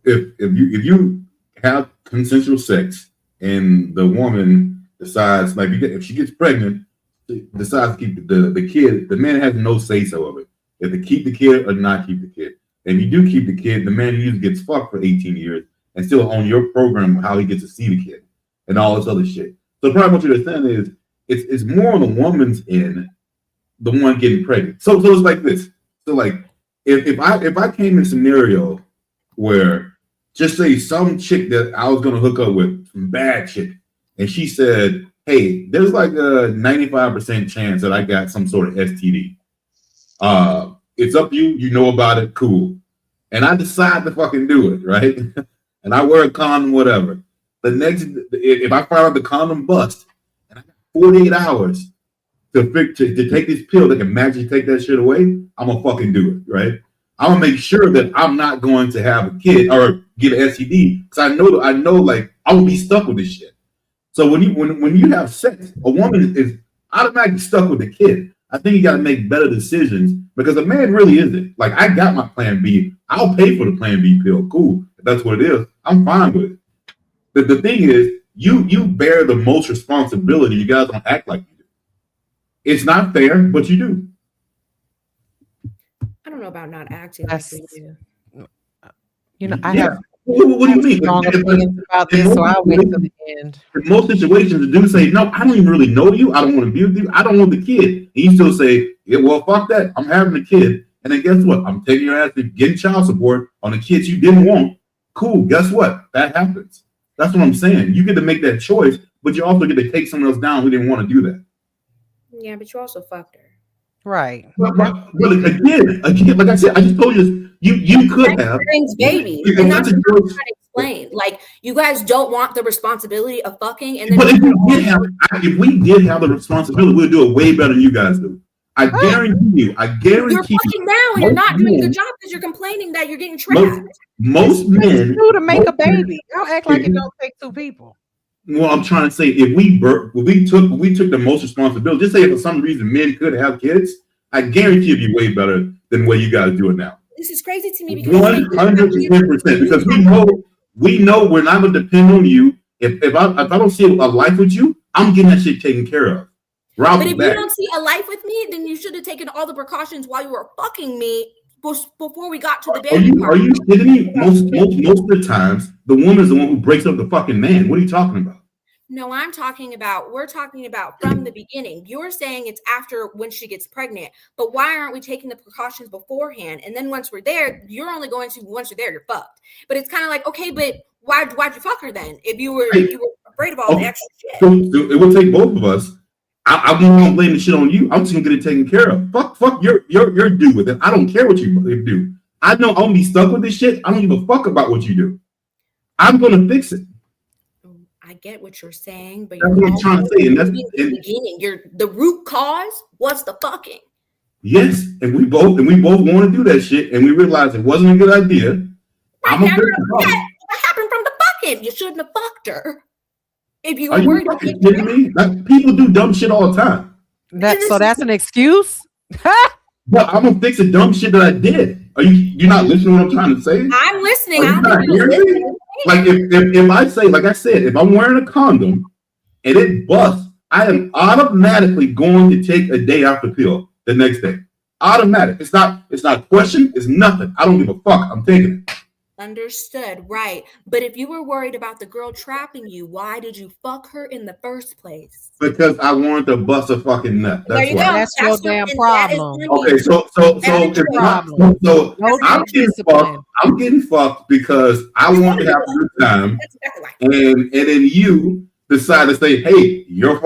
if you have consensual sex and the woman decides, like, if she gets pregnant, decides to keep the kid, the man has no say so of it. If to keep the kid or not keep the kid. And if you do keep the kid, the man usually gets fucked for 18 years and still on your program how he gets to see the kid and all this other shit. So probably what you're saying is it's more on the woman's end, the one getting pregnant. So it's like this. So like if I came in a scenario where just say some chick that I was gonna hook up with, some bad chick, and she said, hey, there's like a 95% chance that I got some sort of STD. It's up to you. You know about it. Cool. And I decide to fucking do it, right? And I wear a condom, whatever. The next, if I find out the condom bust, and I got 48 hours to take this pill that can magically take that shit away, I'm gonna fucking do it, right? I'm gonna make sure that I'm not going to have a kid or get an STD because I know, like I will be stuck with this shit. So when you have sex, a woman is automatically stuck with the kid. I think you got to make better decisions because a man really isn't. Like, I got my plan B. I'll pay for the plan B pill. Cool. If that's what it is, I'm fine with it. But the thing is, you bear the most responsibility. You guys don't act like you do. It's not fair, but you do. I don't know about not acting like we do. You know, I have what do you mean? strong opinions about this, so I'll wait till the end. In most situations, the dude say, no, I don't even really know you. I don't want to be with you. I don't want the kid. And you still say, yeah, well, fuck that. I'm having a kid. And then guess what? I'm taking your ass to getting child support on the kids you didn't want. Cool. Guess what? That happens. That's what I'm saying. You get to make that choice, but you also get to take someone else down who didn't want to do that. Yeah, but you also fucked her. Right. But again, like I said, I just told you, you could have. Baby. And that's what I'm trying to explain. Like, you guys don't want the responsibility of fucking, and then But if we did have the responsibility, we'd do it way better than you guys do. I guarantee you. You're fucking now, and you're not doing a good job because you're complaining that you're getting trapped. Most men do to make a baby. Don't act like it don't take two people. Well, I'm trying to say, if we took the most responsibility, just say if for some reason men could have kids, I guarantee it'd be way better than the way you guys do it now. This is crazy to me because 110%, because we know we're not going to depend on you. If I don't see a life with you, I'm getting that shit taken care of. But if you don't see a life with me, then you should have taken all the precautions while you were fucking me before we got to the baby part. Are you kidding me? Most of the times, the woman is the one who breaks up the fucking man. What are you talking about? No, we're talking about from the beginning. You're saying it's after when she gets pregnant, but why aren't we taking the precautions beforehand? And then once we're there, once you're there, you're fucked. But it's kind of like, okay, but why'd you fuck her then? If you were afraid of all the extra shit. So it will take both of us. I won't blame the shit on you. I'm just gonna get it taken care of. Fuck, you're due with it. I don't care what you do. I know I'm gonna be stuck with this shit. I don't give a fuck about what you do. I'm gonna fix it. I get what you're saying, but that's what I'm trying to say. And that's the beginning. The root cause was the fucking. Yes, and we both want to do that shit, and we realized it wasn't a good idea. What happened from the fucking? You shouldn't have fucked her. If you were worried about kidding me? Like, people do dumb shit all the time. So that's an excuse? But I'm gonna fix the dumb shit that I did. You're not listening to what I'm trying to say? I'm listening. Like if I say, like I said, if I'm wearing a condom and it busts, I am automatically going to take a day off the pill the next day. Automatic. It's not a question. It's nothing. I don't give a fuck. I'm taking it. Understood, right? But if you were worried about the girl trapping you, why did you fuck her in the first place? Because I wanted to bust a fucking nut. That's there you why. go. That's your damn problem. Okay, so I'm getting fucked because I want to have a good time, and then you decide to say, "Hey, your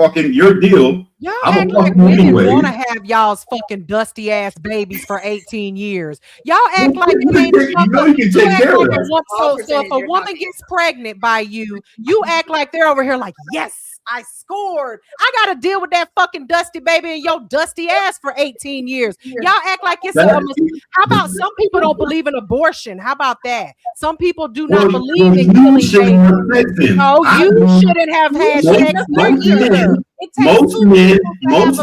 deal." Y'all act like women want to have y'all's fucking dusty ass babies for 18 years. Y'all act like it ain't you can take care of that. So if a woman gets pregnant by you, you act like they're over here like, yes, I scored. I got to deal with that fucking dusty baby and your dusty ass for 18 years. Y'all act like it's how about some people don't believe in abortion? How about that? Some people do not believe in killing babies. No, you shouldn't have had sex either. Most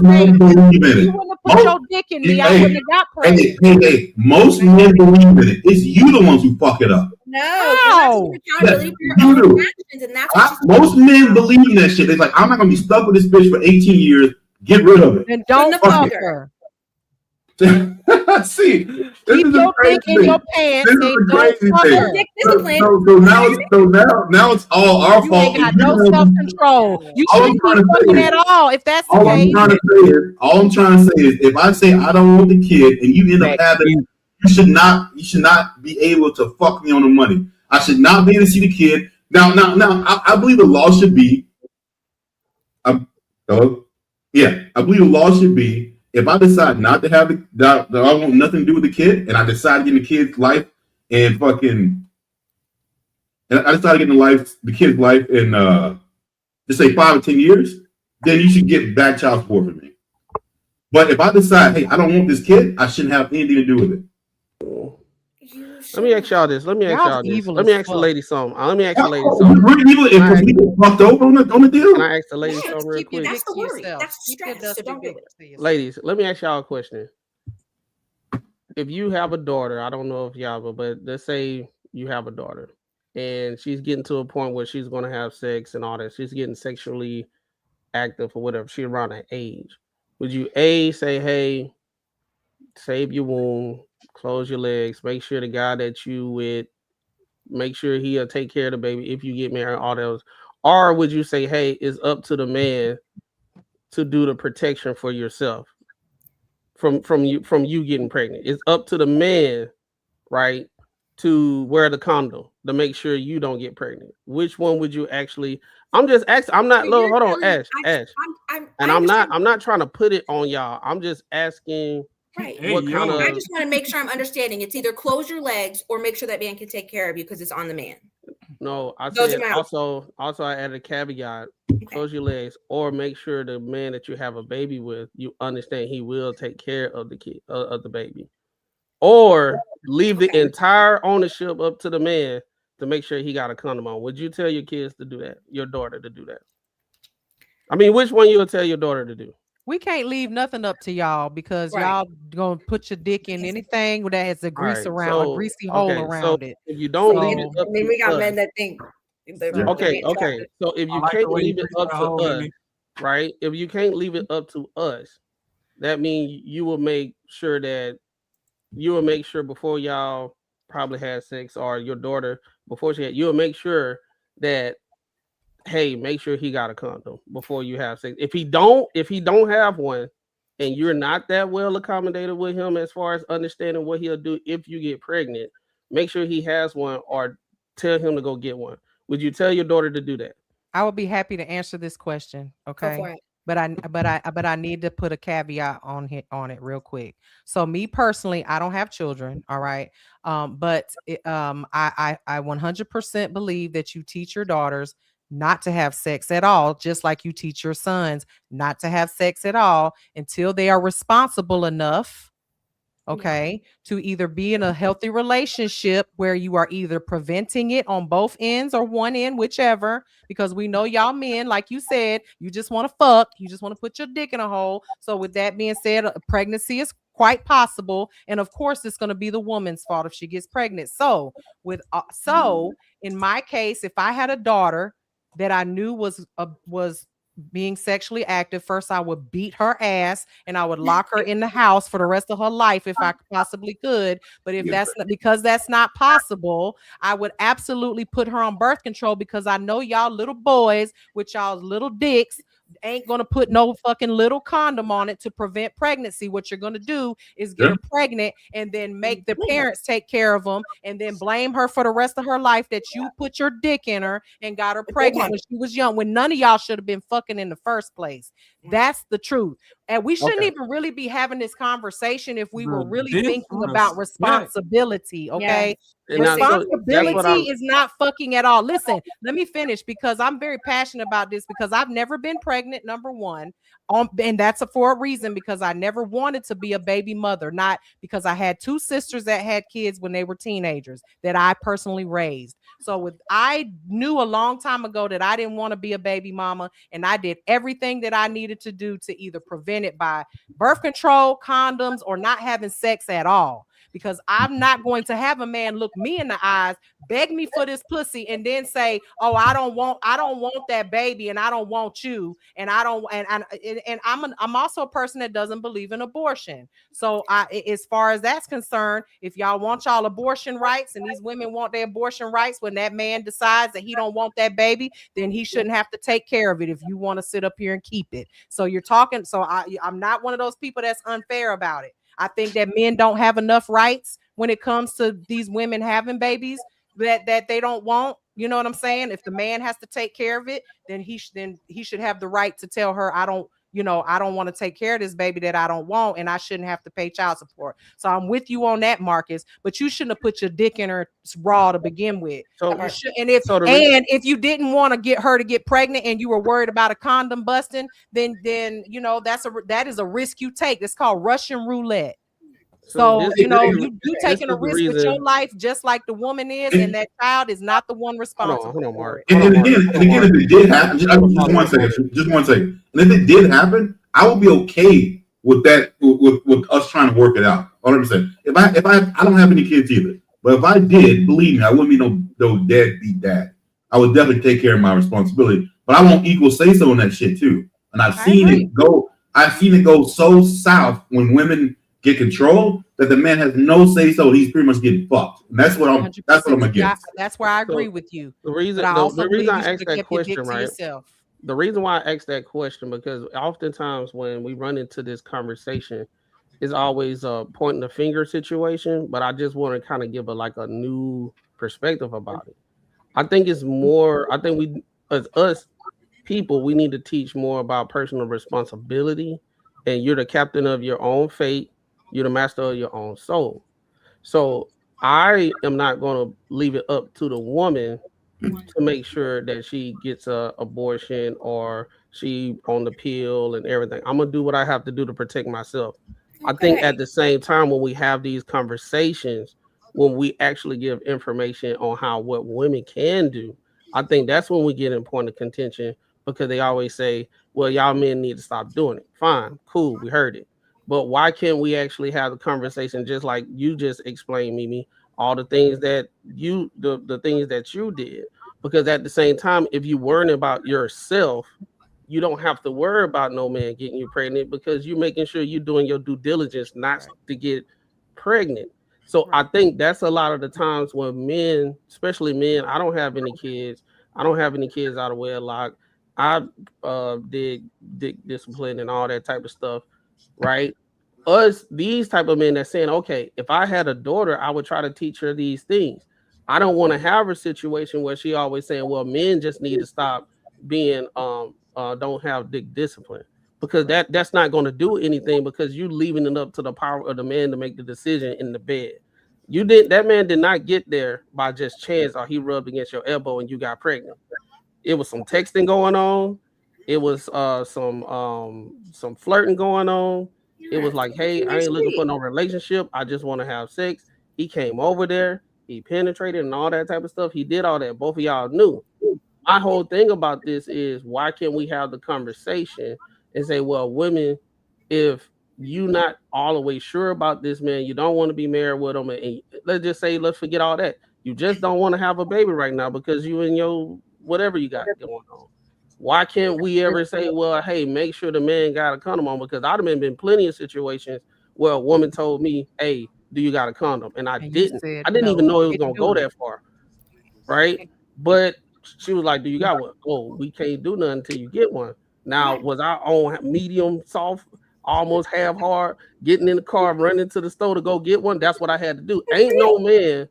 men believe in it. Put your dick in me. I wouldn't have got pregnant. Hey, most men believe in it. It's you the ones who fuck it up. No, most men believe in that shit. They're like, I'm not gonna be stuck with this bitch for 18 years. Get rid of it. And don't fuck her. See, this Keep is your a dick crazy in your thing. pants This is and a don't crazy fuck thing. her. Dick So discipline. now it's all our You fault. ain't got And you no know, self-control. You all I'm shouldn't be trying to say fucking is, at all if that's the all I'm case. trying to say is, if I say I don't want the kid and you end up having, you should not be able to fuck me on the money. I should not be able to see the kid. Now, I believe the law should be, hello? Yeah, I believe the law should be, if I decide not to have that I want nothing to do with the kid, and I decide to get in the kid's life and fucking, and I decided to get in the kid's life in just say 5 or 10 years, then you should get back child support from me. But if I decide, hey, I don't want this kid, I shouldn't have anything to do with it. Let me ask y'all this. Let me ask y'all this. Let me ask the lady something. Let me ask the lady something. We get fucked over on the deal. Can I ask the lady something real quick? That's the worry. That's the stress. So don't do it. Ladies, let me ask y'all a question. If you have a daughter, I don't know if y'all, but let's say you have a daughter and she's getting to a point where she's going to have sex and all that. She's getting sexually active or whatever. She's around that age. Would you say, hey, save your womb, close your legs, make sure the guy that you with, make sure he'll take care of the baby if you get married, all those? Or would you say, hey, it's up to the man to do the protection for yourself from you getting pregnant? It's up to the man, right, to wear the condom to make sure you don't get pregnant. Which one would you actually? I'm just asking. I'm not. Look, hold on, Ash. I'm not trying to put it on y'all. I'm just asking. Right. What kind of? I just want to make sure I'm understanding. It's either close your legs or make sure that man can take care of you because it's on the man. No, I Those said are my also I added a caveat. Close your legs or make sure the man that you have a baby with, you understand he will take care of the kid of the baby. Or leave the entire ownership up to the man to make sure he got a condom on. Would you tell your kids to do that? Your daughter to do that? I mean, which one you would tell your daughter to do? We can't leave nothing up to y'all because y'all gonna put your dick in anything that has a grease around, a greasy hole around it. If you don't leave it up we got to men us, that think. Okay. So if you can't leave it up to us, right? If you can't leave it up to us, that means you will make sure before y'all probably had sex, or your daughter before you will make sure that, hey, make sure he got a condom before you have sex. If he don't have one, and you're not that well accommodated with him as far as understanding what he'll do if you get pregnant, make sure he has one or tell him to go get one. Would you tell your daughter to do that? I would be happy to answer this question. Okay. Go for it. But I need to put a caveat on it real quick. So me personally, I don't have children. All right. But I 100% believe that you teach your daughters not to have sex at all, just like you teach your sons not to have sex at all until they are responsible enough, okay, to either be in a healthy relationship where you are either preventing it on both ends or one end, whichever, because we know y'all men, like you said, you just want to fuck, you just want to put your dick in a hole. So with that being said, pregnancy is quite possible, and of course it's going to be the woman's fault if she gets pregnant. So in my case, if I had a daughter that I knew was being sexually active, first I would beat her ass and I would lock her in the house for the rest of her life if I possibly could. But if that's not possible, I would absolutely put her on birth control, because I know y'all little boys with y'all's little dicks ain't gonna put no fucking little condom on it to prevent pregnancy. What you're gonna do is get her pregnant and then make the parents take care of them and then blame her for the rest of her life that you put your dick in her and got her pregnant when she was young, when none of y'all should have been fucking in the first place. That's the truth. And we shouldn't even really be having this conversation if we were really thinking about responsibility. Okay. Responsibility is not fucking at all. Listen, let me finish, because I'm very passionate about this, because I've never been pregnant, number one, and that's for a reason, because I never wanted to be a baby mother, not because I had two sisters that had kids when they were teenagers that I personally raised. So I knew a long time ago that I didn't want to be a baby mama, and I did everything that I needed to do to either prevent it by birth control, condoms, or not having sex at all. because I'm not going to have a man look me in the eyes, beg me for this pussy, and then say, "Oh, I don't want that baby, and I don't want you, and I don't." And I'm also a person that doesn't believe in abortion. So as far as that's concerned, if y'all want y'all abortion rights, and these women want their abortion rights, when that man decides that he don't want that baby, then he shouldn't have to take care of it. If you want to sit up here and keep it, so you're talking. So I'm not one of those people that's unfair about it. I think that men don't have enough rights when it comes to these women having babies that they don't want. You know what I'm saying? If the man has to take care of it, then he should have the right to tell her, I don't want to take care of this baby that I don't want, and I shouldn't have to pay child support. So I'm with you on that, Marcus, but you shouldn't have put your dick in her bra to begin with. If you didn't want to get her to get pregnant and you were worried about a condom busting, then that is a risk you take. It's called Russian roulette. So you taking a risk with your life just like the woman is, and that child is not the one responsible. Hold on, Mark. And again, if it did happen, just one second. And if it did happen, I would be okay with that, with us trying to work it out. 100%. If I don't have any kids either, but if I did, believe me, I wouldn't be no deadbeat dad. I would definitely take care of my responsibility, but I want equal say so on that shit too. And I've seen it go so south when women get control that the man has no say so. He's pretty much getting fucked. And that's what I'm against. That's where I agree with you. The reason I asked that question, right? The reason why I asked that question, because oftentimes when we run into this conversation, it's always a pointing the finger situation. But I just want to kind of give a new perspective about it. I think it's more. I think we, as us people, we need to teach more about personal responsibility, and you're the captain of your own fate. You're the master of your own soul. So I am not going to leave it up to the woman to make sure that she gets a abortion or she on the pill and everything. I'm going to do what I have to do to protect myself. I think at the same time, when we have these conversations, when we actually give information on what women can do, I think that's when we get in point of contention, because they always say, well, y'all men need to stop doing it. Fine, cool, we heard it. But why can't we actually have the conversation just like you just explained, Mimi, all the things that the things that you did? Because at the same time, if you worry about yourself, you don't have to worry about no man getting you pregnant, because you're making sure you're doing your due diligence not to get pregnant. So I think that's a lot of the times when men, especially men, I don't have any kids. I don't have any kids out of wedlock. I did discipline and all that type of stuff. Right? These type of men that's saying, okay, if I had a daughter, I would try to teach her these things. I don't want to have a situation where she always saying, well, men just need to stop being don't have dick discipline, because that's not going to do anything, because you leaving it up to the power of the man to make the decision in the bed. That man did not get there by just chance, or he rubbed against your elbow and you got pregnant. It was some texting going on. It was some flirting going on. It was like, hey, I ain't looking for no relationship. I just want to have sex. He came over there. He penetrated and all that type of stuff. He did all that. Both of y'all knew. My whole thing about this is, why can't we have the conversation and say, well, women, if you not all the way sure about this man, you don't want to be married with him, and let's forget all that. You just don't want to have a baby right now because you and your whatever you got going on. Why can't we ever say, well, hey, make sure the man got a condom on? Because I've been plenty of situations where a woman told me, hey, do you got a condom? And I didn't even know it was going to go that far. Right? But she was like, do you got one? Oh, we can't do nothing until you get one. Now, was I on medium, soft, almost half hard, getting in the car, running to the store to go get one? That's what I had to do. Ain't no man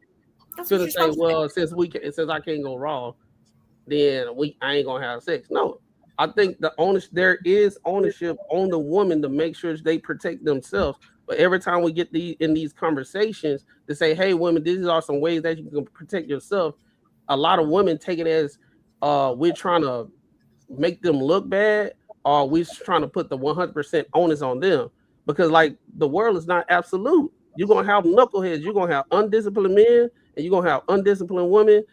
gonna say, well, since I can't go raw, then I ain't gonna have sex. No, I think there is ownership on the woman to make sure they protect themselves. But every time we get in these conversations to say, hey, women, these are some ways that you can protect yourself, a lot of women take it as we're trying to make them look bad, or we're trying to put the 100% onus on them. Because like the world is not absolute. You're gonna have knuckleheads, you're gonna have undisciplined men, and you're gonna have undisciplined women,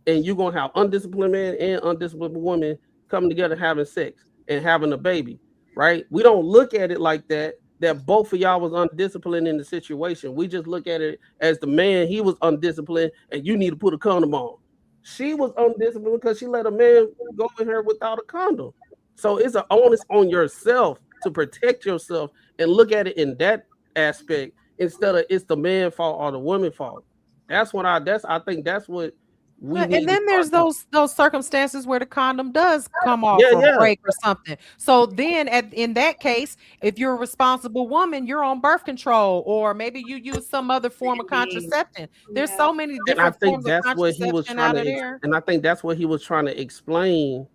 and you're gonna have undisciplined men and undisciplined women coming together having sex and having a baby, right? We don't look at it like that that both of y'all was undisciplined in the situation. We just look at it as the man, he was undisciplined, and you need to put a condom on. She was undisciplined because she let a man go in her without a condom. So it's an onus on yourself to protect yourself and look at it in that aspect instead of it's the man's fault or the woman's fault. That's what I think that's what we need. And then there's those circumstances where the condom does come off Yeah, or yeah. break or something. So then in that case, if you're a responsible woman, you're on birth control, or maybe you use some other form of contraception. There's so many And I different think forms of that's what he was contraception trying out of to there. and I think that's what he was trying to explain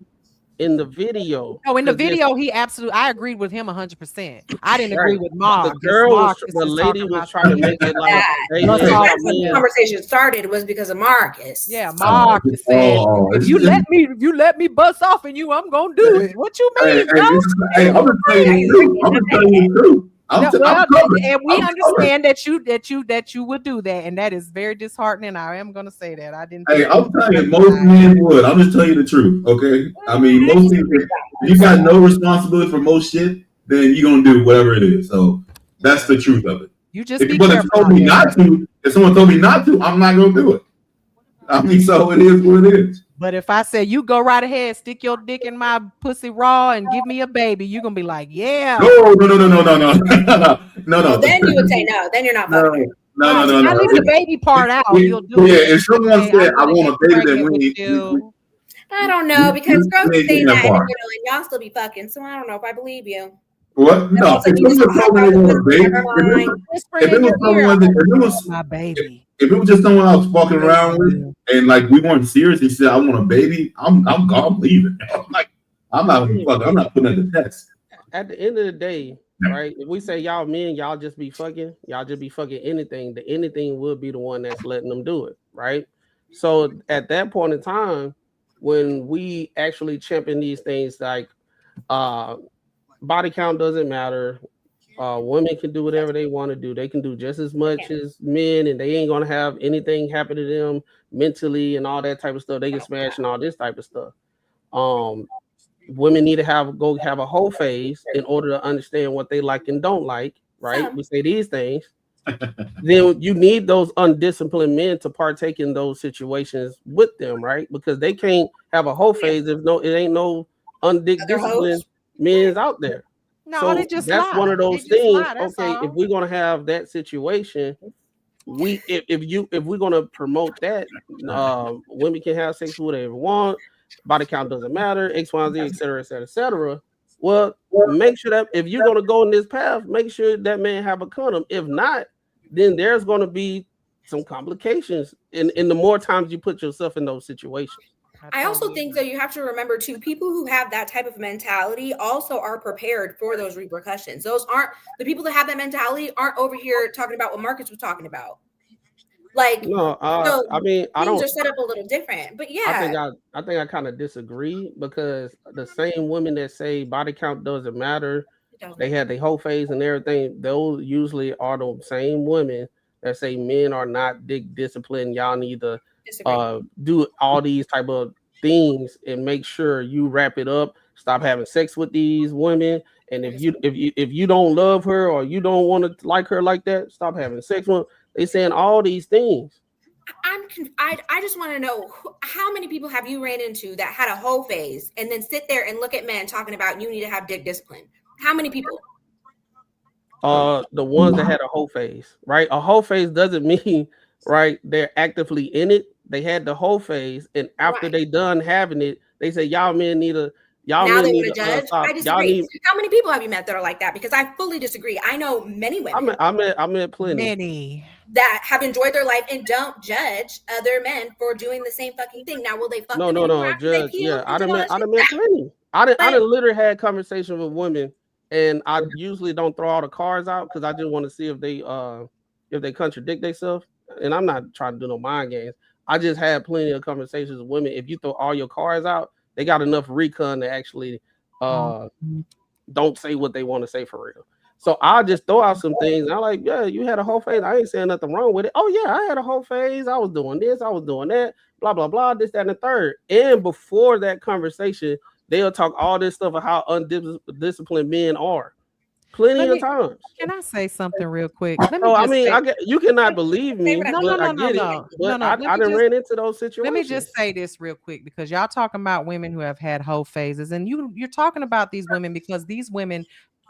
in the video. No, in the 'Cause this- video, he absolutely. I agreed with him 100%. I didn't agree Right. with But Mark. the girl was, Mark is the just lady talking was about trying to make it like they That's did all it That's when the men. conversation started was because of Marcus. Yeah, Mark is saying, if you let me bust off in you, I'm gonna do it. What you mean, bro? Hey, I'm just telling you the truth. I'm just telling you the truth. I'm covered. And we I'm understand that you would do that, and that is very disheartening. I am gonna say that. I didn't. Hey, I'm telling you, most men would. I'm just telling you the truth, okay? I mean, most people, if you got no responsibility for most shit, then you're gonna do whatever it is. So that's the truth of it. You just be But if careful. told me not to, if someone told me not to, I'm not gonna do it. I mean, so it is what it is. But if I say you go right ahead, stick your dick in my pussy raw and give me a baby, you're gonna be like, yeah. No. Well, then you would say no. Then you're not fucking. No. I leave the baby part out. You'll do it. If someone said I want a baby, then we I don't know because girls we be saying ain't that that far. and y'all still be fucking. So I don't know if I believe you. What? No. If someone told me they want a baby, if it was someone, my baby. If it was just someone I was walking around with, and like we weren't serious, he said I want a baby, I'm leaving. I'm not putting it to test. At the end of the day, right? If we say y'all men, y'all just be fucking anything, the anything would be the one that's letting them do it, right? So at that point in time, when we actually champion these things like body count doesn't matter. Women can do whatever they want to do. They can do just as much as men, and they ain't gonna have anything happen to them mentally and all that type of stuff. They get smashed and all this type of stuff. Women need to have a whole phase in order to understand what they like and don't like. Right? We say these things. Then you need those undisciplined men to partake in those situations with them, right? Because they can't have a whole phase if it ain't no undisciplined men out there. No, so they just that's lie. one of those They just things. lie, that's Okay, all. if we're gonna have that situation, if we're gonna promote that, women can have sex with whatever they want, body count doesn't matter, X, Y, Z, etc., etc., etc. Well, make sure that if you're gonna go in this path, make sure that man have a condom. If not, then there's gonna be some complications in the more times you put yourself in those situations. I also think that you have to remember too, people who have that type of mentality also are prepared for those repercussions. Those aren't the people that have that mentality aren't over here talking about what Marcus was talking about. Like, no, so I mean, I things don't. are set up a little different, but yeah, I think I kind of disagree because the same women that say body count doesn't matter, they had their whole phase and everything. Those usually are the same women that say men are not disciplined. Y'all need to do all these type of things and make sure you wrap it up. Stop having sex with these women, and if you don't love her or you don't want to like her like that, stop having sex with her. They saying all these things. I just want to know how many people have you ran into that had a whole phase and then sit there and look at men talking about you need to have dick discipline. How many people? The ones that had a whole phase, right? A whole phase doesn't mean right they're actively in it. They had the whole phase, and after they done having it, they say y'all men need to Now men they need want to to judge. stop. I disagree. How many people have you met that are like that? Because I fully disagree. I know many women I met plenty. that have enjoyed their life and don't judge other men for doing the same fucking thing. Now, will they fuck No, them no, anymore no, after they judge. peel Yeah, and do all that I done shit? met plenty. I done literally had conversations with women, and I usually don't throw all the cards out because I just want to see if they contradict themselves. And I'm not trying to do no mind games. I just had plenty of conversations with women. If you throw all your cards out, they got enough recon to actually don't say what they want to say for real. So I'll just throw out some things. And I'm like, yeah, you had a whole phase. I ain't saying nothing wrong with it. Oh, yeah, I had a whole phase. I was doing this, I was doing that, blah, blah, blah, this, that, and the third. And before that conversation, they'll talk all this stuff of how undisciplined men are. plenty of times. Can I say something real quick? Let me So I just mean, say, you cannot believe me, no, but I no, no, get it. no, But no, no. I done ran into those situations. Let me just say this real quick, because y'all talking about women who have had whole phases, and you're talking about these women because these women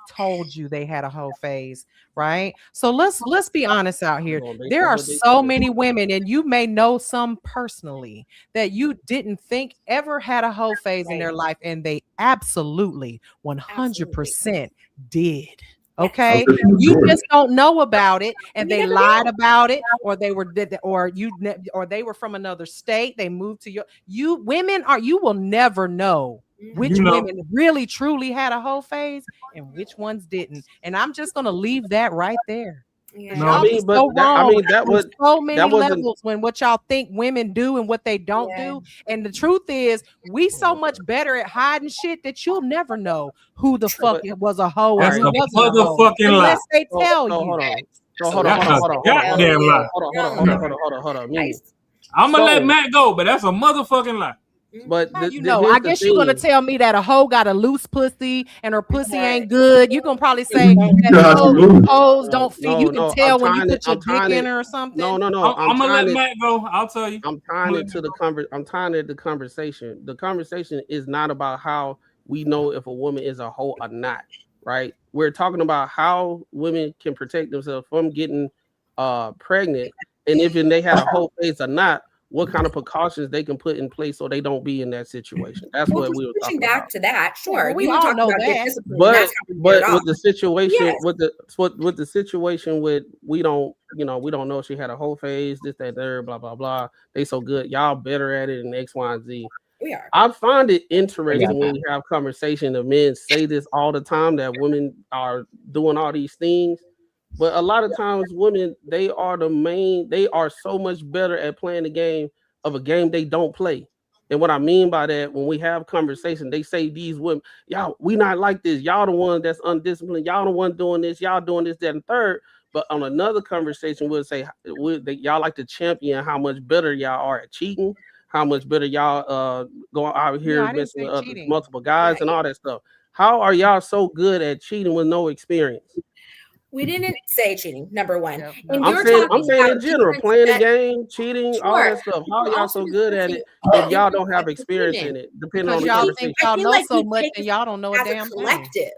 told you they had a whole phase, right? So let's be honest out here. There are so many women, and you may know some personally, that you didn't think ever had a whole phase in their life, and they absolutely 100% did. Okay, you just don't know about it, and they lied about it, or they were from another state. They moved to you will never know which women really truly had a whole phase and which ones didn't. And I'm just gonna leave that right there. No, I mean, but that was so many wasn't- levels when what y'all think women do and what they don't do. And the truth is, we so much better at hiding shit that you'll never know who the fuck it was a hoe and That's who a wasn't a hoe motherfucking unless lie. they tell you. Hold on. I'm gonna let Matt go, but that's a motherfucking lie. But I guess you're gonna tell me that a hoe got a loose pussy and her pussy ain't good. You're gonna probably say that hoes don't fit. You can tell when you put your dick in her or something. No. I'm gonna let Matt go. I'll tell you. I'm tying it to the conversation. The conversation is not about how we know if a woman is a hoe or not, right? We're talking about how women can protect themselves from getting pregnant, and if they had a whole phase or not, what kind of precautions they can put in place so they don't be in that situation. That's what we were talking back about. to that. Sure, we all know that. But with the situation, with the situation with we don't know if she had a whole phase, this, that, there, blah, blah, blah. They so good. Y'all better at it in X, Y, and Z. We are. I find it interesting when we have conversation of men say this all the time, that women are doing all these things. But a lot of times women, they are so much better at playing the game of a game they don't play. And what I mean by that, when we have conversation, they say these women, y'all, we not like this. Y'all the one that's undisciplined. Y'all the one doing this. Y'all doing this, that, and third. But on another conversation, we'll say y'all like to champion how much better y'all are at cheating, how much better y'all going out here messing with multiple guys and all that stuff. How are y'all so good at cheating with no experience? We didn't say cheating, number one. And I'm saying in general, playing the game, cheating, all that stuff. How are y'all so good at it if y'all don't have experience in it? Depending on the y'all conversation. think y'all know so much and y'all don't know a damn collective.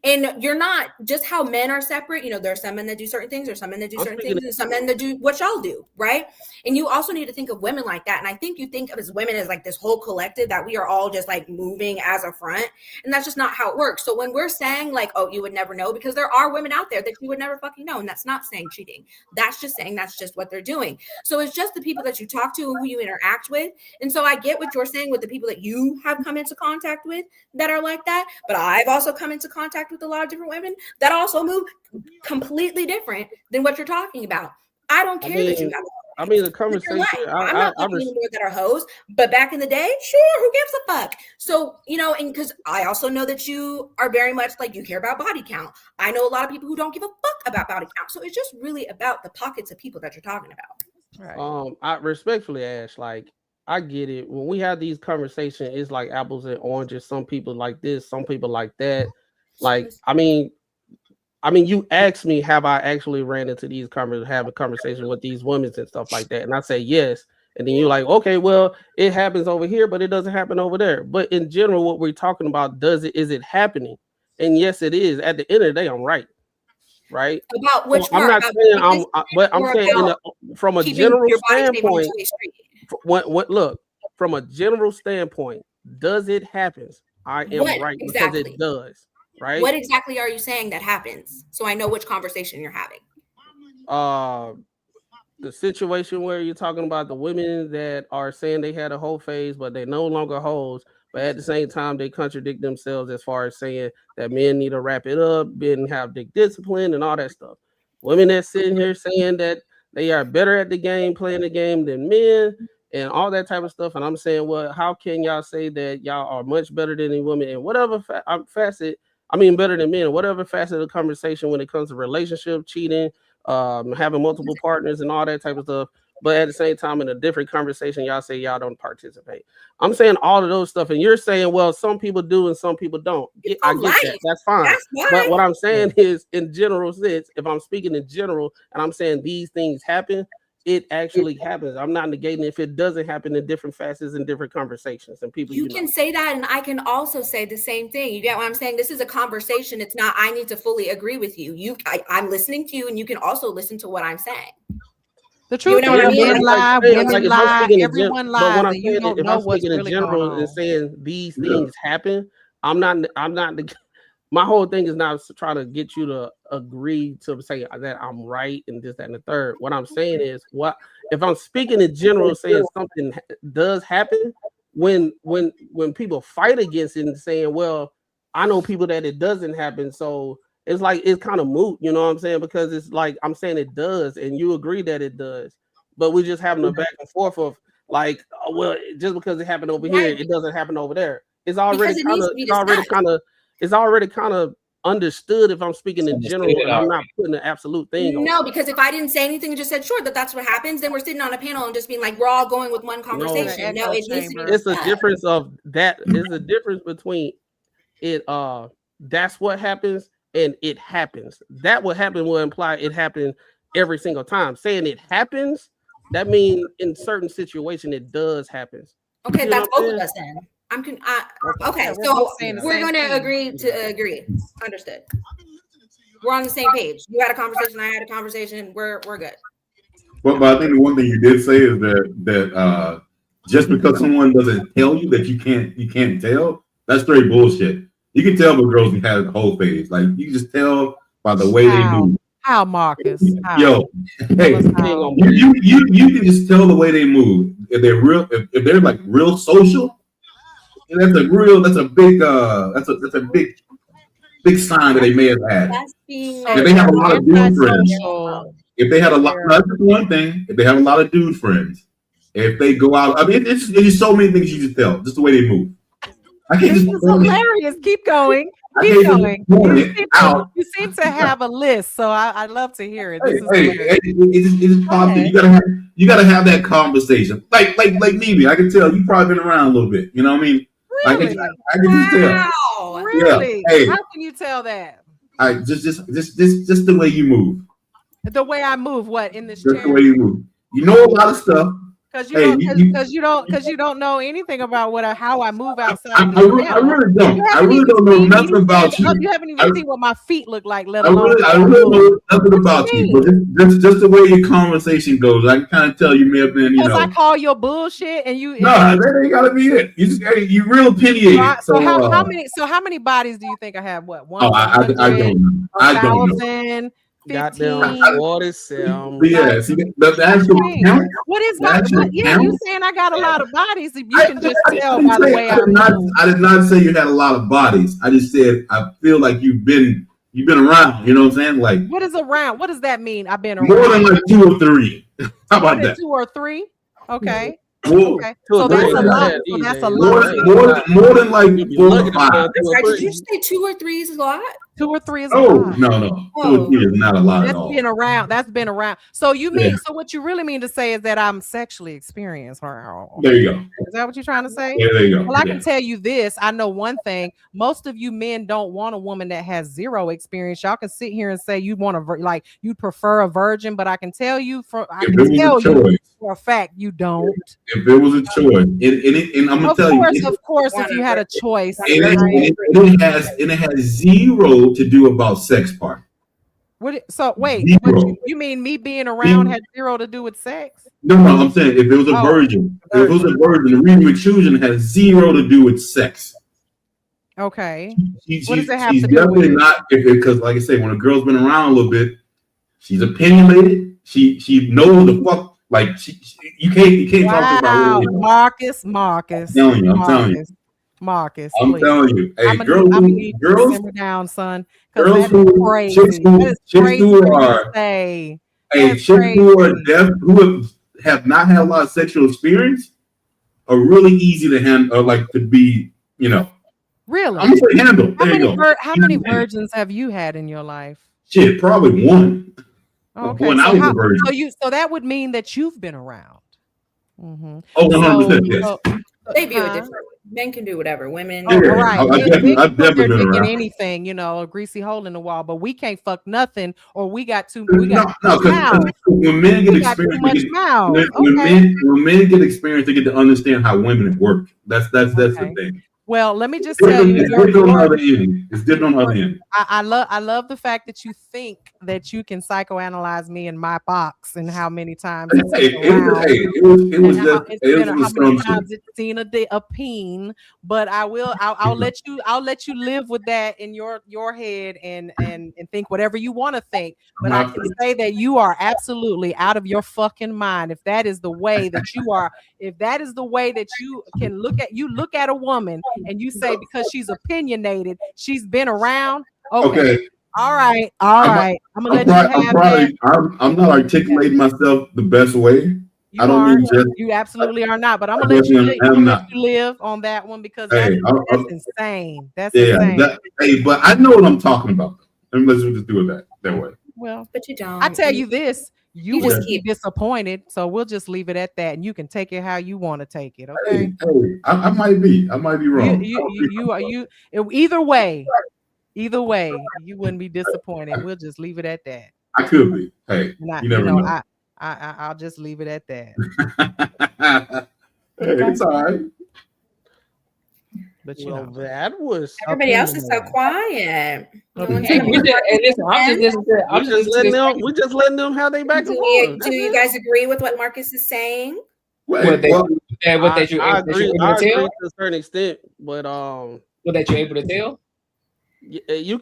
And you're not just how men are separate. You know, there are some men that do certain things, there's some men that do certain things, and some men that do what y'all do, right? And you also need to think of women like that. And I think you think of as women as like this whole collective that we are all just like moving as a front. And that's just not how it works. So when we're saying like, oh, you would never know, because there are women out there that you would never fucking know. And that's not saying cheating. That's just saying that's just what they're doing. So it's just the people that you talk to, who you interact with. And so I get what you're saying with the people that you have come into contact with that are like that. But I've also come into contact with a lot of different women that also move completely different than what you're talking about. I don't care that you have. The conversation. I'm not looking anymore that are hoes, but back in the day, sure, who gives a fuck? So, and because I also know that you are very much like you care about body count. I know a lot of people who don't give a fuck about body count. So it's just really about the pockets of people that you're talking about. Right. I respectfully ask, like, I get it. When we have these conversations, it's like apples and oranges. Some people like this, some people like that. Like, I mean, you asked me, have I actually ran into these having conversations with these women and stuff like that? And I say yes. And then you're like, okay, well, it happens over here, but it doesn't happen over there. But in general, what we're talking about, is it happening? And yes, it is. At the end of the day, I'm right. Right? About which I'm not saying I'm saying from a general standpoint. Look, from a general standpoint, does it happen? I am right because it does. Right? What exactly are you saying that happens? So I know which conversation you're having. The situation where you're talking about the women that are saying they had a whole phase, but they no longer hoes, but at the same time they contradict themselves as far as saying that men need to wrap it up, men have dick discipline and all that stuff. Women that sitting here saying that they are better at the game, playing the game than men, and all that type of stuff. And I'm saying, well, how can y'all say that y'all are much better than any women in whatever facet? I mean, better than men, whatever facet of the conversation when it comes to relationship, cheating, having multiple partners and all that type of stuff. but at the same time, in a different conversation, y'all say y'all don't participate. I'm saying all of those stuff, and you're saying, well, some people do and some people don't. I get that. That's fine. But what I'm saying is, in general sense, if I'm speaking in general, and I'm saying these things happen, it actually happens. I'm not negating if it doesn't happen in different facets and different conversations and people. You can say that, and I can also say the same thing. You get what I'm saying? This is a conversation. It's not. I need to fully agree with you. I'm listening to you, and you can also listen to what I'm saying. The truth is, men lie, women lie, everyone lies. But what I'm And you saying, don't if know I'm what's speaking in really general going on. and saying these things happen, I'm not. My whole thing is not to try to get you to agree to say that I'm right and this, that, and the third. What I'm saying is, what if I'm speaking in general, saying something does happen when people fight against it and saying, well, I know people that it doesn't happen, so it's like it's kind of moot, you know what I'm saying? Because it's like I'm saying it does, and you agree that it does, but we're just having a back and forth of like, oh, well, just because it happened over here, it doesn't happen over there. It's already kind of understood if I'm speaking in general, and I'm not putting an absolute thing on. No, because if I didn't say anything and just said sure that's what happens, then we're sitting on a panel and just being like, we're all going with one conversation. No, it needs to be it's a difference of that. There's a difference between it. That's what happens, and it happens. That what happened will imply it happened every single time. Saying it happens, that means in certain situation it does happen. Okay, that's both of us then. Okay, so we're going to agree to agree. Understood. We're on the same page. You had a conversation. I had a conversation. We're good. But I think the one thing you did say is that just because someone doesn't tell you that you can't tell, that's straight bullshit. You can tell when girls can have the whole phase. Like you can just tell by the way they move. How, Marcus? How? Yo, hey, you can just tell the way they move. If they're real, if they're like real social, and that's a big sign that they may have had. If they have a lot of dude friends, if they had a lot, that's one thing. If they have a lot of dude friends, if they go out, I mean, it's just so many things you just tell, just the way they move. I can't this just is hilarious. Keep going. Keep going. You seem to have a list, so I'd love to hear it. It's popular. You gotta have that conversation. Like maybe I can tell you probably been around a little bit. You know what I mean? Really? I can just tell. Really? Yeah. Hey, how can you tell that? I just the way you move. The way I move. What in this just chair? The way you move. You know a lot of stuff. Because you don't know anything about how I move outside. I really don't. I really don't know nothing about you. You haven't even seen what my feet look like. Let alone I really know nothing about you. But just the way your conversation goes, I can kind of tell you may have been. Because I call your bullshit and you. No, that ain't gotta be it. You real opinionated. So how many bodies do you think I have? What one? Oh, I don't know. I don't know. Goddamn water cell. Yeah, see, the actual count. What is my? Yeah, you saying I got a lot of bodies? You can just tell by the way I did not say you had a lot of bodies. I just said I feel like you've been around. You know what I'm saying? Like what is around? What does that mean? I've been around more than like 2 or 3. How about that? 2 or 3. Okay. Okay. So that's a lot. So that's a lot. More than like 4 or 5. Did you say 2 or 3 is a lot? 2 or 3 is a lot. No. 2 or 3 is not a lot at all. That's been around. So you mean so what you really mean to say is that I'm sexually experienced. There you go. Is that what you're trying to say? Yeah, there you go. Well, I can tell you this. I know one thing. Most of you men don't want a woman that has 0 experience. Y'all can sit here and say you want you prefer a virgin, but I can tell you for a fact you don't. If it was a choice, and I'm gonna tell you, of course, if you had a choice, it has 0 to do about sex part. Wait, you mean me being around had 0 to do with sex? No, I'm saying if it was a virgin, the reason extrusion has 0 to do with sex. Okay. What does it have to do with? Not because, like I say, when a girl's been around a little bit, she's opinionated. She knows the fuck. Like you can't talk about really. Marcus. I'm telling you. Marcus, I'm telling you. Hey, girls, simmer down, son. Girls chicks who are deaf, who have not had a lot of sexual experience, are really easy to handle. Like to be, Really? I'm gonna say handle. There you go. How many virgins have you had in your life? Shit, probably 1. Okay, when I was a virgin. So that would mean that you've been around. Mm-hmm. Oh, 100%. Yes. They view it different. Men can do whatever. Women. Oh, right. I've They can put definitely their been dick in around. anything, a greasy hole in the wall, but we can't fuck nothing, or we got too No, because when men get experience, when men get experience, they get to understand how women work. That's the thing. Well, let me just tell you, it's different on the other end. It's different on the other end. I love the fact that you think that you can psychoanalyze me in my box and how many times it's seen a peen, but I'll let you live with that in your head and think whatever you want to think. But I can say that you are absolutely out of your fucking mind if that is the way that you are. If that is the way that you can look at a woman and you say because she's opinionated, she's been around. Okay. All right. I'm gonna let you have that. I'm not articulating myself the best way. You absolutely are not. But I'm gonna let you live on that one because that's insane. That's insane. But I know what I'm talking about. Let's just do it that way. Well, but you don't. I tell you this. You just keep disappointed, so we'll just leave it at that, and you can take it how you want to take it. Okay. I might be wrong. Either way, you wouldn't be disappointed. We'll just leave it at that. I could be. Hey, you never know. I'll just leave it at that. It's all right. But that was everybody else is so quiet. We just letting them have their back and forth. Do you guys agree with what Marcus is saying? I agree to a certain extent, but that you're able to tell. You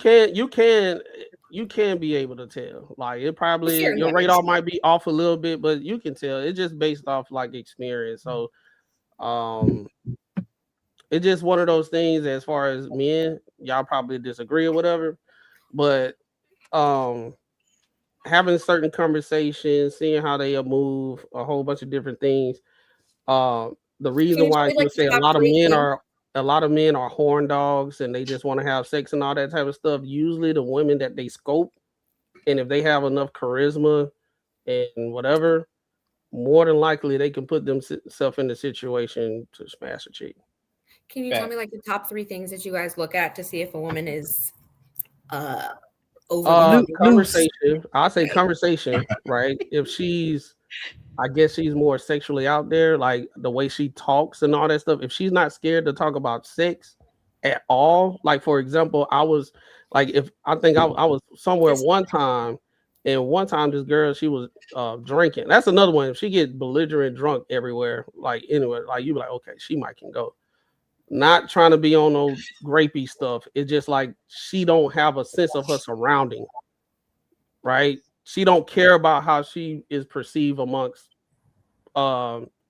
can be able to tell. Like it probably your radar might be off a little bit, but you can tell. It's just based off like experience. So it's just one of those things as far as men, y'all probably disagree or whatever. But having certain conversations, seeing how they move, a whole bunch of different things. The reason why you say a lot of men are horn dogs and they just want to have sex and all that type of stuff. Usually the women that they scope, and if they have enough charisma and whatever, more than likely they can put themselves in the situation to smash a chick. Can you tell me like the top 3 things that you guys look at to see if a woman is over conversation? I'll say conversation, right? If I guess she's more sexually out there, like the way she talks and all that stuff. If she's not scared to talk about sex at all, like for example, I was somewhere one time, and one time this girl, she was drinking. That's another one. If she get belligerent drunk everywhere, like anywhere, like you be like, okay, she might can go. Not trying to be on no grapey stuff. It's just like she don't have a sense of her surrounding, right? She don't care about how she is perceived amongst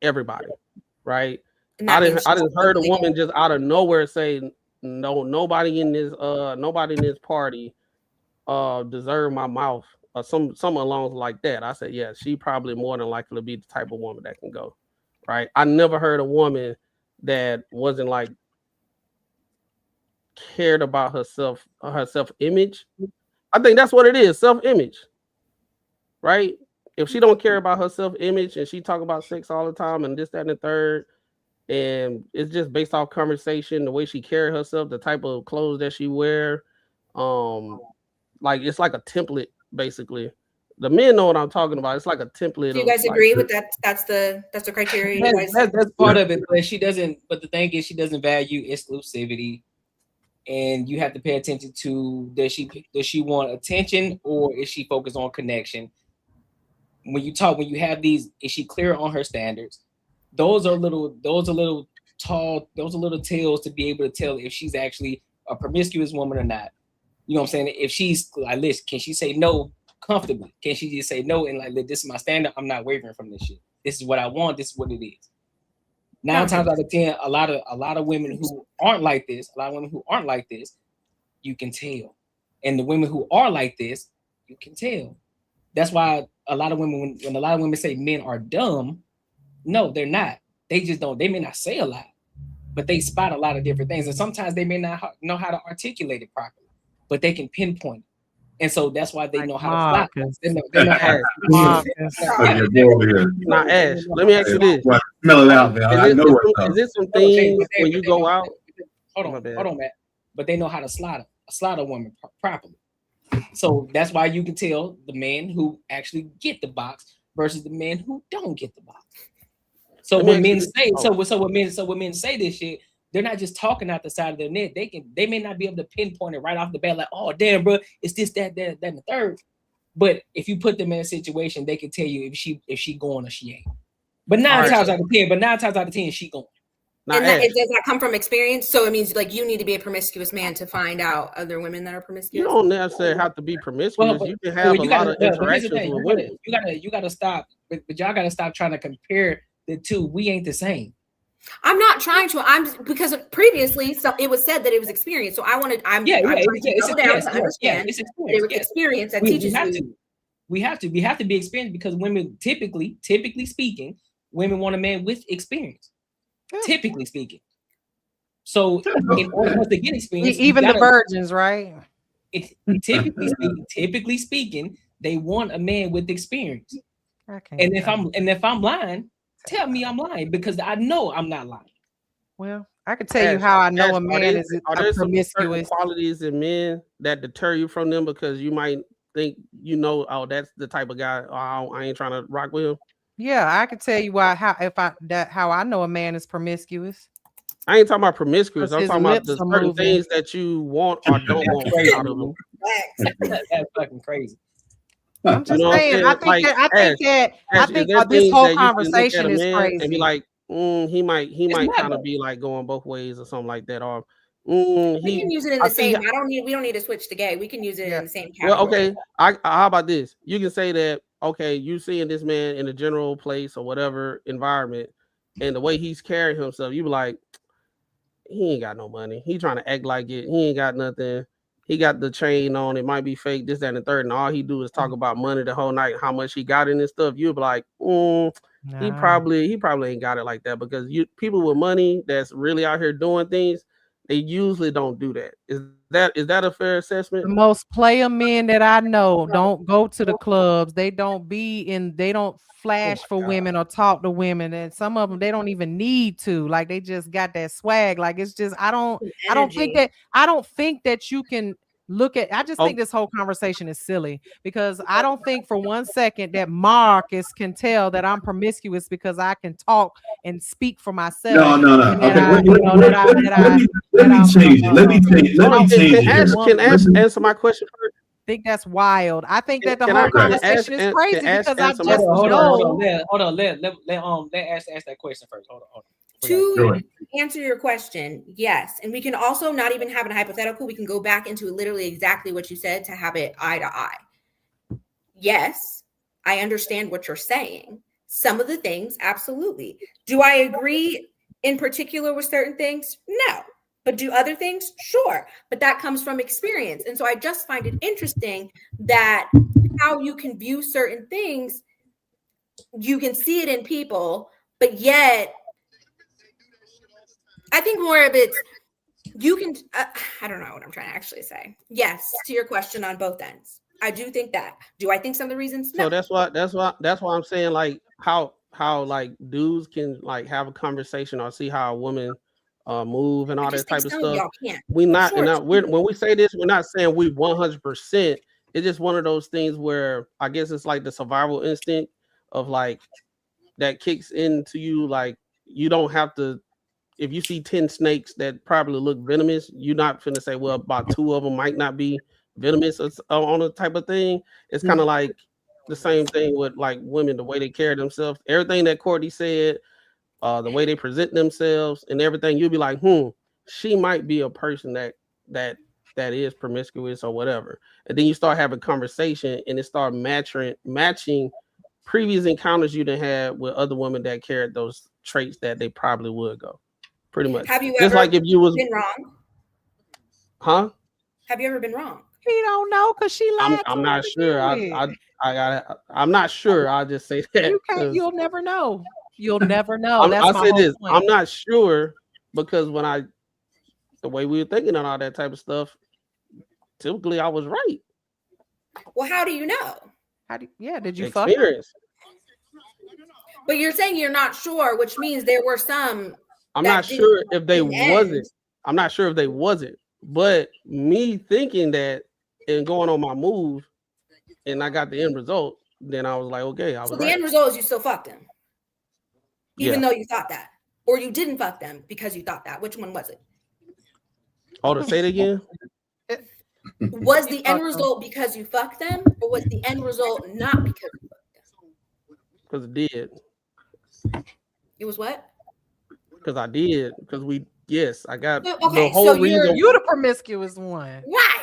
everybody, right? I didn't heard a woman just out of nowhere say, "No, nobody in this party deserve my mouth," or some along like that. I said, yeah, she probably more than likely to be the type of woman that can go, right? I never heard a woman that wasn't like cared about her self-image. I think that's what it is, self-image. Right? If she don't care about her self-image and she talk about sex all the time and this, that, and the third, and it's just based off conversation, the way she carry herself, the type of clothes that she wear, like it's like a template, basically. The men know what I'm talking about. It's like a template. Do you guys agree with that? That's the criteria. That's part of it, but she doesn't. But the thing is, she doesn't value exclusivity, and you have to pay attention to does she want attention or is she focused on connection? When you have these, is she clear on her standards? Those are little tales to be able to tell if she's actually a promiscuous woman or not. You know what I'm saying? If she's like, listen, can she say no comfortably? Can she just say no and like, this is my standard? I'm not wavering from this shit. This is what I want. This is what it is. 9 times out of 10, a lot of women who aren't like this, you can tell. And the women who are like this, you can tell. That's why a lot of women, when a lot of women say men are dumb, no, they're not. They just don't. They may not say a lot, but they spot a lot of different things. And sometimes they may not know how to articulate it properly, but they can pinpoint it. And so that's why they know how to Marcus. fly. They know how to Now, Ash, let me ask you this. Smell it out, man. Is it some things when you go out? Hold on, Matt. But they know how to slide a woman properly. So that's why you can tell the man who actually get the box versus the man who don't get the box. So when men say when men say this shit, they're not just talking out the side of their neck. They may not be able to pinpoint it right off the bat, like, oh damn, bro, it's this, that, and the third. But if you put them in a situation, they can tell you if she going or she ain't. But nine times out of 10, she going. And does that come from experience? So it means like you need to be a promiscuous man to find out other women that are promiscuous. You don't necessarily have to be promiscuous. You can have a lot of interactions with women. You gotta stop, but y'all gotta stop trying to compare the two. We ain't the same. I'm not trying to. Because previously it was said that it was experience. So it's experience that teaches you. We have to be experienced because women typically speaking, women want a man with experience. Typically speaking. So in order for us to get experience, even the virgins, right? Typically speaking, they want a man with experience. And if I'm lying, tell me I'm lying because I know I'm not lying. Well, I can tell you how I know a man is promiscuous. Qualities in men that deter you from them because you might think oh, that's the type of guy. Oh, I ain't trying to rock with him. Yeah, I can tell you how I know a man is promiscuous. I ain't talking about promiscuous. I'm talking about the certain things that you want or don't want out of them. That's fucking crazy. I'm just saying. I think that this whole conversation is crazy. And be like, he might kind of be like going both ways or something like that. Or we can use it in the same. We don't need to switch to gay. We can use it in the same category. Well, okay. How about this? You can say that. Okay, you seeing this man in a general place or whatever environment, and the way he's carrying himself, you be like, he ain't got no money. He trying to act like it. He ain't got nothing. He got the chain on. It might be fake, this, that, and the third. And all he do is talk about money the whole night, how much he got in this stuff. You be like, he probably ain't got it like that because people with money that's really out here doing things, they usually don't do that. Is that a fair assessment? The most player men that I know don't go to the clubs. They don't flash for women or talk to women, and some of them they don't even need to. Like they just got that swag. Like it's just I don't think that you can look at. I just think this whole conversation is silly because I don't think for one second that Marcus can tell that I'm promiscuous because I can talk and speak for myself. No. Let me change it. Can Ash answer my question first? I think that's wild. I think that the whole conversation is crazy because I just know. Hold on. Let Ash ask that question first. Hold on. To answer your question, yes. And we can also not even have a hypothetical. We can go back into literally exactly what you said to have it eye to eye. Yes, I understand what you're saying. Some of the things, absolutely. Do I agree in particular with certain things? No. But do other things? Sure. But that comes from experience. And so I just find it interesting that how you can view certain things, you can see it in people, but yet I think more of it's you can I don't know what I'm trying to actually say. Yes, to your question on both ends. I do think that. Do I think some of the reasons? No. So that's why I'm saying like how like dudes can like have a conversation or see how a woman move and all that type of stuff. We not when we say this, we're not saying we 100%. It's just one of those things where I guess it's like the survival instinct of like that kicks into you. Like you don't have to. If you see 10 snakes that probably look venomous, you're not finna say, well, about 2 of them might not be venomous on a type of thing. It's kind of like the same thing with like women, the way they carry themselves, everything that Courtney said, the way they present themselves and everything, you'll be like, she might be a person that is promiscuous or whatever. And then you start having conversation and it start matching previous encounters you done had with other women that carried those traits that they probably would go. Pretty much. Have you just ever like if you was been wrong? Huh? Have you ever been wrong? He don't know because she lied. I'm not sure. I'm not sure. I'll just say that. You'll never know. You'll never know. I'll say this. Point. I'm not sure because the way we were thinking on all that type of stuff, typically I was right. Well, how do you know? Did you fuck her? Experience. But you're saying you're not sure, which means there were some. I'm that not didn't- sure if they didn't wasn't. end. I'm not sure if they wasn't. But me thinking that and going on my move, and I got the end result, then I was like, okay, I was So the right. end result is you still fucked him, even Yeah. though you thought that, or you didn't fuck them because you thought that. Which one was it? Oh, to say it again? Was the end result because you fucked them, or was the end result not because you fucked Because it did. them? It was what? Because I did. Because I got So- the okay, whole so reason. You the promiscuous one. Why?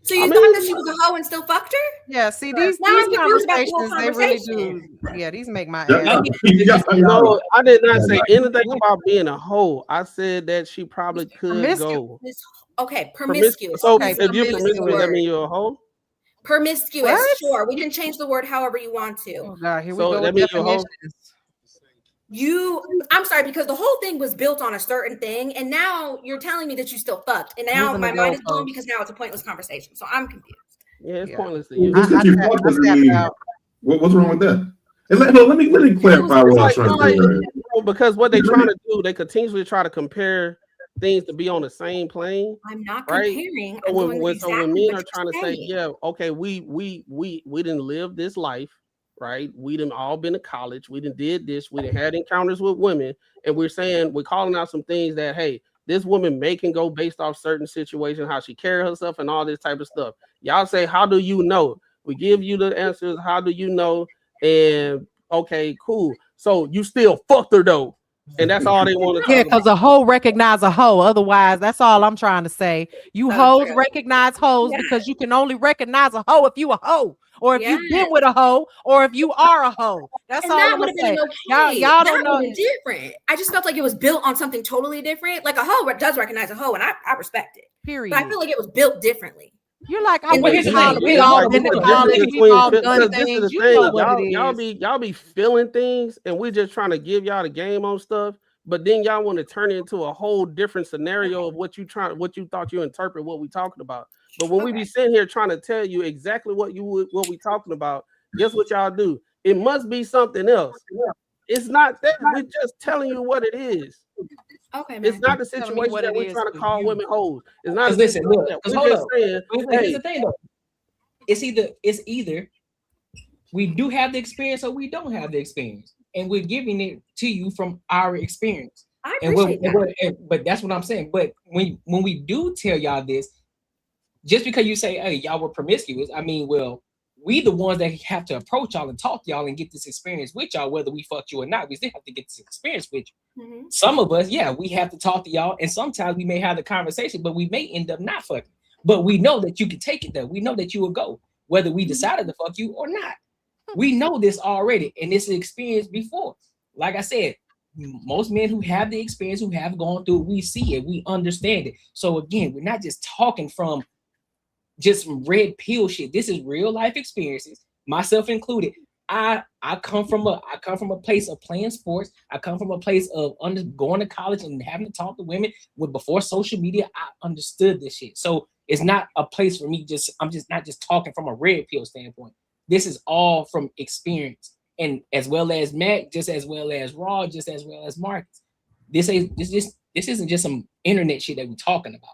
So you I thought mean, that she was a hoe and still fucked her? Yeah, see these Now I'm confused about the whole conversations, they really conversation. do. Yeah, these make my Yeah, ass. No, I did not say anything about being a hoe. I said that she probably could go. Okay, promiscuous. So Okay, if you're promiscuous. promiscuous, that means you're a hoe? Promiscuous, What? sure. We can change the word however you want to. Oh God, here we So go that with means you're a hoe? definitions. I'm sorry, because the whole thing was built on a certain thing, and now you're telling me that you still fucked, and now Moving my the mind is blown goalposts. because now it's a pointless conversation. So I'm confused. Yeah, it's pointless to you. Just because you fucked doesn't mean what's wrong with that? And let me clarify what I was trying to say. earlier. Because what they're trying to do, they continuously try to compare things to be on the same plane. I'm not right? comparing. So I'm when, doing when, so when exactly men what are trying to you're say, saying. yeah, okay, we didn't live this life, right? We didn't all been to college. We didn't did this. We didn't had encounters with women, and we're calling out some things that hey, this woman may can go based off certain situations, how she carry herself, and all this type of stuff. Y'all say, how do you know? We give you the answers. How do you know? And okay, cool. So you still fucked her though. And that's all they want to Yeah, talk because about. a hoe recognize a hoe. Otherwise, that's all I'm trying to say. You hoes recognize hoes because you can only recognize a hoe if you a hoe, or if you've been with a hoe, or if you are a hoe. That's And all that I'm would gonna have been say. okay. Y'all That don't know. would have been different. I just felt like it was built on something totally different. Like a hoe does recognize a hoe, and I respect it. Period. But I feel like it was built differently. You're like, And we all been to college, we've all done things. You know what it is. Y'all be feeling things, and we're just trying to give y'all the game on stuff. But then y'all want to turn it into a whole different scenario of what you thought you interpret what we talking about. But when we be sitting here trying to tell you exactly what we talking about, guess what y'all do? It must be something else. It's not that. We're just telling you what it is. Okay, man. It's not the Telling me situation what that it we're is trying to for call you. women hoes. It's not. Because listen, look, we're because hold just up. saying, Here's hey, the thing though. It's either we do have the experience or we don't have the experience, and we're giving it to you from our experience. I appreciate that. But that's what I'm saying. But when we do tell y'all this, just because you say, hey, y'all were promiscuous, I mean, well, we the ones that have to approach y'all and talk to y'all and get this experience with y'all, whether we fucked you or not. We still have to get this experience with you. Mm-hmm. Some of us, yeah, we have to talk to y'all, and sometimes we may have the conversation, but we may end up not fucking. But we know that you can take it there. We know that you will go, whether we decided to fuck you or not. We know this already, and this is experience before. Like I said, most men who have the experience, who have gone through it, we see it, we understand it. So again, we're not just talking from just red pill shit. This is real life experiences, myself included. I come from a place of playing sports. I come from a place of going to college and having to talk to women before social media. I understood this shit. So it's not a place for me. I'm just not just talking from a red pill standpoint. This is all from experience, and as well as Mac, just as well as Raw, just as well as Marcus. This isn't just some internet shit that we're talking about.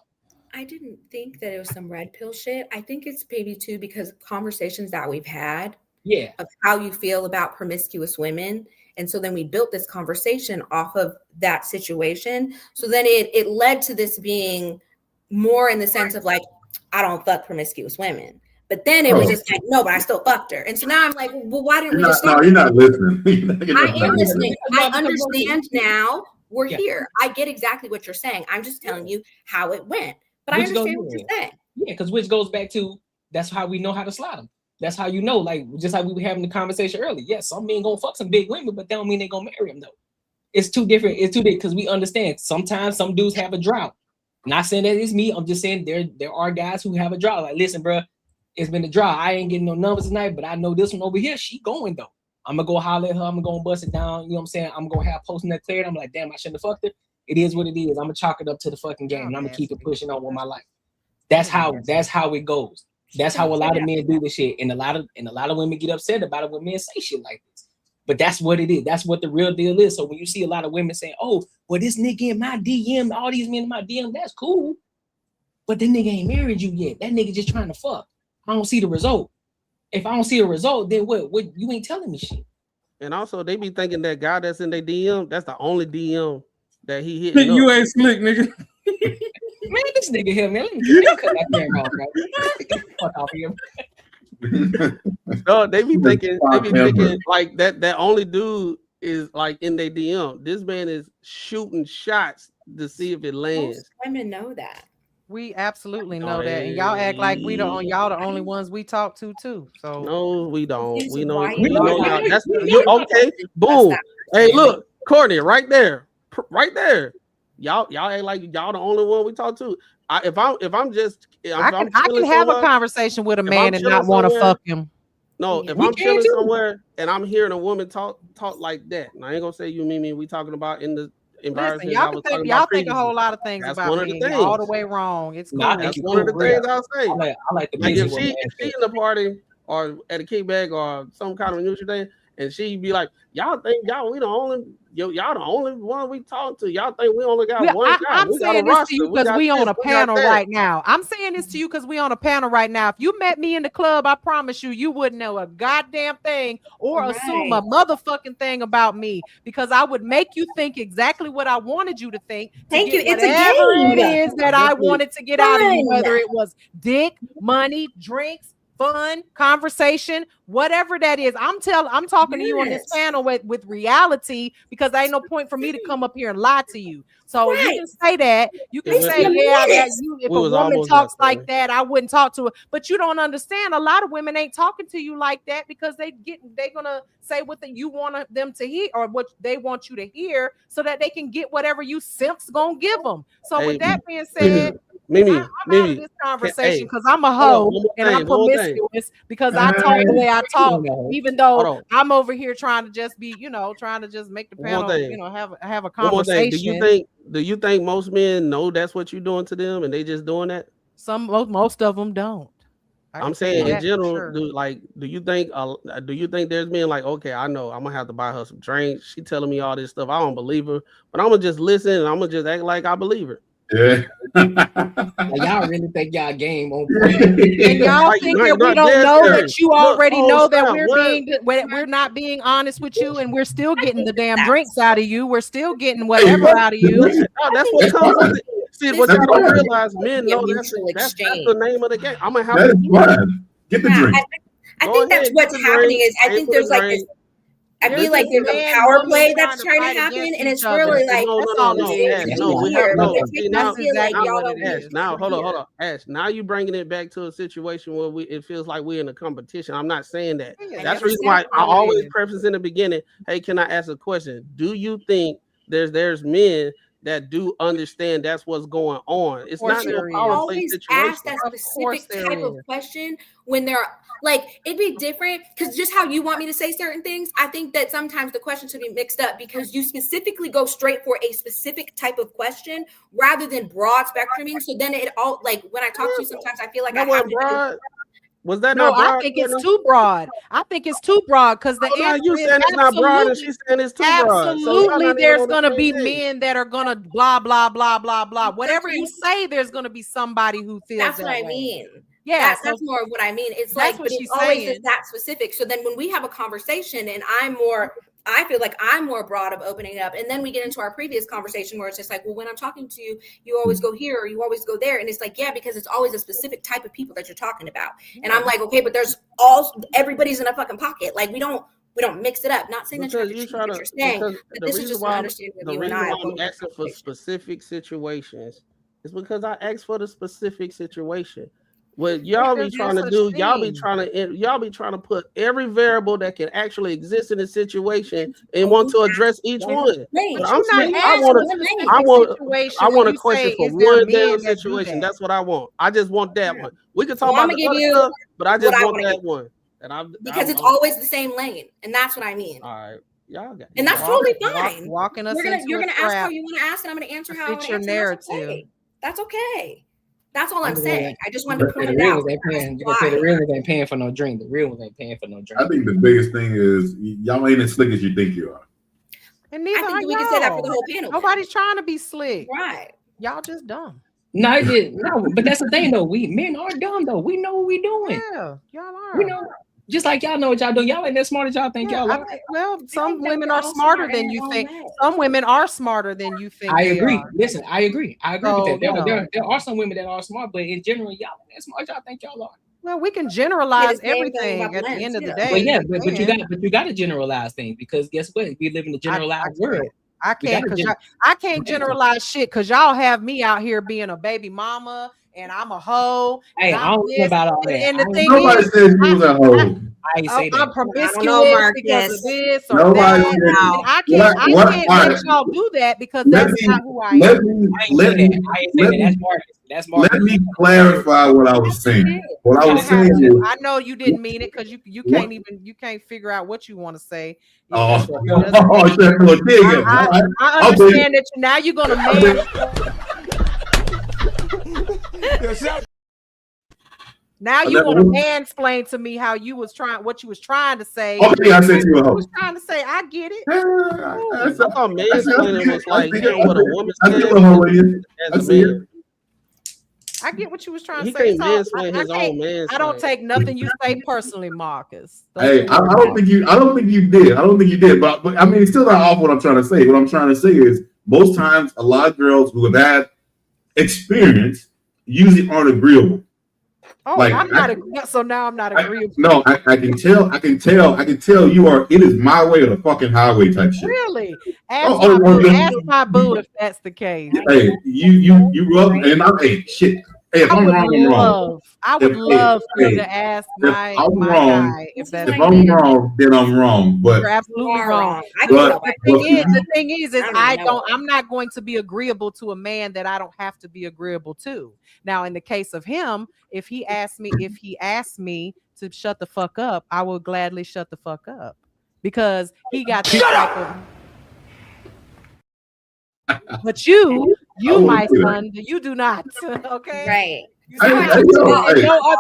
I didn't think that it was some red pill shit. I think it's maybe too because of conversations that we've had. Yeah. Of how you feel about promiscuous women. And so then we built this conversation off of that situation. So then it led to this being more in the sense of like, I don't fuck promiscuous women. But then it was just like, no, but I still fucked her. And so now I'm like, well, why didn't we just start? No, you're not listening. I am listening. I understand now. We're here. I get exactly what you're saying. I'm just telling you how it went. But I understand what you're saying. Yeah, because which goes back to that's how we know how to slide them. That's how you know, like just like we were having the conversation earlier. Yes, some men gonna fuck some big women, but that don't mean they gonna marry them though. It's too different. It's too big because we understand sometimes some dudes have a drought. Not saying that it's me. I'm just saying there are guys who have a drought. Like, listen, bro, it's been a drought. I ain't getting no numbers tonight, but I know this one over here, she going though. I'm gonna go holler at her. I'm gonna bust it down. You know what I'm saying? I'm gonna have posting that cleared. I'm like, damn, I shouldn't have fucked her. It is what it is. I'm gonna chalk it up to the fucking game, and I'm gonna keep it pushing on with my life. That's how it goes. That's how a lot of men do this shit, and a lot of women get upset about it when men say shit like this. But that's what it is. That's what the real deal is. So when you see a lot of women saying, "Oh, well, this nigga in my DM, all these men in my DM," that's cool. But that nigga ain't married you yet. That nigga just trying to fuck. I don't see the result. If I don't see a result, then what? What you ain't telling me shit. And also, they be thinking that guy that's in their DM, that's the only DM that he hitting You up. ain't slick, nigga. Man, this nigga here, man. Let me cut that camera off, bro. Fuck off here. No, they be thinking like that only dude is like in their DM. This man is shooting shots to see if it lands. Most women know that. We absolutely know that, and y'all act like y'all the only ones we talk to too. So no, we don't. We know. We know y'all. That's you okay. Boom. Hey, look, Courtney, right there, right there. Y'all act like y'all the only one we talk to. I can have a conversation with a man and not want to fuck him. No, if I'm chilling somewhere and I'm hearing a woman talk like that, and I ain't gonna say you, Mimi, we talking about in the environment. Listen, y'all think a whole lot of things about me. You're all the way wrong. It's cool. That's one of the things I'll say. I like the like if she in the party or at a kickback or some kind of neutral thing, and she be like, "Y'all think y'all the only one we talk to? Y'all think we only got one guy? I'm saying this to you because we on a panel right now. I'm saying this to you because we on a panel right now. If you met me in the club, I promise you wouldn't know a goddamn thing or assume a motherfucking thing about me because I would make you think exactly what I wanted you to think. Thank you. It's whatever a game. it is that I wanted to get out of you, whether it was dick, money, drinks, fun, conversation, whatever that is. I'm talking to you on this panel with reality because there ain't no point for me to come up here and lie to you. So you can say that. You can say, if a woman talks like that, I wouldn't talk to her. But you don't understand. A lot of women ain't talking to you like that because they're gonna say what you want them to hear or what they want you to hear so that they can get whatever you simps gonna give them. So with that being said, I'm out of this conversation because I'm a hoe and I'm promiscuous because I talk the way I talk, even though I'm over here trying to just be, trying to just make the panel, have a conversation. Do you think most men know that's what you're doing to them and they just doing that? Most of them don't. I'm saying in general, do you think there's men like, okay, I know I'm gonna have to buy her some drinks. She telling me all this stuff. I don't believe her, but I'm gonna just listen and I'm gonna just act like I believe her. Yeah. Y'all really think y'all game on point. And y'all think that we don't know that you already know that we're not being honest with you and we're still getting the damn drinks out of you. We're still getting whatever out of you. That's what comes with it. See, what you don't realize, men know that's the name of the game. I'm gonna have to get the drink. I think that's what's happening is I think there's like this. I feel like there's a power play that's trying to happen, and it's really like now hold on, Ash. Now you bringing it back to a situation where it feels like we're in a competition. I'm not saying that. That's the reason why I always preface in the beginning. Hey, can I ask a question? Do you think there's men that do understand that's what's going on? It's not a power play situation. Ask that specific type of question when they're like, it'd be different because just how you want me to say certain things, I think that sometimes the question should be mixed up because you specifically go straight for a specific type of question rather than broad spectruming. So then it all like when I talk to you, sometimes I feel like I have to. Was that no? Not broad, I think it's too broad. I think it's too broad because the answer you saying it's not broad, and she's saying it's too broad. Absolutely, there's gonna be men that are gonna blah blah blah blah blah. Whatever you say, there's gonna be somebody who feels. That's that what I way. mean. Yeah, that's more of what I mean. It's like, but it's always just that specific. So then when we have a conversation, and I feel like I'm more broad of opening up. And then we get into our previous conversation where it's just like, well, when I'm talking to you, you always go here or you always go there. And it's like, yeah, because it's always a specific type of people that you're talking about. And I'm like, okay, but everybody's in a fucking pocket. Like we don't mix it up. Not saying that you're saying, but this is just what I understand with you and I. I'm asking for specific situations. It's because I asked for the specific situation. What y'all be trying to do, y'all be trying to put every variable that can actually exist in a situation and want to address each one. I'm saying I want a question for one damn situation. That's what I want. I just want that one. We can talk about the other stuff, but I just want that one. Because it's always the same lane, and that's what I mean. All right. Y'all got and that's totally fine. Walking us you're gonna ask how you want to ask, and I'm gonna answer how I want to answer. narrative. That's okay. That's all I'm saying. I just wanted to point The it real out. ones ain't paying. The real ones ain't paying for no drink. The real ones ain't paying for no drink. I think the biggest thing is y'all ain't as slick as you think you are. And neither I think are we can say that for y'all. the whole panel. Nobody's trying to be slick. Right. Y'all just dumb. No, but that's the thing though. We men are dumb though. We know what we doing. Yeah, y'all are. We know, just like y'all know what y'all doing. Y'all ain't that smart as y'all think y'all are. Well, some women are smarter than you think. Some women are smarter than you think. I they agree. are. Listen, I agree. I agree So, with that. you know. There are some women that are smart, but in general, y'all ain't as smart as y'all think y'all are. Well, we can generalize Yeah, the same thing everything about at the lens, end of the yeah. day. Well, yeah, but you got to generalize things because guess what? We live in a generalized world. I can't because I can't generalize shit because y'all have me out here being a baby mama and I'm a hoe. Hey, I don't know about all that. And the thing Nobody is, said you was a hoe. I ain't say that. I'm promiscuous Marcus. because of this or Nobody that. said- And I can't let y'all do that because that's not who I am. I ain't say that. That's Marcus. Let me clarify what I was saying. What I was saying is, I know you didn't mean it because you can't figure out what you want to say. I understand that now you're gonna now you want to mansplain to me how you was trying what you was trying to say. Okay, I said you a hoe. was trying to say. I get it. I thought mansplaining was like hearing what a woman I feel a hoe in you. I says. see it. I get what you was trying to He say. can't mansplain his own man. I don't take nothing you say personally, Marcus. Hey, I don't think you did. I don't think you did. But I mean, it's still not off what I'm trying to say. What I'm trying to say is most times a lot of girls who have had experience usually aren't agreeable. Oh, Like, I'm not. So now I'm not agreeable. No, I can tell you are. It is my way or the fucking highway type shit. Really? Ask my boo if that's the case. Hey, you up and I'm shit. Hey, if I'm wrong, I'm wrong. I would love for you to ask my guy if that's if I'm wrong, then I'm wrong. But you're absolutely wrong. But The thing is I'm not going to be agreeable to a man that I don't have to be agreeable to. Now, in the case of him, if he asked me to shut the fuck up, I will gladly shut the fuck up because he got that type of. But you, my son, you do not. Okay, right?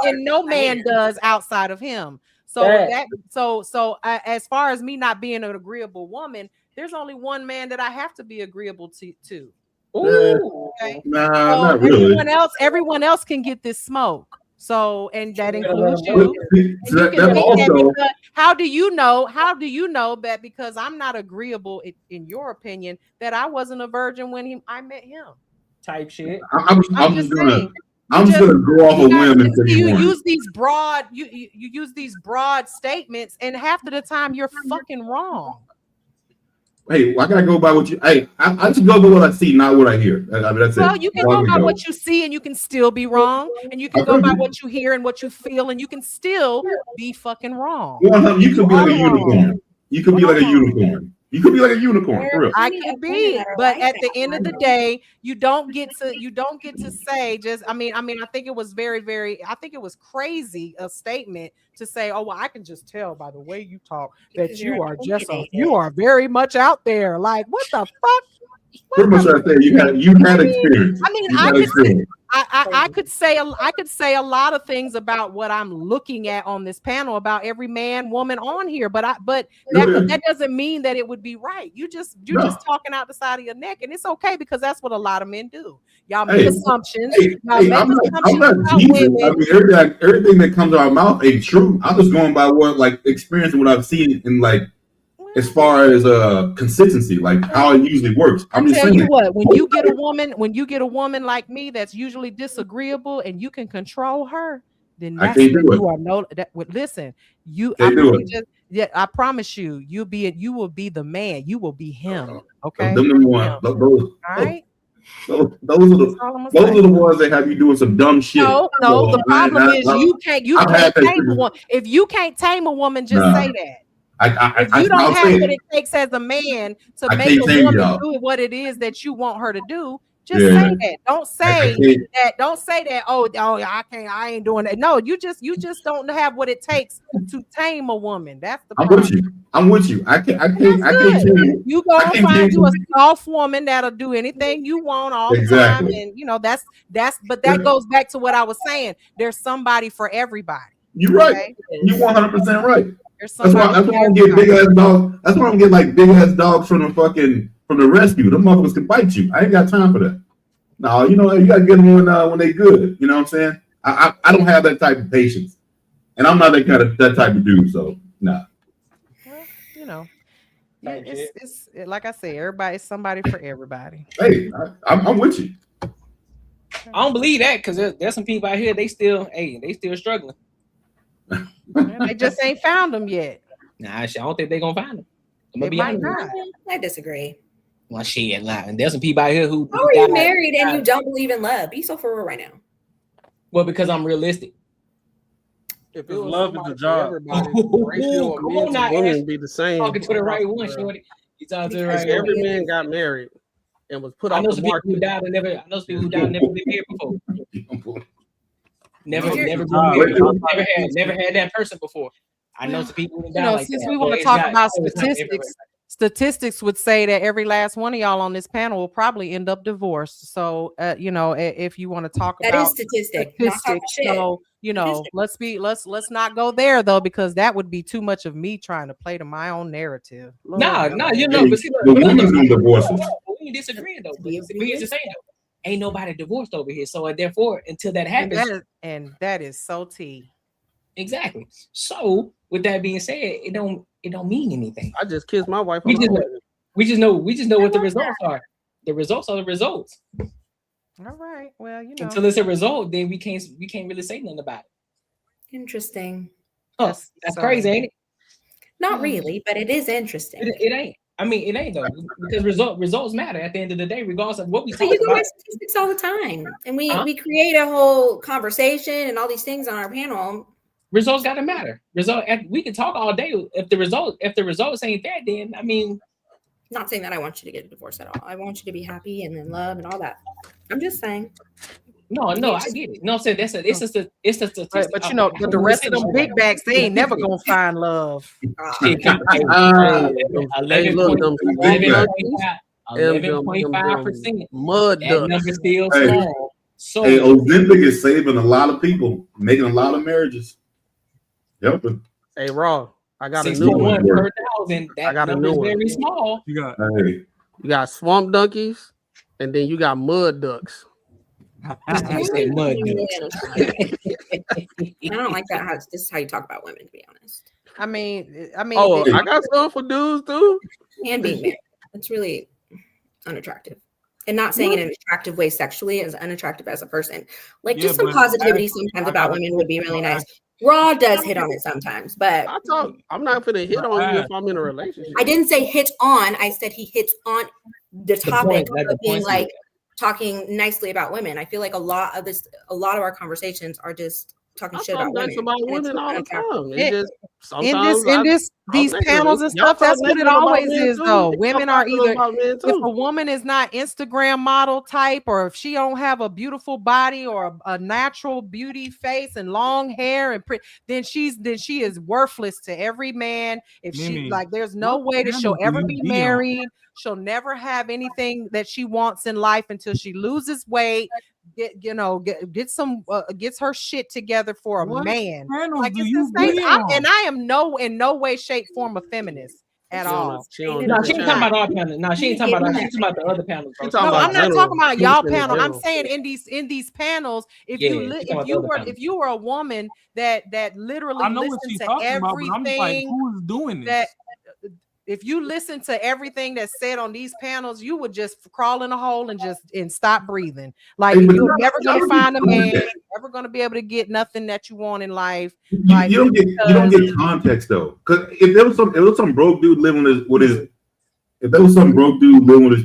And no man does outside of him. So as far as me not being an agreeable woman, there's only one man that I have to be agreeable to. Ooh, okay. Not really. Everyone else can get this smoke. So, and that includes you. How do you know that because I'm not agreeable in your opinion that I wasn't a virgin when I met him? Type shit. I'm just gonna go off a whim and say you use these broad you use these broad statements and half of the time you're fucking wrong. Hey, I gotta go by what you. Hey, I just go by what I see, not what I hear. I mean, that's well, it. You can go by what you see, and you can still be wrong, and you can go by what you hear and what you feel, and you can still be fucking wrong. You could be like a unicorn. You could be like a unicorn. You could be like a unicorn. For real. I could be, but at the end of the day, you don't get to say just. I mean, I think it was I think it was crazy a statement to say, oh well, I can just tell by the way you talk that you are very much out there. Like what the fuck? Pretty much right there. You had experience. I mean, I could say a lot of things about what I'm looking at on this panel about every man, woman on here, but that doesn't mean that it would be right. You're just talking out the side of your neck, and it's okay because that's what a lot of men do. Y'all make assumptions. I'm not Jesus. I mean, everything that comes out of my mouth ain't true. I'm just going by what experience and what I've seen in as far as consistency, like how it usually works. I'm just saying. You what, when you get a woman like me that's usually disagreeable and you can control her, then that's when you are listen, I promise you, you will be the man. You will be him. Okay. All right. Those are the ones that have you doing some dumb shit. No, the problem is you can't tame a woman. If you can't tame a woman, just say that. If you don't have what it takes as a man to make a woman do what it is that you want her to do, Just say that. Don't say that. Don't say that. Oh, I can't. I ain't doing that. No, you just don't have what it takes to tame a woman. That's the problem. I'm with you. I can't change. You go and find you a soft woman that'll do anything you want all the time, and you know that's. But that goes back to what I was saying. There's somebody for everybody. You're right. You're 100% right. That's why I'm getting big ass dogs. That's why I'm getting like big ass dogs from the rescue. Them motherfuckers can bite you. I ain't got time for that. No, you gotta get them when they good. You know what I'm saying? I don't have that type of patience, and I'm not that type of dude. So nah. Well, it's like I said, everybody's somebody for everybody. Hey, I'm with you. I don't believe that because there's some people out here they still struggling. They just ain't found them yet. Nah, I don't think they're gonna find them. They might not. I disagree. Well, shit, and there's some people out here who. How are you married and you don't believe in love? Be so for real right now. Well, because I'm realistic. If it was love is the job, the ratio of men to women would be the same. Talking to the right one, shorty. You talking to the right one. Every man got married and was put on the market. I know some people who died and never been married before. Never had that person before. I know some people who died like since that. we want to talk about statistics would say that every last one of y'all on this panel will probably end up divorced. So if you want to talk about that is statistics. So let's not go there though, because that would be too much of me trying to play to my own narrative. But see, we ain't disagreeing though. We just saying though, ain't nobody divorced over here. So therefore, until that happens, and that is so T. Exactly. So with that being said, it don't mean anything. I just kissed my wife. We just know what the results are. The results are the results. All right. Well, until it's a result, then we can't really say nothing about it. Interesting. Oh, that's crazy, ain't it? Not really, but it is interesting. It ain't. I mean, it ain't though, because results matter at the end of the day, regardless of what we talk You go about. by statistics all the time, and we create a whole conversation and all these things on our panel. Results gotta matter. We can talk all day. If the results ain't there, then I mean, not saying that I want you to get a divorce at all. I want you to be happy and in love and all that. I'm just saying. No, I get it. No, I'm saying it's a statistic. But but the rest of them big bags, they ain't never gonna find love. 11.5%. Mud that number still small. So Ozempic is saving a lot of people, making a lot of marriages. Yep. Hey, Raw, I got a new one. Per thousand. That number is very small. You got swamp donkeys, and then you got mud ducks. I say mud ducks. I don't like that. This is how you talk about women, to be honest. I mean. Oh, I got some for dudes too. And being married, it's really unattractive. And not saying in an attractive way sexually, as unattractive as a person. Like just some positivity sometimes about women would be really nice. Raw does hit on it sometimes, but I'm not gonna hit on you if I'm in a relationship. I didn't say hit on. I said he hits on the topic of being like talking nicely about women. I feel like a lot of our conversations are just talking shit about women. All the time. These panels and stuff, that's what it always is though. Women are either, if a woman is not Instagram model type, or if she don't have a beautiful body or a natural beauty face and long hair and then she is worthless to every man. If she there's no way that she'll ever be married. She'll never have anything that she wants in life until she loses weight, gets her shit together for a man. Like it's the same. I am in no way, shape, form a feminist at all. She ain't talking about our panel. No, she ain't talking about us. She's talking about the other panels. No, I'm not talking about y'all panel. I'm saying in these panels, if you were a woman that literally listens to everything who is doing this? If you listen to everything that's said on these panels, you would just crawl in a hole and stop breathing. Like you're never gonna find a man, never gonna be able to get nothing that you want in life. Like, you don't get context though, because if there was some broke dude living with his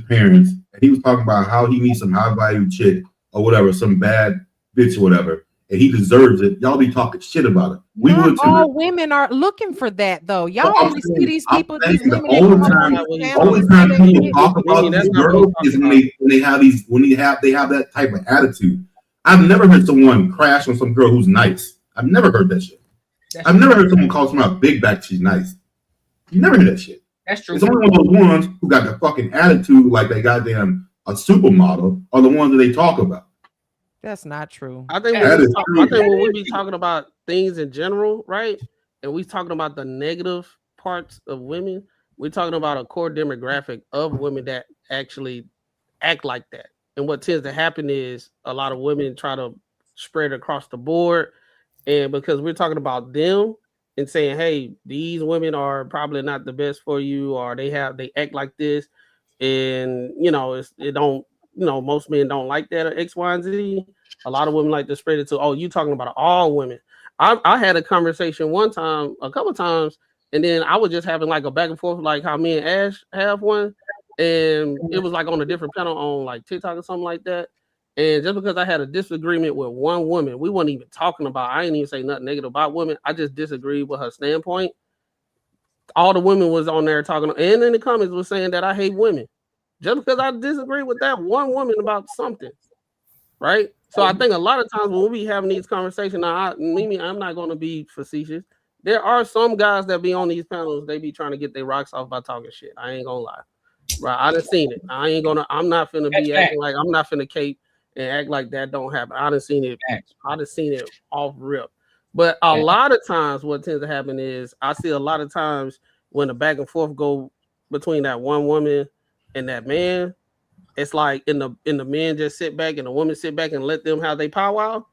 parents, and he was talking about how he needs some high value chick or whatever, some bad bitch or whatever, and he deserves it, y'all be talking shit about it. We Not would too. all women are looking for that though. Y'all I'm only see saying- these I'm people, these saying women the that only come up time, on these panels only and time say they people get talk about that's these not what girls we're is talking when they have these when they have that type of attitude. I've never heard someone crash on some girl who's nice. I've never heard that shit. I've never heard someone call someone a big back she's nice. You never hear that shit. That's true. It's only one of those ones who got the fucking attitude like they goddamn a supermodel are the ones that they talk about. That's not true. I think That is true. when we be talking about things in general, right? And we talking about the negative parts of women, we're talking about a core demographic of women that actually act like that. And what tends to happen is a lot of women try to spread across the board. And because we're talking about them and saying, hey, these women are probably not the best for you, or they act like this. And most men don't like that, or X, Y, and Z. A lot of women like to spread it to, oh, you talking about all women. I had a conversation one time, a couple of times, and then I was just having like a back and forth, like how me and Ash have one. And it was like on a different panel on like TikTok or something like that. And just because I had a disagreement with one woman, we weren't even talking about, I ain't even say nothing negative about women. I just disagreed with her standpoint. All the women was on there talking, and in the comments was saying that I hate women. Just because I disagree with that one woman about something. Right? So I think a lot of times when we be having these conversations, now I'm not going to be facetious. There are some guys that be on these panels, they be trying to get their rocks off by talking shit. I ain't gonna lie. Right? I done seen it. I'm not finna be acting like I'm not finna cape and act like that don't happen. I done seen it. I done seen it off rip. But a lot of times what tends to happen is I see a lot of times when the back and forth go between that one woman and that man, it's like in the men just sit back and the women sit back and let them have their powwow.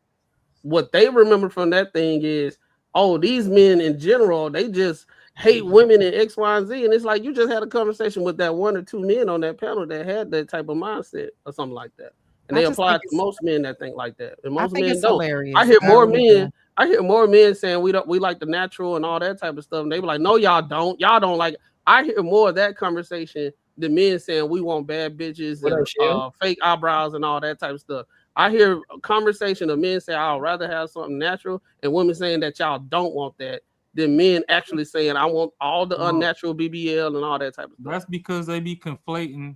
What they remember from that thing is, oh, these men in general, they just hate women and X, Y, and Z. And it's like you just had a conversation with that one or two men on that panel that had that type of mindset or something like that. And they apply it to most men that think like that. And most men don't. Hilarious. I hear more men. I hear more men saying we like the natural and all that type of stuff. And they be like, no, y'all don't. Y'all don't like it. I hear more of that conversation than men saying we want bad bitches and fake eyebrows and all that type of stuff. I hear a conversation of men say I'd rather have something natural, and women saying that y'all don't want that, than men actually saying I want all the unnatural BBL and all that type of stuff. That's because they be conflating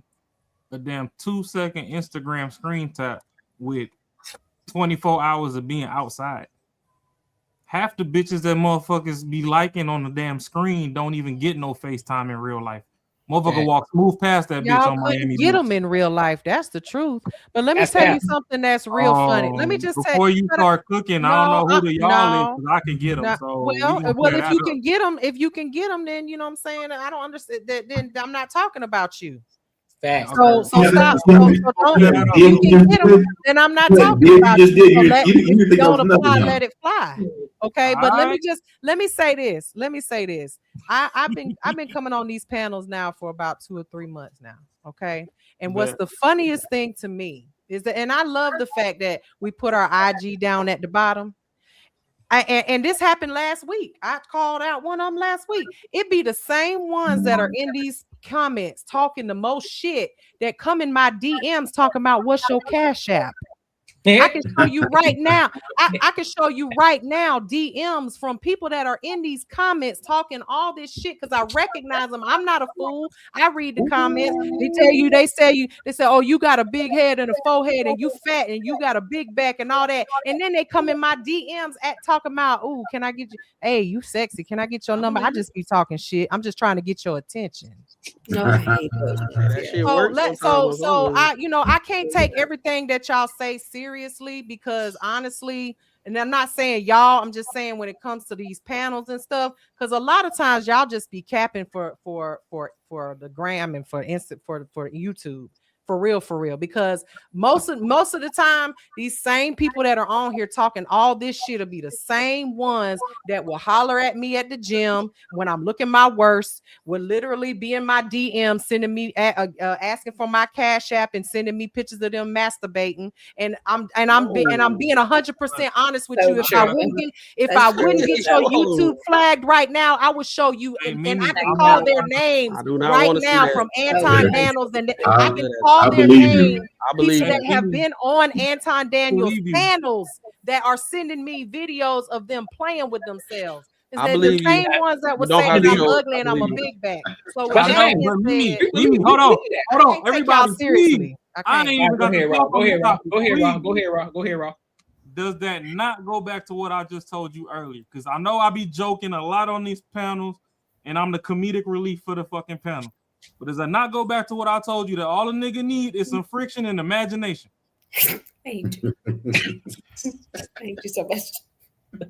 a damn 2-second Instagram screen tap with 24 hours of being outside. Half the bitches that motherfuckers be liking on the damn screen don't even get no FaceTime in real life. Motherfucker walk smooth past that bitch on Miami get Beach. them in real life. That's the truth. But let me tell you something that's real funny. Let me just before you start cooking, I don't know who the y'all is, because I can get them. So if you can get them, then you know what I'm saying. I don't understand that. Then I'm not talking about you. Facts. So stop. So don't. If you can get them, then I'm not talking about you. So don't apply. Let it fly. Okay, but let me say this. I've been coming on these panels now for about 2 or 3 months now. Okay, and what's the funniest thing to me is that, and I love the fact that we put our IG down at the bottom. And this happened last week. I called out one of them last week. It be the same ones that are in these comments talking the most shit that come in my DMs talking about what's your Cash App. I can show you right now. I can show you right now DMs from people that are in these comments talking all this shit because I recognize them. I'm not a fool. I read the comments. They say, oh, you got a big head and a forehead and you fat and you got a big back and all that. And then they come in my DMs talking about, oh, can I get you? Hey, you sexy. Can I get your number? I just be talking shit. I'm just trying to get your attention. No, I hate so I can't take everything that y'all say seriously because honestly, and I'm not saying y'all, I'm just saying when it comes to these panels and stuff, because a lot of times y'all just be capping for the gram and for YouTube. For real, because most of the time, these same people that are on here talking all this shit will be the same ones that will holler at me at the gym when I'm looking my worst, will literally be in my DM sending me asking for my Cash App and sending me pictures of them masturbating. And I'm being 100% honest with you. If I wouldn't get your YouTube flagged right now, I would show you, and I can call their names right now from anti-vandals, and I can call I their believe you. name I believe people that you. have been on Anton Daniels Believe you. panels that are sending me videos of them playing with themselves. Is I that the believe you. same ones that You would don't say have that to I'm show. ugly I and I'm a believe you. big back? So with That's that right, being but Mimi, said, hold on, I can't take everybody, y'all seriously. please. I I can't. ain't even Go got to ahead, talk Rob. Go on ahead, this Rob. topic. Go ahead, Please. Rob. Go ahead, Rob. Go ahead, Rob. Does that not go back to what I just told you earlier? Because I know I be joking a lot on these panels, and I'm the comedic relief for the fucking panel. But does that not go back to what I told you, that all a nigga need is some friction and imagination? I hate you. I hate you so much.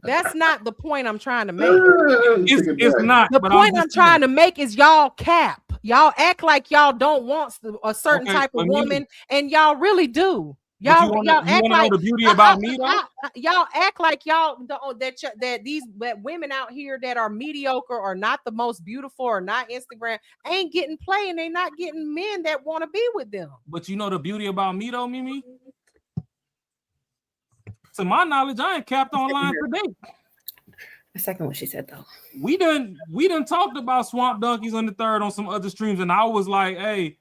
That's not the point I'm trying to make. It's not. The but point I'm I'm trying to make is y'all cap. Y'all act like y'all don't want a certain Okay, type of but Mimi- woman, and y'all really do. But Y'all, you wanna y'all act know like the beauty about me though? y'all act like y'all that women out here that are mediocre or not the most beautiful or not Instagram ain't getting play, and they not getting men that want to be with them. But you know the beauty about me though, Mimi? To my knowledge, I ain't capped online today. I second what she said though. We done talked about Swamp Donkeys on the Third on some other streams, and I was like, hey,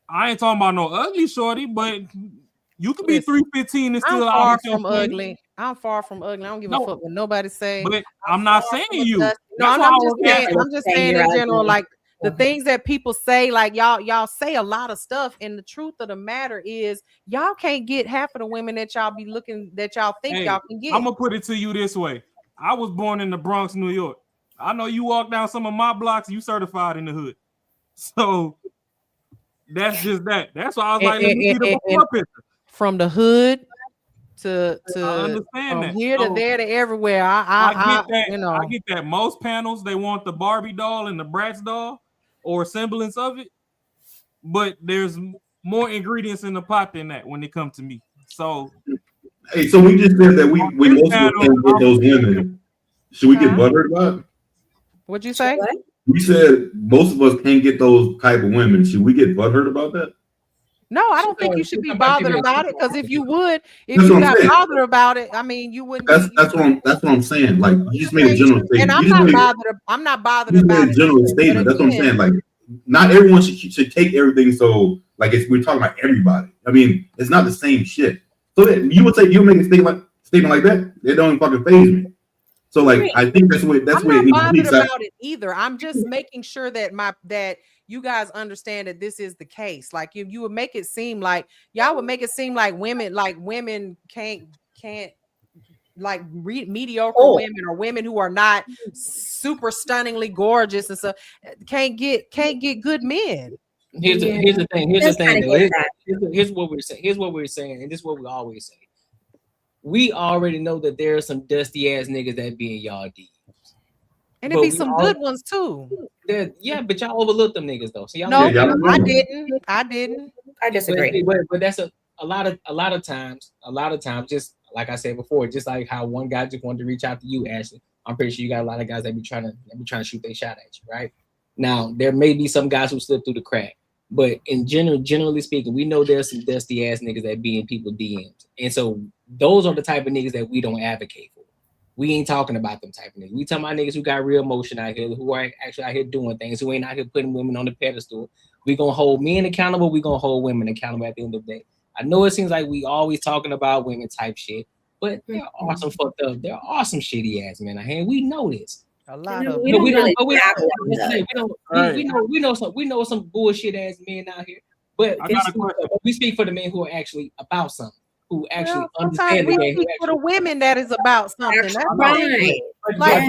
I ain't talking about no ugly shorty, but you could be 315 and still I'm out far with your from friends. ugly. I'm far from ugly. I don't give a No, fuck what nobody say. But I'm not saying you. No, That's I'm why I just was saying. asking. I'm just saying in general, like the things that people say, like y'all say a lot of stuff, and the truth of the matter is, y'all can't get half of the women that y'all be looking that y'all think Hey, y'all can get. I'm gonna put it to you this way. I was born in the Bronx, New York. I know you walk down some of my blocks, you certified in the hood. So that's just that. That's why I was like, let me see the before picture. From the hood to I understand from that. here to So, there to everywhere. I get that. You know, I get that. Most panels they want the Barbie doll and the Bratz doll or semblance of it, but there's more ingredients in the pot than that when it comes to me. So, Hey, so we just said that we most of us can't get those women. Should we get buttered about it? What'd you say? We said most of us can't get those type of women. Should we get butthurt about that? no, I don't think you should be bothered about it, because if you would, if That's you what I'm got saying. bothered about it, I mean, you wouldn't. That's what I'm saying. Like you just made a Okay, general and statement. I'm You just not made- bothered. I'm not bothered you just about made a it. general either, but statement. That's what I'm again, saying. Like not everyone should take everything so like we're talking about everybody. I mean, it's not the same shit. So you would say you make a statement like that, it don't even fucking faze me. So like I think that's what I'm it not needs bothered to be. about it either. I'm just making sure that that you guys understand that this is the case. Like you would make it seem like y'all would make it seem like women can't like mediocre women or women who are not super stunningly gorgeous and stuff can't get good men. Here's the thing. Here's the thing. Though. Here's what we're saying. Here's what we're saying, and this is what we always say. We already know that there are some dusty ass niggas that be in y'all DMs. And it'd be some good ones too. Yeah, but y'all overlook them niggas though. So y'all No, I didn't. I disagree. But that's a lot of times, just like I said before, just like how one guy just wanted to reach out to you, Ashley. I'm pretty sure you got a lot of guys that be trying to shoot their shot at you, right? Now there may be some guys who slip through the crack, but in generally speaking, we know there's some dusty ass niggas that be in people DMs, and so those are the type of niggas that we don't advocate for. We ain't talking about them type of niggas. We talking about niggas who got real emotion out here, who are actually out here doing things, who ain't out here putting women on the pedestal. We gonna hold men accountable. We gonna hold women accountable at the end of the day. I know it seems like we always talking about women type shit, but there are some fucked up. There are some shitty ass men out here. We know this. A lot of we know some bullshit ass men out here. But we speak for the men who are actually about something, who actually understand the game. For the women that is about something. That's right. Like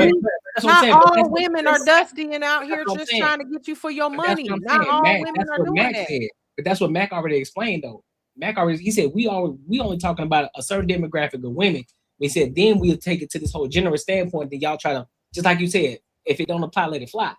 that's what I'm not saying. all women are dusty and out here what I'm just saying. trying to get you for your money. That's what Not I'm saying. all Mac, women that's are what doing Mac that. said. But that's what Mac already explained though. Mac already, he said we only talking about a certain demographic of women. He said then we'll take it to this whole general standpoint that y'all try to, just like you said, if it don't apply, let it fly.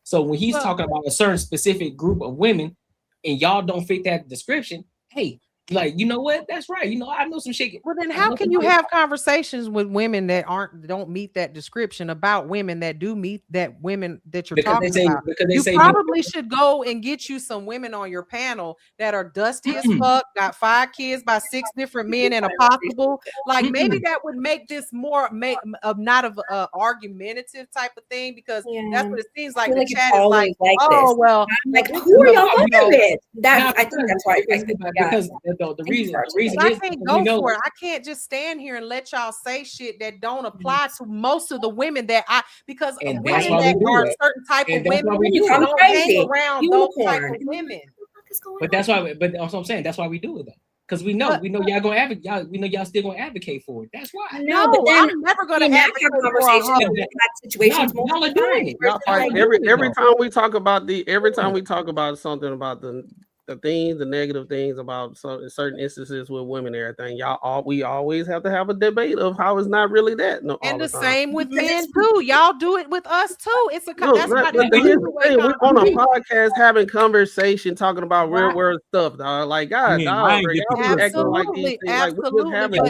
So when he's talking about a certain specific group of women and y'all don't fit that description, hey, Like, you know what? That's right. You know, I know some shit. Well, then how can you have conversations with women that don't meet that description about women that do meet that women that you're Because they talking say- about? because they You say- probably should go and get you some women on your panel that are dusty as fuck, got 5 kids by 6 different men and a possible. Like maybe that would make this more not of a argumentative type of thing, because that's what it seems like. feel The like it's chat is always like, like oh this. well, Like, who are y'all fucking with? That's I think that's why because the reason I is can't we go know- for it. I can't just stand here and let y'all say shit that don't apply to most of the women that because And women that's why we that do are it. certain type And of that's women why we do it. don't hang around those type of women. But that's why. But that's what I'm saying. That's why we do it though, because we know y'all gonna advocate. We know y'all still gonna advocate for it. That's why. No, but then I'm never gonna we have advocate for a conversations husband. about situations Y'all multiple are doing times. it. Y'all fight Like, every time we talk about something about the things, the negative things about certain instances with women and everything. We always have to have a debate of how it's not really that. No, all And the time. same with men too. Y'all do it with us too. It's a No, that's why but this here's the thing. We're on a conversation. podcast having conversation, talking about real world stuff, dog. Like, God, dog, y'all be acting like these things. Like, we just having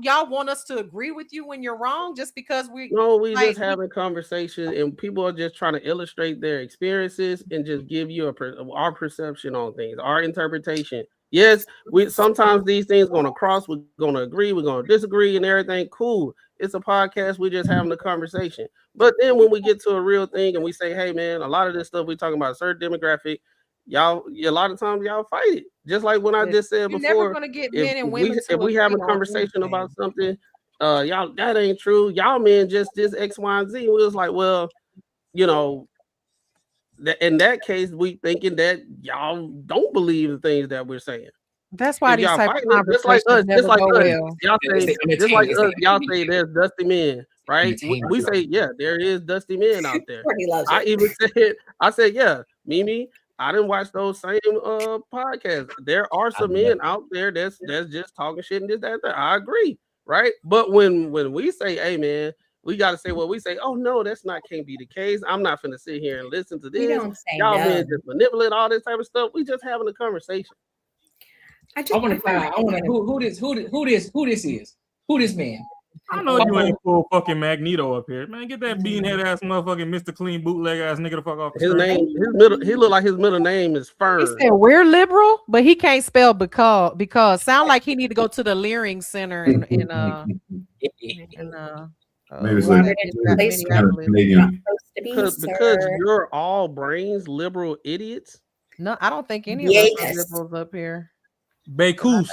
Y'all want us to agree with you when you're wrong just because we just having conversation, and people are just trying to illustrate their experiences and just give you our perception on things, our interpretation. Yes, sometimes these things gonna cross. We're gonna agree. We're gonna disagree, and everything. Cool. It's a podcast. We're just having a conversation. But then when we get to a real thing and we say, "Hey, man, a lot of this stuff we talking about a certain demographic, y'all. A lot of times y'all fight it." Just like when I just said You're before, never gonna get men and women if we have a conversation about something, y'all, that ain't true. Y'all men just this X, Y, and Z. We was like, well, you know. In that case, we thinking that y'all don't believe the things that we're saying. That's why these type of just like us, conversations never go well. y'all say, just like us, y'all say there's dusty men, right? We say, yeah, there is dusty men out there. I even said, yeah, Mimi, I didn't watch those same podcasts. There are some men out there that's just talking shit and this, that. I agree, right? But when we say, hey, man, we got to say what we say. Oh no, can't be the case. I'm not finna sit here and listen to this. don't say Y'all no. men just manipulate all this type of stuff. We just having a conversation. I want to find out. I want to who this is. Who this man? I know you ain't full fucking Magneto up here, man. Get that beanhead ass motherfucking Mr. Clean bootleg ass nigga the fuck off. He look like his middle name is Fern. He said we're liberal, but he can't spell because sound like he need to go to the Leering Center in Maybe it's Canadian. Because you're all brains liberal idiots. No, I don't think any of us are liberals up here. Bekus.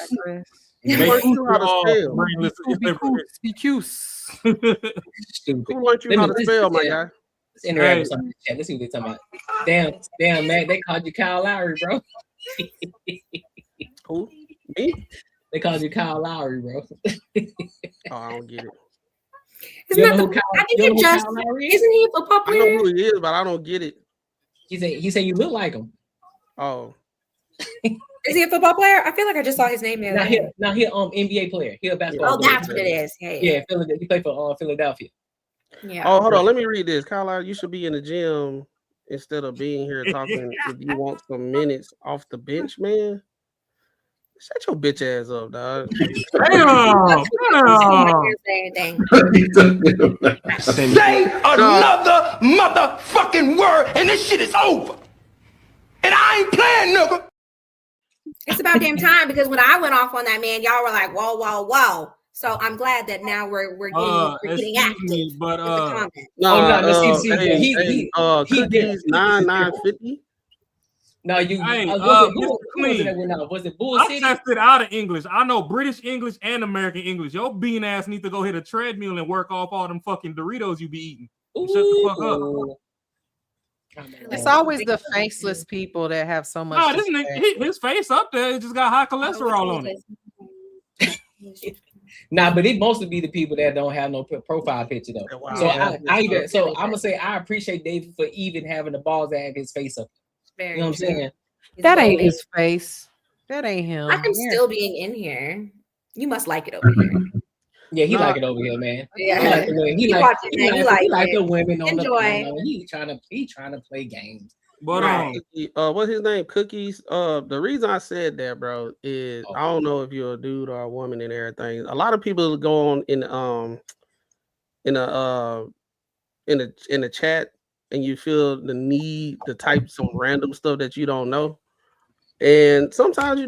Who learned you how to spell? Who learned you how to spell, my guy? Let's interact with something in the chat. Let's see what they're talking about. Damn, man, they called you Kyle Lowry, bro. Who? Me? They called you Kyle Lowry, bro. I don't get it. Isn't he a football player? I know who he is, but I don't get it. He said you look like him. Oh. Is he a football player? I feel like I just saw his name there. Now he NBA player. He a basketball player. player. That's what it is. Yeah, he played for Philadelphia. Yeah. Oh, hold on. Let me read this. Kyle, you should be in the gym instead of being here talking. If you want some minutes off the bench, man. Shut your bitch ass up, dog. Say another motherfucking word, and this shit is over. And I ain't playing, nigga. It's about damn time, because when I went off on that man, y'all were like, whoa, whoa, whoa. So I'm glad that now we're getting active. But cookies 950. No, you. Was it Bull City? I tested out of English. I know British English and American English. Your bean ass need to go hit a treadmill and work off all them fucking Doritos you be eating. Shut the fuck up. It's always the faceless people that have so much. No, this nigga, his face up there, it just got high cholesterol on it. Nah, but it mostly be the people that don't have no profile picture though. Wow. So I'm gonna say I appreciate Dave for even having the balls to have his face up. You know what I'm saying? That ain't his face. That ain't him. I am still being in here. You must like it over here. Yeah, he like it over here, man. Yeah, he like the women on the. He trying to play games. But what's his name? Cookies. The reason I said that, bro, is Oh. I don't know if you're a dude or a woman and everything. A lot of people go on in the chat and you feel the need to type some random stuff that you don't know. And sometimes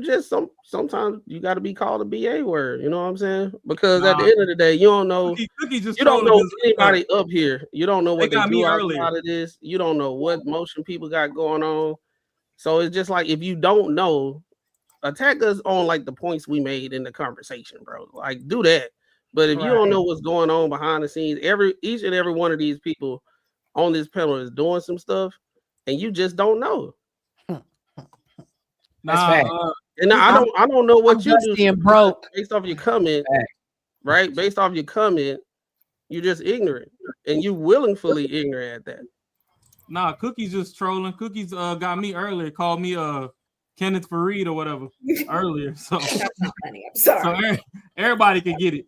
sometimes you got to be called a BA word. You know what I'm saying? Because at the end of the day, you don't know. Cookie just You don't trolling know 'cause, anybody up here. You don't know what they got me do earlier. outside of this. You don't know what motion people got going on. So it's just like if you don't know, attack us on like the points we made in the conversation, bro. Like do that. But if you don't know what's going on behind the scenes, each and every one of these people on this panel is doing some stuff, and you just don't know. That's fact. And I don't know what you do and broke based off your comment, right? Based off your comment, you're just ignorant, and you willingly ignorant at that. Nah, Cookie's just trolling. Cookies got me earlier, called me Kenneth Fareed or whatever earlier. So That's not funny. I'm sorry. So everybody can get it.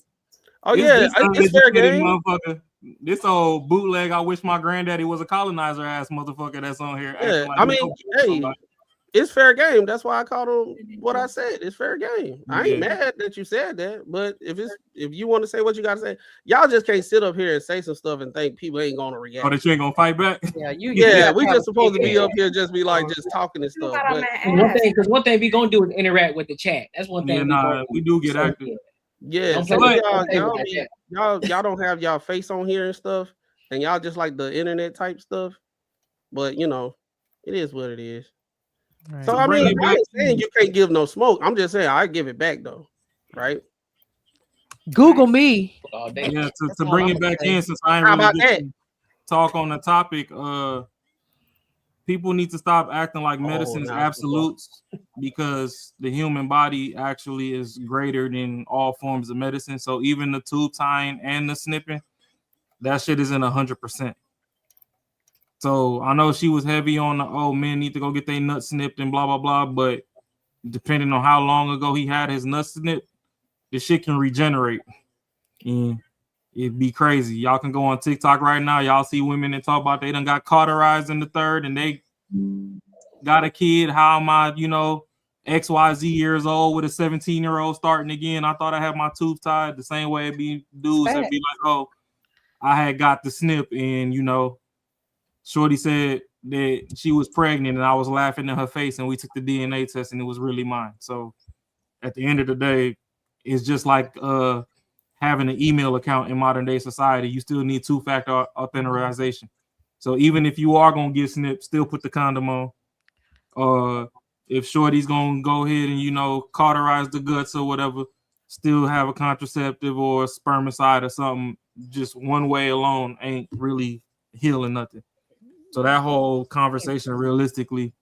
Oh yeah, it's fair game. Motherfucker. This old bootleg. I wish my granddaddy was a colonizer ass motherfucker that's on here. Yeah, Like I mean, hey, it's fair game. That's why I called him what I said. It's fair game. I ain't mad that you said that, but if you want to say what you got to say, y'all just can't sit up here and say some stuff and think people ain't gonna react. Oh, that you ain't gonna fight back? Yeah, we just supposed to be up here just be like just talking and stuff. But one thing we gonna do is interact with the chat. That's one thing. We do get active. Yeah, so y'all don't have y'all face on here and stuff, and y'all just like the internet type stuff. But you know, it is what it is. Right. So I mean, I ain't saying you can't give no smoke. I'm just saying I give it back though, right? Google me. Yeah, to bring it back in, since I ain't really get to talk on the topic. People need to stop acting like medicine is absolutes, because the human body actually is greater than all forms of medicine. So even the tube tying and the snipping, that shit isn't 100%. So I know she was heavy on the men need to go get their nuts snipped and blah blah blah, but depending on how long ago he had his nuts snipped, the shit can regenerate. And it'd be crazy. Y'all can go on TikTok right now. Y'all see women that talk about they done got cauterized in the third and they got a kid. How am I, XYZ years old with a 17-year-old starting again? I thought I had my tubes tied. The same way it'd be dudes that be like, I had got the snip and Shorty said that she was pregnant and I was laughing in her face and we took the DNA test and it was really mine. So at the end of the day, it's just like having an email account in modern day society. You still need two-factor authentication. So even if you are going to get snipped, still put the condom on. If Shorty's going to go ahead and, cauterize the guts or whatever, still have a contraceptive or a spermicide or something. Just one way alone ain't really healing nothing. So that whole conversation realistically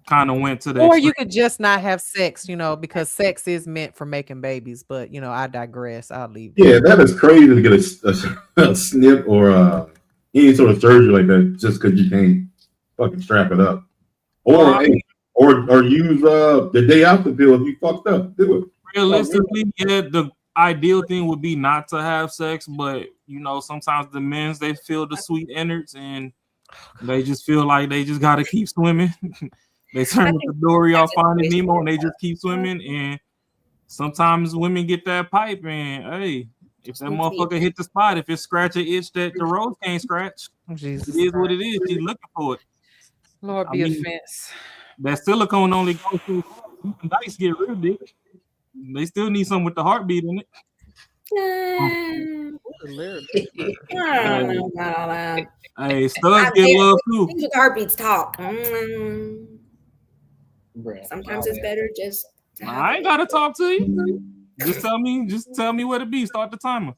kind of went to the or you could just not have sex, because sex is meant for making babies. But I digress. I'll leave. Yeah, that is crazy to get a snip or any sort of surgery like that just because you can't fucking strap it up, or use the day after pill if you fucked up. Do it. Realistically, yeah, the ideal thing would be not to have sex, but sometimes the men's they feel the sweet innards and they just feel like they just gotta keep swimming. They turn with the Dory off Finding Nemo and they just keep swimming. And sometimes women get that pipe and hey, if that motherfucker hit the spot, if it scratch an itch that the rose can't scratch, it is what it is. She's looking for it. Lord be offense. That silicone only goes through dice get real big. They still need something with the heartbeat in it. Hey, studs get love too. Things with heartbeats talk. Sometimes it's better just. I ain't gotta talk to you. Just tell me where to be. Start the timer.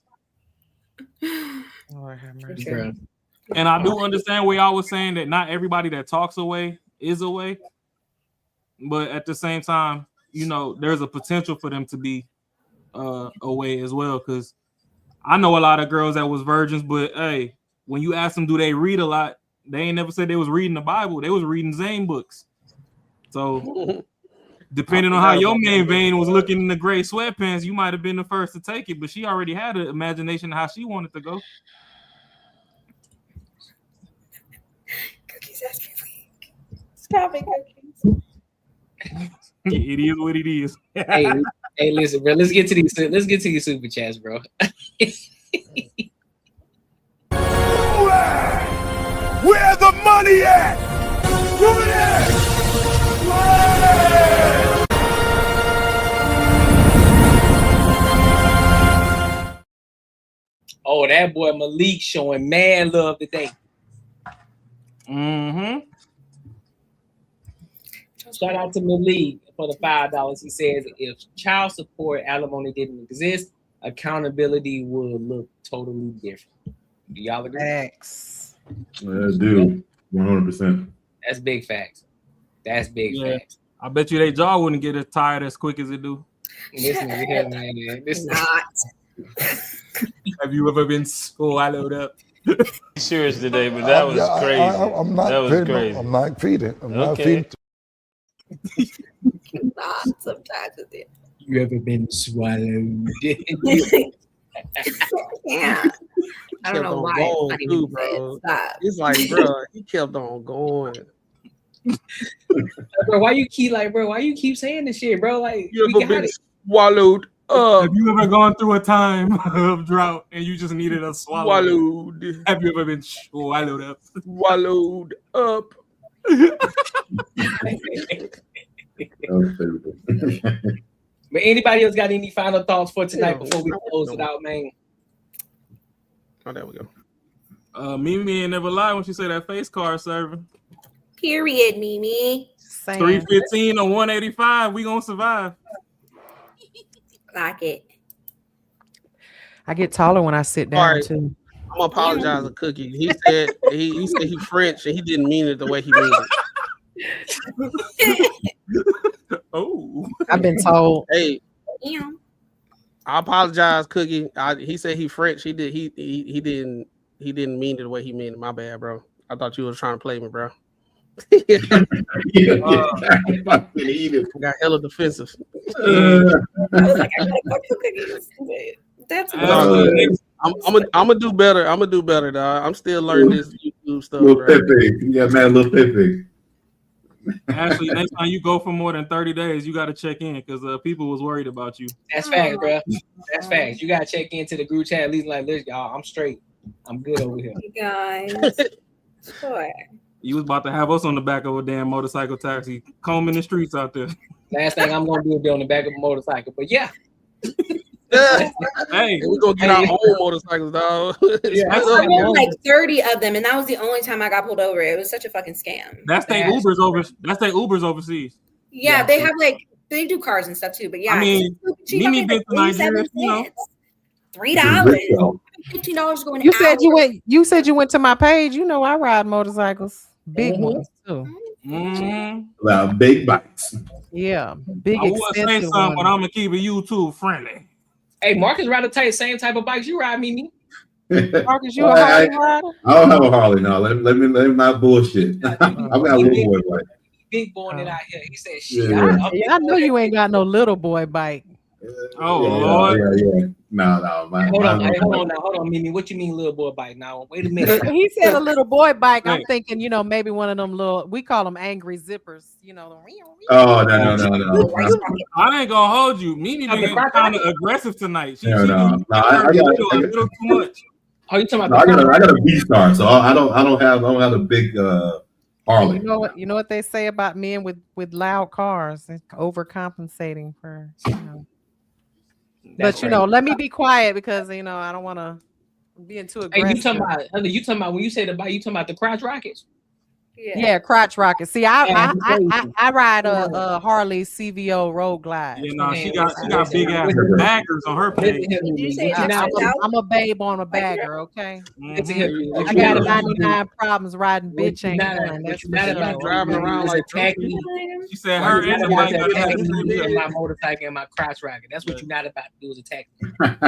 And I do understand where y'all was saying that not everybody that talks away is away, but at the same time, there's a potential for them to be away as well. Because I know a lot of girls that was virgins, but hey, when you ask them, do they read a lot? They ain't never said they was reading the Bible. They was reading Zane books. So depending on how your main vein was looking in the gray sweatpants, you might have been the first to take it, but she already had an imagination of how she wanted to go. Stop it, Cookies. It is what it is. hey, listen, bro. Let's get to these super chats, bro. Where the money at? Rudy! Oh, that boy Malik showing mad love today. Mm-hmm. Shout out to Malik for the $5. He says if child support alimony didn't exist, accountability would look totally different. Do y'all agree? Facts. Yeah, dude, 100%. That's big facts. That's big facts. I bet you their jaw wouldn't get as tired as quick as it do. Listen here, man. This not. Have you ever been swallowed up? Serious today, but that was crazy. I'm not that was feeding. crazy. I'm not feeding. I'm not Okay. feeding. Sometimes it's it. You ever been swallowed? Yeah. I don't know why. It's funny when you say it. Stop. It's like, bro, he kept on going. Bro, why you keep saying this shit, bro? Like, You we ever got been it. swallowed up? Have you ever gone through a time of drought and you just needed a swallow? Swallowed. Have you ever been swallowed up? Swallowed up. But anybody else got any final thoughts for tonight before we close it out, man? Oh, there we go. Mimi ain't never lied when she said that face card serving. Period, Mimi. 315 or 185, we gonna survive. Like it. I get taller when I sit down All right. too. I'm gonna apologize to Cookie. He said he said he French and he didn't mean it the way he meant it. Oh, I've been told. Hey, Yeah. I apologize, Cookie. He said he French. He didn't mean it the way he meant it. My bad, bro. I thought you was trying to play me, bro. Got hella defensive. I was like, I gotta go to Cookies. That's I'm gonna do better. I'm gonna do better, dog. I'm still learning this YouTube stuff. Little Right? Pepe. You got mad little Pepe. Ashley, next time you go for more than 30 days, you got to check in because people was worried about you. That's facts, bro. That's facts. You gotta check into the group chat at least like this, y'all. I'm straight. I'm good over here. You guys. Sure. You was about to have us on the back of a damn motorcycle taxi, combing the streets out there. Last thing I'm gonna do is be on the back of a motorcycle. But yeah. Hey, we're gonna get our own motorcycles, dog. I owned like 30 of them, and that was the only time I got pulled over. It was such a fucking scam. That's their Ubers over. That's their Ubers overseas. Yeah, they have like they do cars and stuff too. But yeah, I mean, Mimi been to Nigeria, you know. $3, $15 going. You said you went to my page. You know I ride motorcycles, big ones too. Big bikes. Yeah, big I would say expensive something, but ones. I'm gonna keep it YouTube friendly. Hey, Marcus rather take the same type of bikes you ride, Mimi. Marcus, you a Harley rider? I don't have a Harley now. Let me not bullshit. I've got a little boy bike. Big boy it out here. He said, "Shit, Yeah. I know you ain't got no little boy bike. Oh yeah, Lord. Yeah. No. Hold on, Mimi. What you mean, little boy bike? Now, wait a minute. He said a little boy bike. I'm Hey. thinking, maybe one of them little. We call them angry zippers. Oh no. I ain't gonna hold you. Mimi been kind of aggressive tonight. She No. been I got a little too much. Oh, you talking No, about? I got a B-Star, so I don't have a big Harley. You know what they say about men with loud cars? It's overcompensating for. But let me be quiet because I don't want to be too aggressive. Hey, you talking about when you say the bike? You talking about the crotch rockets? Yeah, crotch rocket. See, I ride a Harley CVO Road Glide. Yeah, no, she got big ass baggers on her page. I'm a babe on a bagger, okay? Mm-hmm. I got 99 problems riding bitch ain't one. That's not about driving around like tacky. She said her and the bike got my motorcycle and my crotch rocket. That's what you're not about to do is attack me. I'm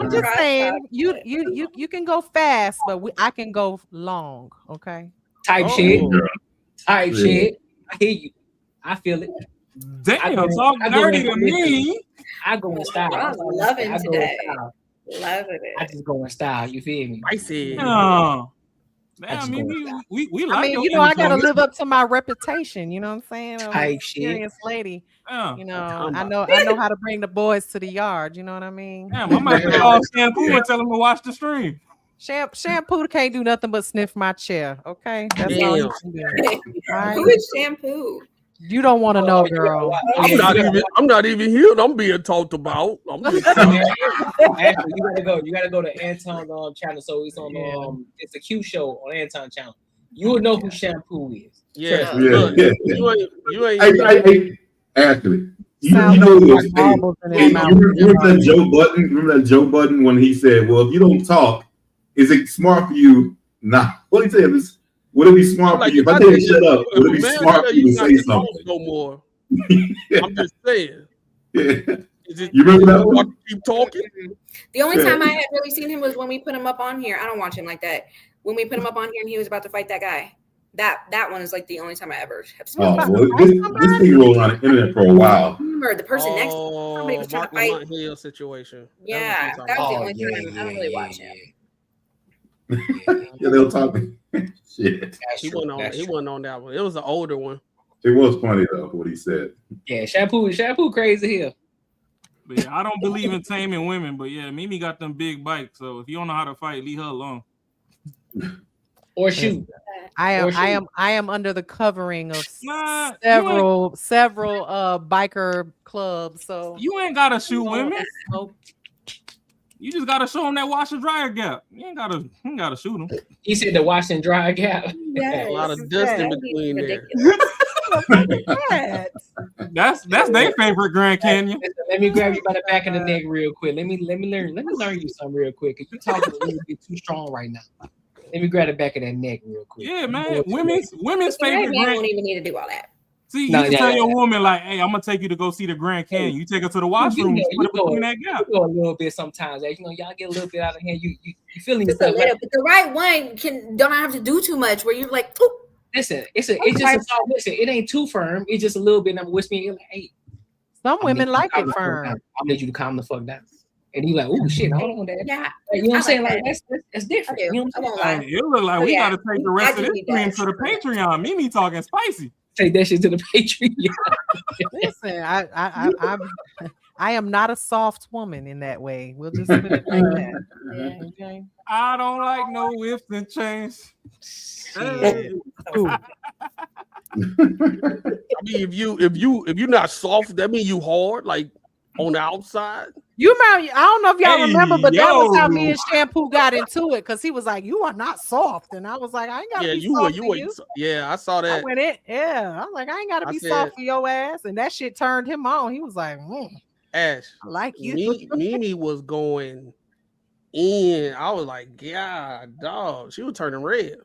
just saying, you can go fast, but I can go long, okay? Type shit. I hear you. I feel it. Damn, talk dirty to me. I go in style. I'm loving today. Loving it. I just go in style. You feel me? Spicy. No. Damn, we I like mean, your you know, I gotta energy. live up to my reputation. You know what I'm saying? I'm a Type shit. serious lady. Yeah. You know, I know how to bring the boys to the yard. You know what I mean? Damn, I might have to call Shampoo and tell him to watch the stream. Shampoo can't do nothing but sniff my chair. Okay, that's all he can do. All right? Who is Shampoo? You don't want to know, girl. I'm not even here. I'm being talked about. I'm just Actually, you gotta go to Anton's channel. So it's on it's a Q show on Anton channel. You would know who Shampoo is. Yeah. Yeah. You ain't Hey, Ashley, you know remember that Joe Budden? Remember that Joe Budden when he said, "Well, if you don't talk, is it smart for you?" Nah, what did he say? Would it be smart for you if I tell you shut up? Would it be smart for you to say something? No more. I'm just saying. Yeah. Is it, You remember that one? Keep talking. The only time I had really seen him was when we put him up on here. I don't watch him like that. When we put him up on here and he was about to fight that guy. That one is like the only time I ever have seen him. Oh, well, this thing rolled on the internet for a while. Remember the person next to him, somebody was trying to fight. Mark Hill situation. Yeah, that was the only time. I don't really watch him. Yeah, they were talking. Shit. He wasn't on that one. It was an older one. It was funny though what he said. Yeah, Shampoo crazy here. But yeah, I don't believe in taming women, but yeah, Mimi got them big bikes. So if you don't know how to fight, leave her alone. Or shoot. I am under the covering of several biker clubs. So you ain't gotta shoot women. You just gotta show them that washer dryer gap. You ain't gotta shoot them. He said the wash and dry gap. Yes, a lot of dust in between there. That's their favorite Grand Canyon. Let me grab you by the back of the neck real quick. Let me learn you something real quick. Cause you talking a little bit too strong right now. Let me grab the back of that neck real quick. Yeah, man. Women's favorite. Man won't even need to do all that. See, you can tell your woman like, "Hey, I'm gonna take you to go see the Grand Canyon." You take her to the washroom, put it between that gap. You go a little bit sometimes. You know, y'all get a little bit out of hand. You feeling just yourself. A little, but the right one don't have to do too much. Where you're like, oh. Listen, listen. It ain't too firm. It's just a little bit. And I'm whispering, you're like, hey. Some women like it firm. I need you to calm the fuck down. And you like, oh shit, hold on, Dad. Yeah, you know what I'm saying? Like that's different. You know what I'm saying? It look like we gotta take the rest of this stream to the Patreon. Mimi talking spicy. Take that shit to the Patreon. Listen, I am not a soft woman in that way. We'll just put it like that. Yeah. Okay. I don't like no whips and chains. Hey. I mean, if you're not soft, that means you hard, like on the outside. I don't know if y'all remember, but that was how me and Shampoo got into it because he was like, "You are not soft," and I was like, "I ain't gotta be soft for you." Yeah, I saw that. I went in. Yeah, I was like, "I ain't gotta be soft for your ass," and that shit turned him on. He was like, Ash, I like you." Mimi was going in. I was like, God, dog. She was turning red.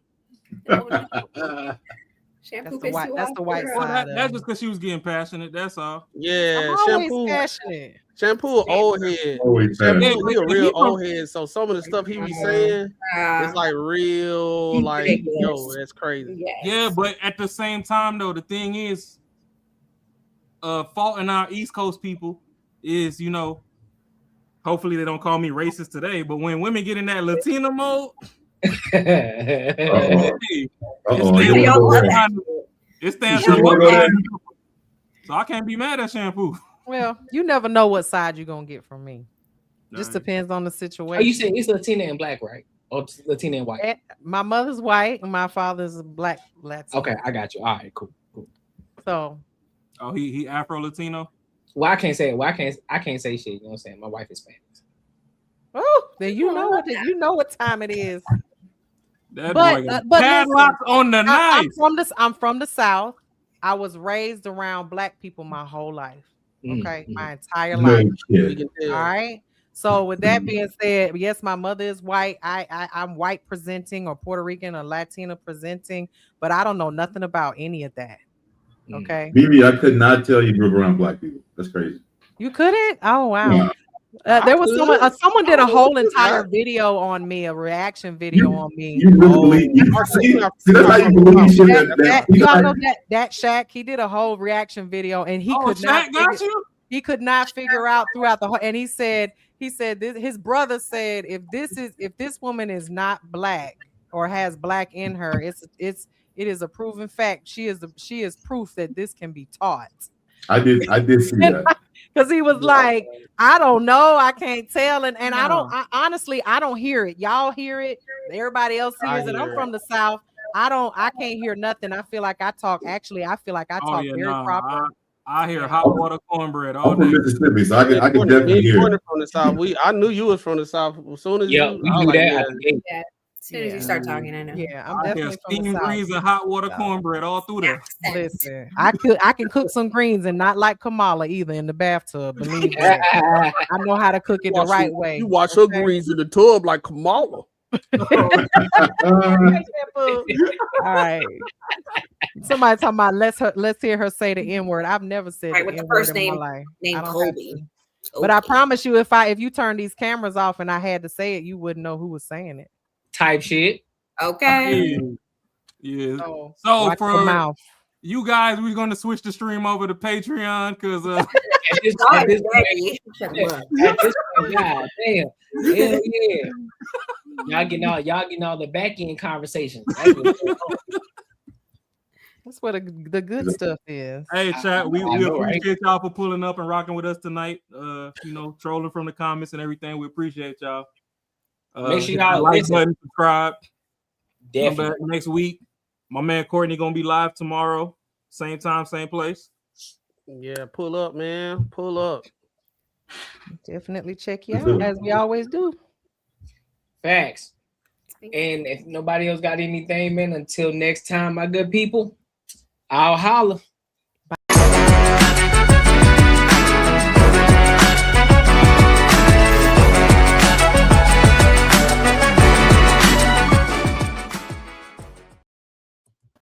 Shampoo that's the white side. That's just because she was getting passionate. That's all. Yeah, I'm Shampoo. Always passionate. Shampoo old head. Shampoo, he a real old head. So some of the stuff he be saying is like real, like yo, that's crazy. Yeah, but at the same time though, the thing is, faulting our East Coast people is, you know, hopefully they don't call me racist today, but when women get in that Latina mode, it stands for so I can't be mad at Shampoo. Well, you never know what side you're gonna get from me. Just depends on the situation. Oh, you said it's Latina and black, right? Or Latina and white? My mother's white and my father's black. Latino. Okay, I got you. All right, cool. So, he Afro Latino. Well, I can't say it. Well, I can't say shit. You know what I'm saying? My wife is Spanish. Oh, then you know what time it is. But padlocks on the knife. I'm from the South. I was raised around black people my whole life. Okay, my entire life. All right. So with that being said, yes, my mother is white. I'm white presenting or Puerto Rican or Latina presenting, but I don't know nothing about any of that. Okay. Mimi, I could not tell you grew up around black people. That's crazy. You couldn't? Oh wow. There was someone did a whole entire video on me, a reaction video on me. You really believe? See, that's how you believe shit. Y'all know that Shaq. He did a whole reaction video, and he could not figure out throughout the whole. And he said this. His brother said, if this woman is not black or has black in her, it is a proven fact. She is proof that this can be taught. I did see that. Because he was like, I don't know, I can't tell, and I honestly don't hear it. Y'all hear it, everybody else hears it. I'm from the South. I can't hear nothing. I feel like I talk very proper. I hear hot water cornbread all I'm from day. Mississippi, so I can definitely hear it. From the South. I knew you was from the South as soon as we I was knew like, that. yeah. As soon as you start talking, I know. Yeah, I'm I hear definitely from the steamed South. greens and hot water cornbread all through there. Listen, I can cook some greens and not like Kamala either in the bathtub. Believe me, I know how to cook it the right way. You wash her greens in the tub like Kamala. All right. Somebody talking about let's hear her say the N-word. I've never said the with the N-word first in my name life. named I don't Colby. have to. But I promise you, if you turn these cameras off and I had to say it, you wouldn't know who was saying it. Type shit. Okay. Yeah. So So watch your mouth. you guys, we're gonna switch the stream over to Patreon because at this point, God damn. Hell yeah. Y'all getting all the back end conversations. That's what the good stuff is. Hey, chat, we know, right? appreciate y'all for pulling up and rocking with us tonight. Trolling from the comments and everything. We appreciate y'all. Make sure hit y'all that like listen. button, subscribe. Definitely. Come back next week. My man Courtney gonna be live tomorrow, same time, same place. Yeah, pull up, man. Pull up. Definitely check you out as we always do. Facts. And if nobody else got anything, man, until next time, my good people, I'll holla.